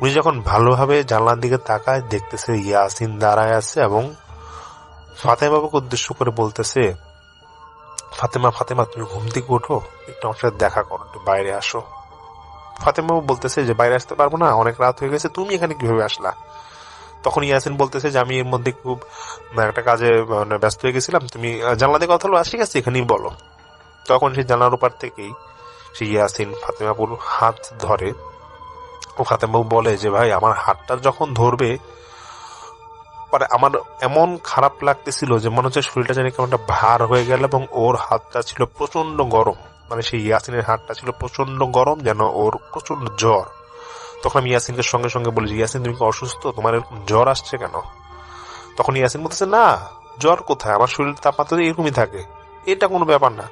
উনি যখন ভালোভাবে জানলার দিকে তাকায় দেখতেছে ইয়াসিন দাঁড়ায় আছে এবং ফাতেমা বাবুকে উদ্দেশ্য করে বলতেছে ফাতেমা তুমি ঘুম থেকে ওঠো, একটু আমার সাথে দেখা করো, একটু বাইরে আসো। ফাতেমা বাবু বলতেছে যে বাইরে আসতে পারবো না, অনেক রাত হয়ে গেছে, তুমি এখানে কিভাবে আসলা। তখন ইয়াসিন বলতেছে যে আমি এর মধ্যে খুব একটা কাজে মানে ব্যস্ত হয়ে গেছিলাম, তুমি জানলা দিয়ে কথা হলো, আসি গেছে এখানেই বলো। তখন সেই জানলার উপর থেকেই সেই ইয়াসিন ফাতেমাপুর হাত ধরে ও ফাতেমাবু বলে যে ভাই আমার হাতটা যখন ধরবে পরে আমার এমন খারাপ লাগতেছিল যে মনে হচ্ছে শরীরটা যেন কেমন একটা ভার হয়ে গেল এবং ওর হাতটা ছিল প্রচন্ড গরম, মানে সেই ইয়াসিনের হাতটা ছিল প্রচন্ড গরম, যেন ওর প্রচন্ড জ্বর। তখন আমি ইয়াসিনকে সঙ্গে সঙ্গে বলি ইয়াসিন তুমি কি অসুস্থ, তোমার এরকম জ্বর আসছে কেন। তখন ইয়াসিন বলতেছে না জ্বর কোথায়, আমার শরীরের তাপমাত্রা তো এরকমই থাকে, এটা কোনো ব্যাপার না,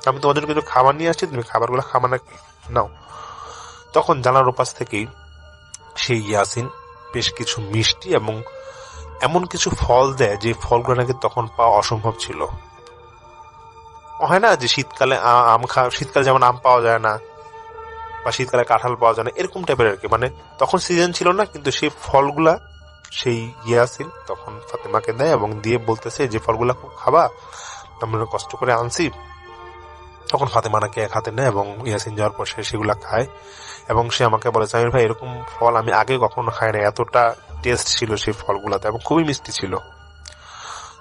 আমি তোমার জন্য কিছু খাবার নিয়ে আসছি, তুমি খাবারগুলো খাবা নাকি, নাও। তখন জানালার ওপাশ থেকেই সেই ইয়াসিন বেশ কিছু মিষ্টি এবং এমন কিছু ফল দেয় যে ফলগুলো নাকি তখন পাওয়া অসম্ভব ছিল। হয় না যে শীতকালে শীতকালে যেমন আম পাওয়া যায় না, বা শীতকালে কাঁঠাল পাওয়া যায় না, এরকম টাইপের আর কি। মানে তখন সিজন ছিল না, কিন্তু সেই ফলগুলা সেই ইয়াসিন তখন ফাতেমাকে দেয় এবং দিয়ে বলতেছে যে ফলগুলা খুব খাবা, আমরা কষ্ট করে আনছি। তখন ফাতেমা নাকি এক হাতে নেয় এবং ইয়াসিন যাওয়ার পর সে সেগুলা খায় এবং সে আমাকে বলে, সামির ভাই এরকম ফল আমি আগে কখনো খাই না, এতটা টেস্ট ছিল সেই ফলগুলাতে এবং খুবই মিষ্টি ছিল।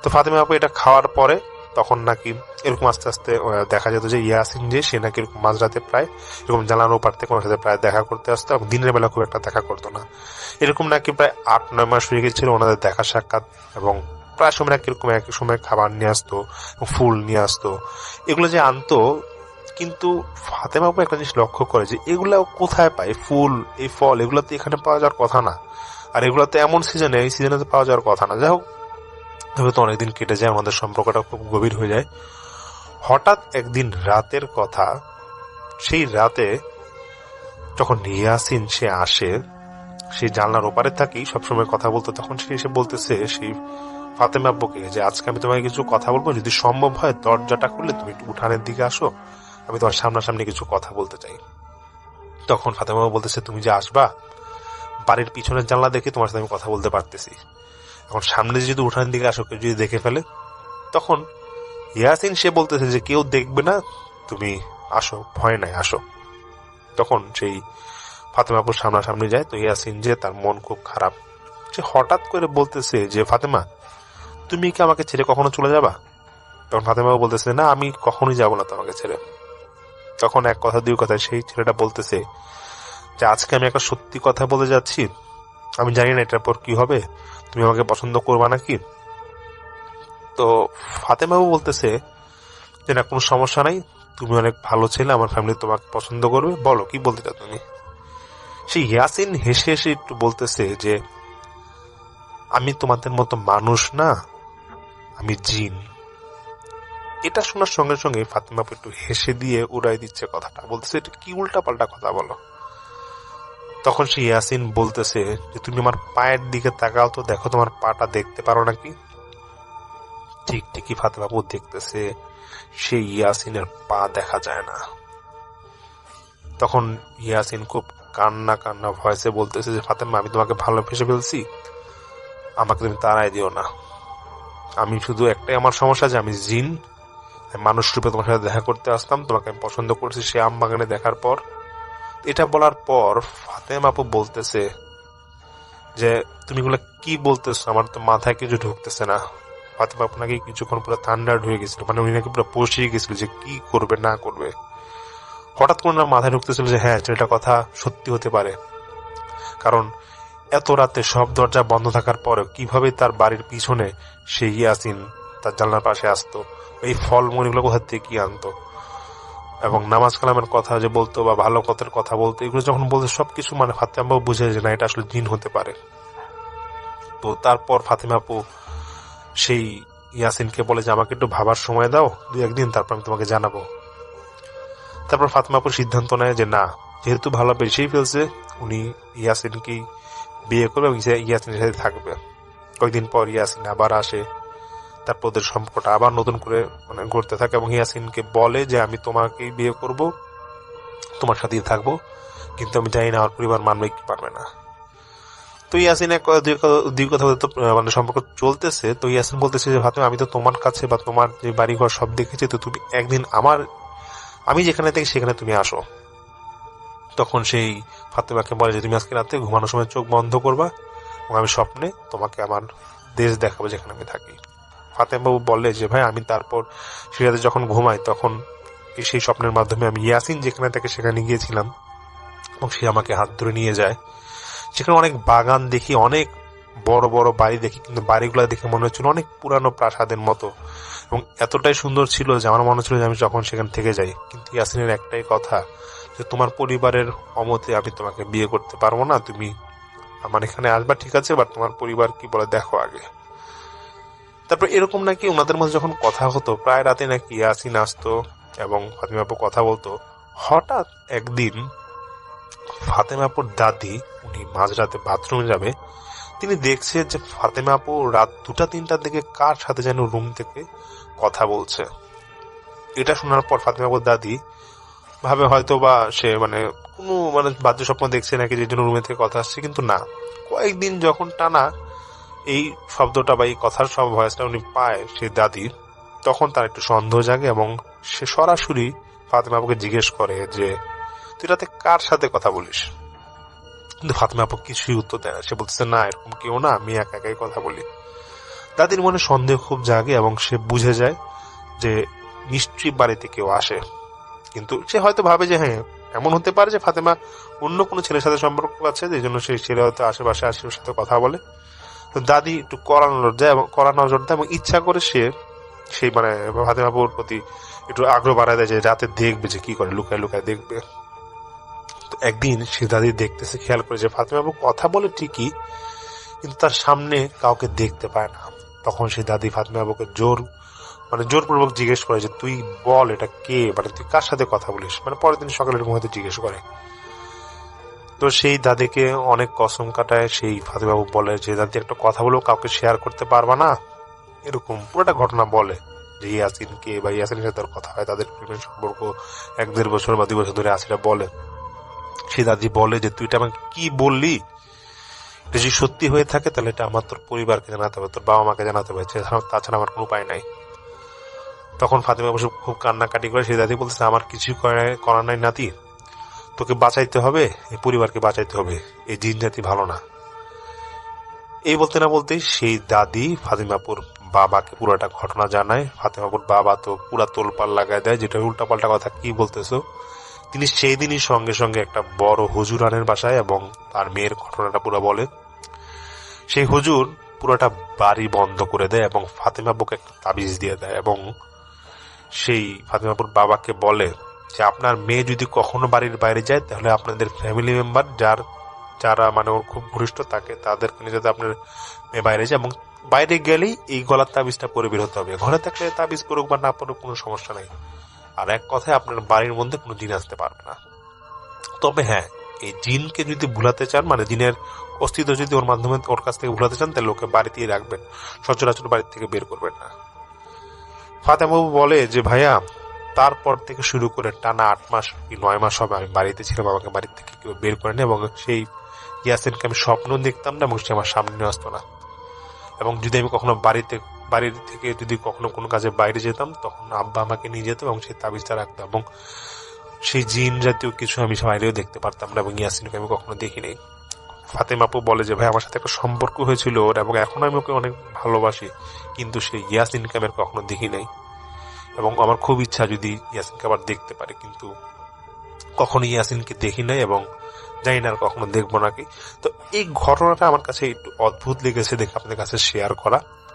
তো ফাতেমা আপু এটা খাওয়ার পরে তখন নাকি এরকম আস্তে আস্তে দেখা যেত যে ইয়াসিন যে সে নাকি এরকম মাঝরাতে প্রায় এরকম জানানোর ওপার থেকে ওনার সাথে প্রায় দেখা করতে আসতো এবং দিনের বেলা খুব একটা দেখা করতো না। এরকম নাকি প্রায় 8-9 মাস হয়ে গেছিল ওনাদের দেখা সাক্ষাৎ, এবং প্রায় সময় নাকি এরকম একই সময় খাবার নিয়ে আসতো, ফুল নিয়ে আসতো, এগুলো যে আনতো। কিন্তু ফাতেমা আপু একটা জিনিস লক্ষ্য করে যে এগুলা কোথায় পায়, ফুল এই ফল এগুলো তো এখানে পাওয়া যাওয়ার কথা না, আর এগুলো তো এমন সিজনে, এই সিজনে তো পাওয়া যাওয়ার কথা না। যাই হোক, তবে তো অনেকদিন কেটে যায়, আমাদের সম্পর্কটা খুব গভীর হয়ে যায়। হঠাৎ একদিন রাতের কথা, সেই রাতে যখন ইয়াসিন সে আসে, সেই জানলার ওপারে থাকি সবসময় কথা বলতো, তখন সে এসে বলতেছে সেই ফাতেমা আব্বুকে যে আজকে আমি তোমাকে কিছু কথা বলবো, যদি সম্ভব হয় দরজাটা খুললে তুমি একটু উঠানের দিকে আসো, আমি তোমার সামনাসামনি কিছু কথা বলতে চাই। তখন ফাতেমা আব্বু বলতেছে, তুমি যে আসবা বাড়ির পিছনের জানলা দেখে তোমার সাথে আমি কথা বলতে পারতেছি, এখন সামনে যদি উঠানের দিকে আসো কেউ যদি দেখে ফেলে। তখন ইয়াসিন সে বলতেছে যে কেউ দেখবে না, তুমি আসো, ভয় নাই, আসো। তখন সেই ফাতেমা আপুর সামনাসামনি যায়, তো ইয়াসিন যে তার মন খুব খারাপ, সে হঠাৎ করে বলতেছে যে ফাতেমা তুমি কি আমাকে ছেড়ে কখনো চলে যাবা? তখন ফাতেমা বলতেছে, না আমি কখনোই যাবো না তোমাকে ছেড়ে। তখন এক কথা দুই কথা সেই ছেলেটা বলতেছে যে আজকে আমি একটা সত্যি কথা বলে যাচ্ছি, আমি জানি না এটার পর কি হবে, তুমি আমাকে পছন্দ করবা নাকি? তো ফাতেমাও বলতেছে যে না কোনো সমস্যা নাই, তুমি অনেক ভালো ছেলে, আমার ফ্যামিলি তোমাকে পছন্দ করবে, বলো কি বলতে চাও তুমি। সেই ইয়াসিন হেসে হেসে একটু বলতেছে যে আমি তোমাদের মতো মানুষ না, আমি জিন। এটা শোনার সঙ্গে সঙ্গে ফাতেমা একটু হেসে দিয়ে উড়াই দিচ্ছে কথাটা, বলতেছে এটা কি উল্টা পাল্টা কথা বলো। তখন সেই ইয়াসিন বলতেছে যে তুমি আমার পায়ের দিকে তাকাও তো, দেখো তোমার পাটা দেখতে পারো নাকি। ঠিক ঠিকই ফাতেমা দেখতেছে সেই ইয়াসিনের পা দেখা যায় না। তখন ইয়াসিন খুব কান্না কান্না ভয়েসে বলতেছে যে ফাতেমা আমি তোমাকে ভালোবেসে ফেলছি, আমাকে তুমি তাড়াই দিও না, আমি শুধু একটাই আমার সমস্যা যে আমি জিন, মানুষ রূপে তোমার সাথে দেখা করতে আসতাম, তোমাকে আমি পছন্দ করছি সে আম বাগানে দেখার পর। এটা বলার পর ফাতেমা আপু বলতেছে যে তুমি এগুলো কি বলতেছো, আমার তো মাথায় কিছু ঢুকতেছে না। ফাতেমা আপু নাকি কিছুক্ষণ পুরো থান্ডার্ড হয়ে গেছিল, মানে উনি নাকি পুরো পৌঁছিয়ে গেছিল যে কি করবে না করবে। হঠাৎ করে না মাথায় ঢুকতেছিল যে হ্যাঁ ছেলেটা কথা সত্যি হতে পারে, কারণ এত রাতে সব দরজা বন্ধ থাকার পরে কিভাবে তার বাড়ির পিছনে সে ইয়াসিন তার জানলার পাশে আসতো, এই ফলমূলগুলো কোথা থেকে কি আনতো, এবং নামাজ কালামের কথা যে বলতো বা ভালো কথার কথা বলতো, এগুলো যখন বলতো সবকিছু মানে ফাতেমা আপু বুঝে যে না এটা আসলে জিন হতে পারে। তো তারপর ফাতেমা আপু সেই ইয়াসিনকে বলে যে আমাকে একটু ভাবার সময় দাও 2-1 দিন, তারপর আমি তোমাকে জানাবো। তারপর ফাতেমা আপু সিদ্ধান্ত নেয় যে না, যেহেতু ভালোবেসেই ফেলছে, উনি ইয়াসিনকেই বিয়ে করবে এবং ইয়াসিনের সাথে থাকবে। কয়েকদিন পর ইয়াসিন আবার আসে, তারপর ওদের সম্পর্কটা আবার নতুন করে মানে গড়তে থাকে এবং ইয়াসিনকে বলে যে আমি তোমাকেই বিয়ে করব, তোমার সাথেই থাকবো, কিন্তু আমি জানি না আমার পরিবার মানবে কি পারবে না। তো ইয়াসিন দুই কথা বলতে মানে সম্পর্ক চলতেছে। তো ইয়াসিন বলতেছে যে ফাতেমা আমি তো তোমার কাছে বা তোমার যে বাড়িঘর সব দেখেছি, তো তুমি একদিন আমি যেখানে থাকি সেখানে তুমি আসো। তখন সেই ফাতেমাকে বলে যে তুমি আজকে রাতে ঘুমানোর সময় চোখ বন্ধ করবা এবং আমি স্বপ্নে তোমাকে আমার দেশ দেখাবো যেখানে আমি থাকি। ফাতেমা বাবু বলে যে ভাই আমি তারপর সেই রাতে যখন ঘুমাই তখন সেই স্বপ্নের মাধ্যমে আমি ইয়াসিন যেখানে থাকে সেখানে গিয়েছিলাম এবং সে আমাকে হাত ধরে নিয়ে যায়। সেখানে অনেক বাগান দেখি, অনেক বড় বড় বাড়ি দেখি, কিন্তু বাড়িগুলো দেখে মনে হচ্ছিল অনেক পুরানো প্রাসাদের মতো এবং এতটাই সুন্দর ছিল যে আমার মনে হচ্ছিল যে আমি যখন সেখানে থেকে যাই। কিন্তু ইয়াসিনের একটাই কথা যে তোমার পরিবারের অমতে আমি তোমাকে বিয়ে করতে পারবো না, তুমি আমার এখানে আসবা ঠিক আছে, বাট তোমার পরিবার কি বলে দেখো আগে। তারপর এরকম নাকি ওনাদের মধ্যে যখন কথা হতো প্রায় রাতে নাকি ইয়াসিন আসতো এবং ফাতেমা আপু কথা বলতো। হঠাৎ একদিন ফাতেমা আপুর দাদি, উনি মাঝরাতে বাথরুমে যাবে, তিনি দেখছে যে ফাতেমা আপু রাত 2টা-3টার দিকে কার সাথে যেন রুম থেকে কথা বলছে। এটা শোনার পর ফাতেমা আপুর দাদি ভাবে হয়তো বা সে কোনো বাহ্য স্বপ্ন দেখছে নাকি, যে জন্য রুমে থেকে কথা আসছে। কিন্তু না, কয়েকদিন যখন টানা এই শব্দটা বা এই কথার সব ভয়েসটা উনি পায় সেই দাদি, তখন তার একটু সন্দেহ জাগে এবং সে সরাসরি ফাতেমা আপুকে জিজ্ঞেস করে যে তুই রাতে কার সাথে কথা বলিস। কিন্তু ফাতেমা আপু কিছুই উত্তর দেয় না। সে বলতেছে না, এরকম কেউ না, আমি একা একাই কথা বলি। দাদির মনে সন্দেহ খুব জাগে এবং সে বুঝে যায় যে নিশ্চয়ই বাড়িতে কেউ আসে। কিন্তু সে হয়তো ভাবে যে হ্যাঁ, এমন হতে পারে যে ফাতেমা অন্য কোনো ছেলের সাথে সম্পর্ক আছে, যে জন্য সেই ছেলে হয়তো আশেপাশে আসে, ওর সাথে কথা বলে। তো দাদি একটু কড়া নজর দেয় এবং ইচ্ছা করে সে সেই ফাতেমা আপুর প্রতি একটু আগ্রহ বাড়ায় দেয় যে রাতে দেখবে যে কি করে, লুকায় লুকায় দেখবে। তো একদিন সে দাদি দেখতেছে, খেয়াল করে যে ফাতেমা আপু কথা বলে ঠিকই, কিন্তু তার সামনে কাউকে দেখতে পায় না। তখন সেই দাদি ফাতেমা আপুকে জোরপূর্বক জিজ্ঞেস করে যে তুই বল এটা কে, তুই কার সাথে কথা বলিস। পরের দিন সকালের মুহূর্তে জিজ্ঞেস করে। তো সেই দাদিকে অনেক কসম কাটায় সেই ফাতেমা আপু বলে যে দাদি একটা কথা বলেও কাউকে শেয়ার করতে পারবা না, এরকম পুরোটা ঘটনা বলে যে ইয়াসিনকে বা ইয়াসিনের সাথে কথা হয়, তাদের প্রেমের সম্পর্ক 1-1.5 বছর বা 2 বছর ধরে আসিরা বলে। সেই দাদি বলে যে তুই এটা আমাকে কি বললি, এটা যদি সত্যি হয়ে থাকে তাহলে এটা আমার তোর পরিবারকে জানাতে হবে, তোর বাবা মাকে জানাতে হবে, তাছাড়া আমার কোনো উপায় নাই। তখন ফাতেমা আপু খুব কান্নাকাটি করে। সেই দাদি বলতেছে আমার কিছু করার নাই নাতি, তোকে বাঁচাইতে হবে, এই পরিবারকে বাঁচাইতে হবে, এই জিন জাতি ভালো না। এই বলতে না বলতেই সেই দাদি ফাতেমাপুর বাবাকে পুরোটা ঘটনা জানায়। ফাতেমাপুর বাবা তো পুরা তোলপাল লাগায় দেয়, যেটা উল্টাপাল্টা কথা কি বলতেছো। তিনি সেই দিনই সঙ্গে সঙ্গে একটা বড় হুজুর আনেন বাসায় এবং তার মেয়ের ঘটনাটা পুরো বলে। সেই হুজুর পুরোটা বাড়ি বন্ধ করে দেয় এবং ফাতেমাপুকে একটা তাবিজ দিয়ে দেয় এবং সেই ফাতেমাপুর বাবাকে বলে যে আপনার মেয়ে যদি কখনো বাড়ির বাইরে যায় তাহলে আপনাদের ফ্যামিলি মেম্বার যারা ওর খুব ঘনিষ্ঠ তাদেরকে নিয়ে যাতে আপনার মেয়ে বাইরে যায়, এবং বাইরে গেলেই এই গলার তাবিজটা পরে বের হতে হবে। ঘরে থাকলে তাবিজ পড়ুক বা না পড়ুক কোনো সমস্যা নেই। আর এক কথায় আপনার বাড়ির মধ্যে কোনো জিন আসতে পারবে না। তবে হ্যাঁ, এই জিনকে যদি ভুলাতে চান, জিনের অস্তিত্ব যদি ওর মাধ্যমে ওর কাছ থেকে ভুলাতে চান, তাহলে লোকে বাড়িতেই রাখবেন, সচরাচর বাড়ি থেকে বের করবেন না। ফাতেমা বলে যে ভাইয়া, তারপর থেকে শুরু করে টানা 8 মাস কি 9 মাস হবে আমি বাড়িতে ছিলাম, আমাকে বাড়ি থেকে কেউ বের করে না এবং সেই ইয়াসিনকে আমি স্বপ্ন দেখতাম না এবং সে আমার সামনে আসতো না। এবং যদি আমি কখনো বাড়ির থেকে যদি কখনো কোনো কাজে বাইরে যেতাম, তখন আব্বা আমাকে নিয়ে যেত এবং সেই তাবিজটা রাখতাম এবং সেই জিন জাতীয় কিছু আমি বাইরেও দেখতে পারতাম না এবং ইয়াসিনকে আমি কখনো দেখিনি। ফাতেমা আপু বলে যে ভাই, আমার সাথে একটা সম্পর্ক হয়েছিল ওর এবং এখন আমি ওকে অনেক ভালোবাসি, কিন্তু সেই ইয়াসিনকে আমি কখনো দেখি নাই এবং আমার খুব ইচ্ছা যদি ইয়াসিনকে আবার দেখতে পারি, কিন্তু কখনো ইয়াসিনকে দেখি নাই এবং জানি না আর কখনো দেখবো নাকি। তো এই ঘটনাটা আমার কাছে একটু অদ্ভুত লেগেছে দেখে আপনাদের কাছে শেয়ার করা।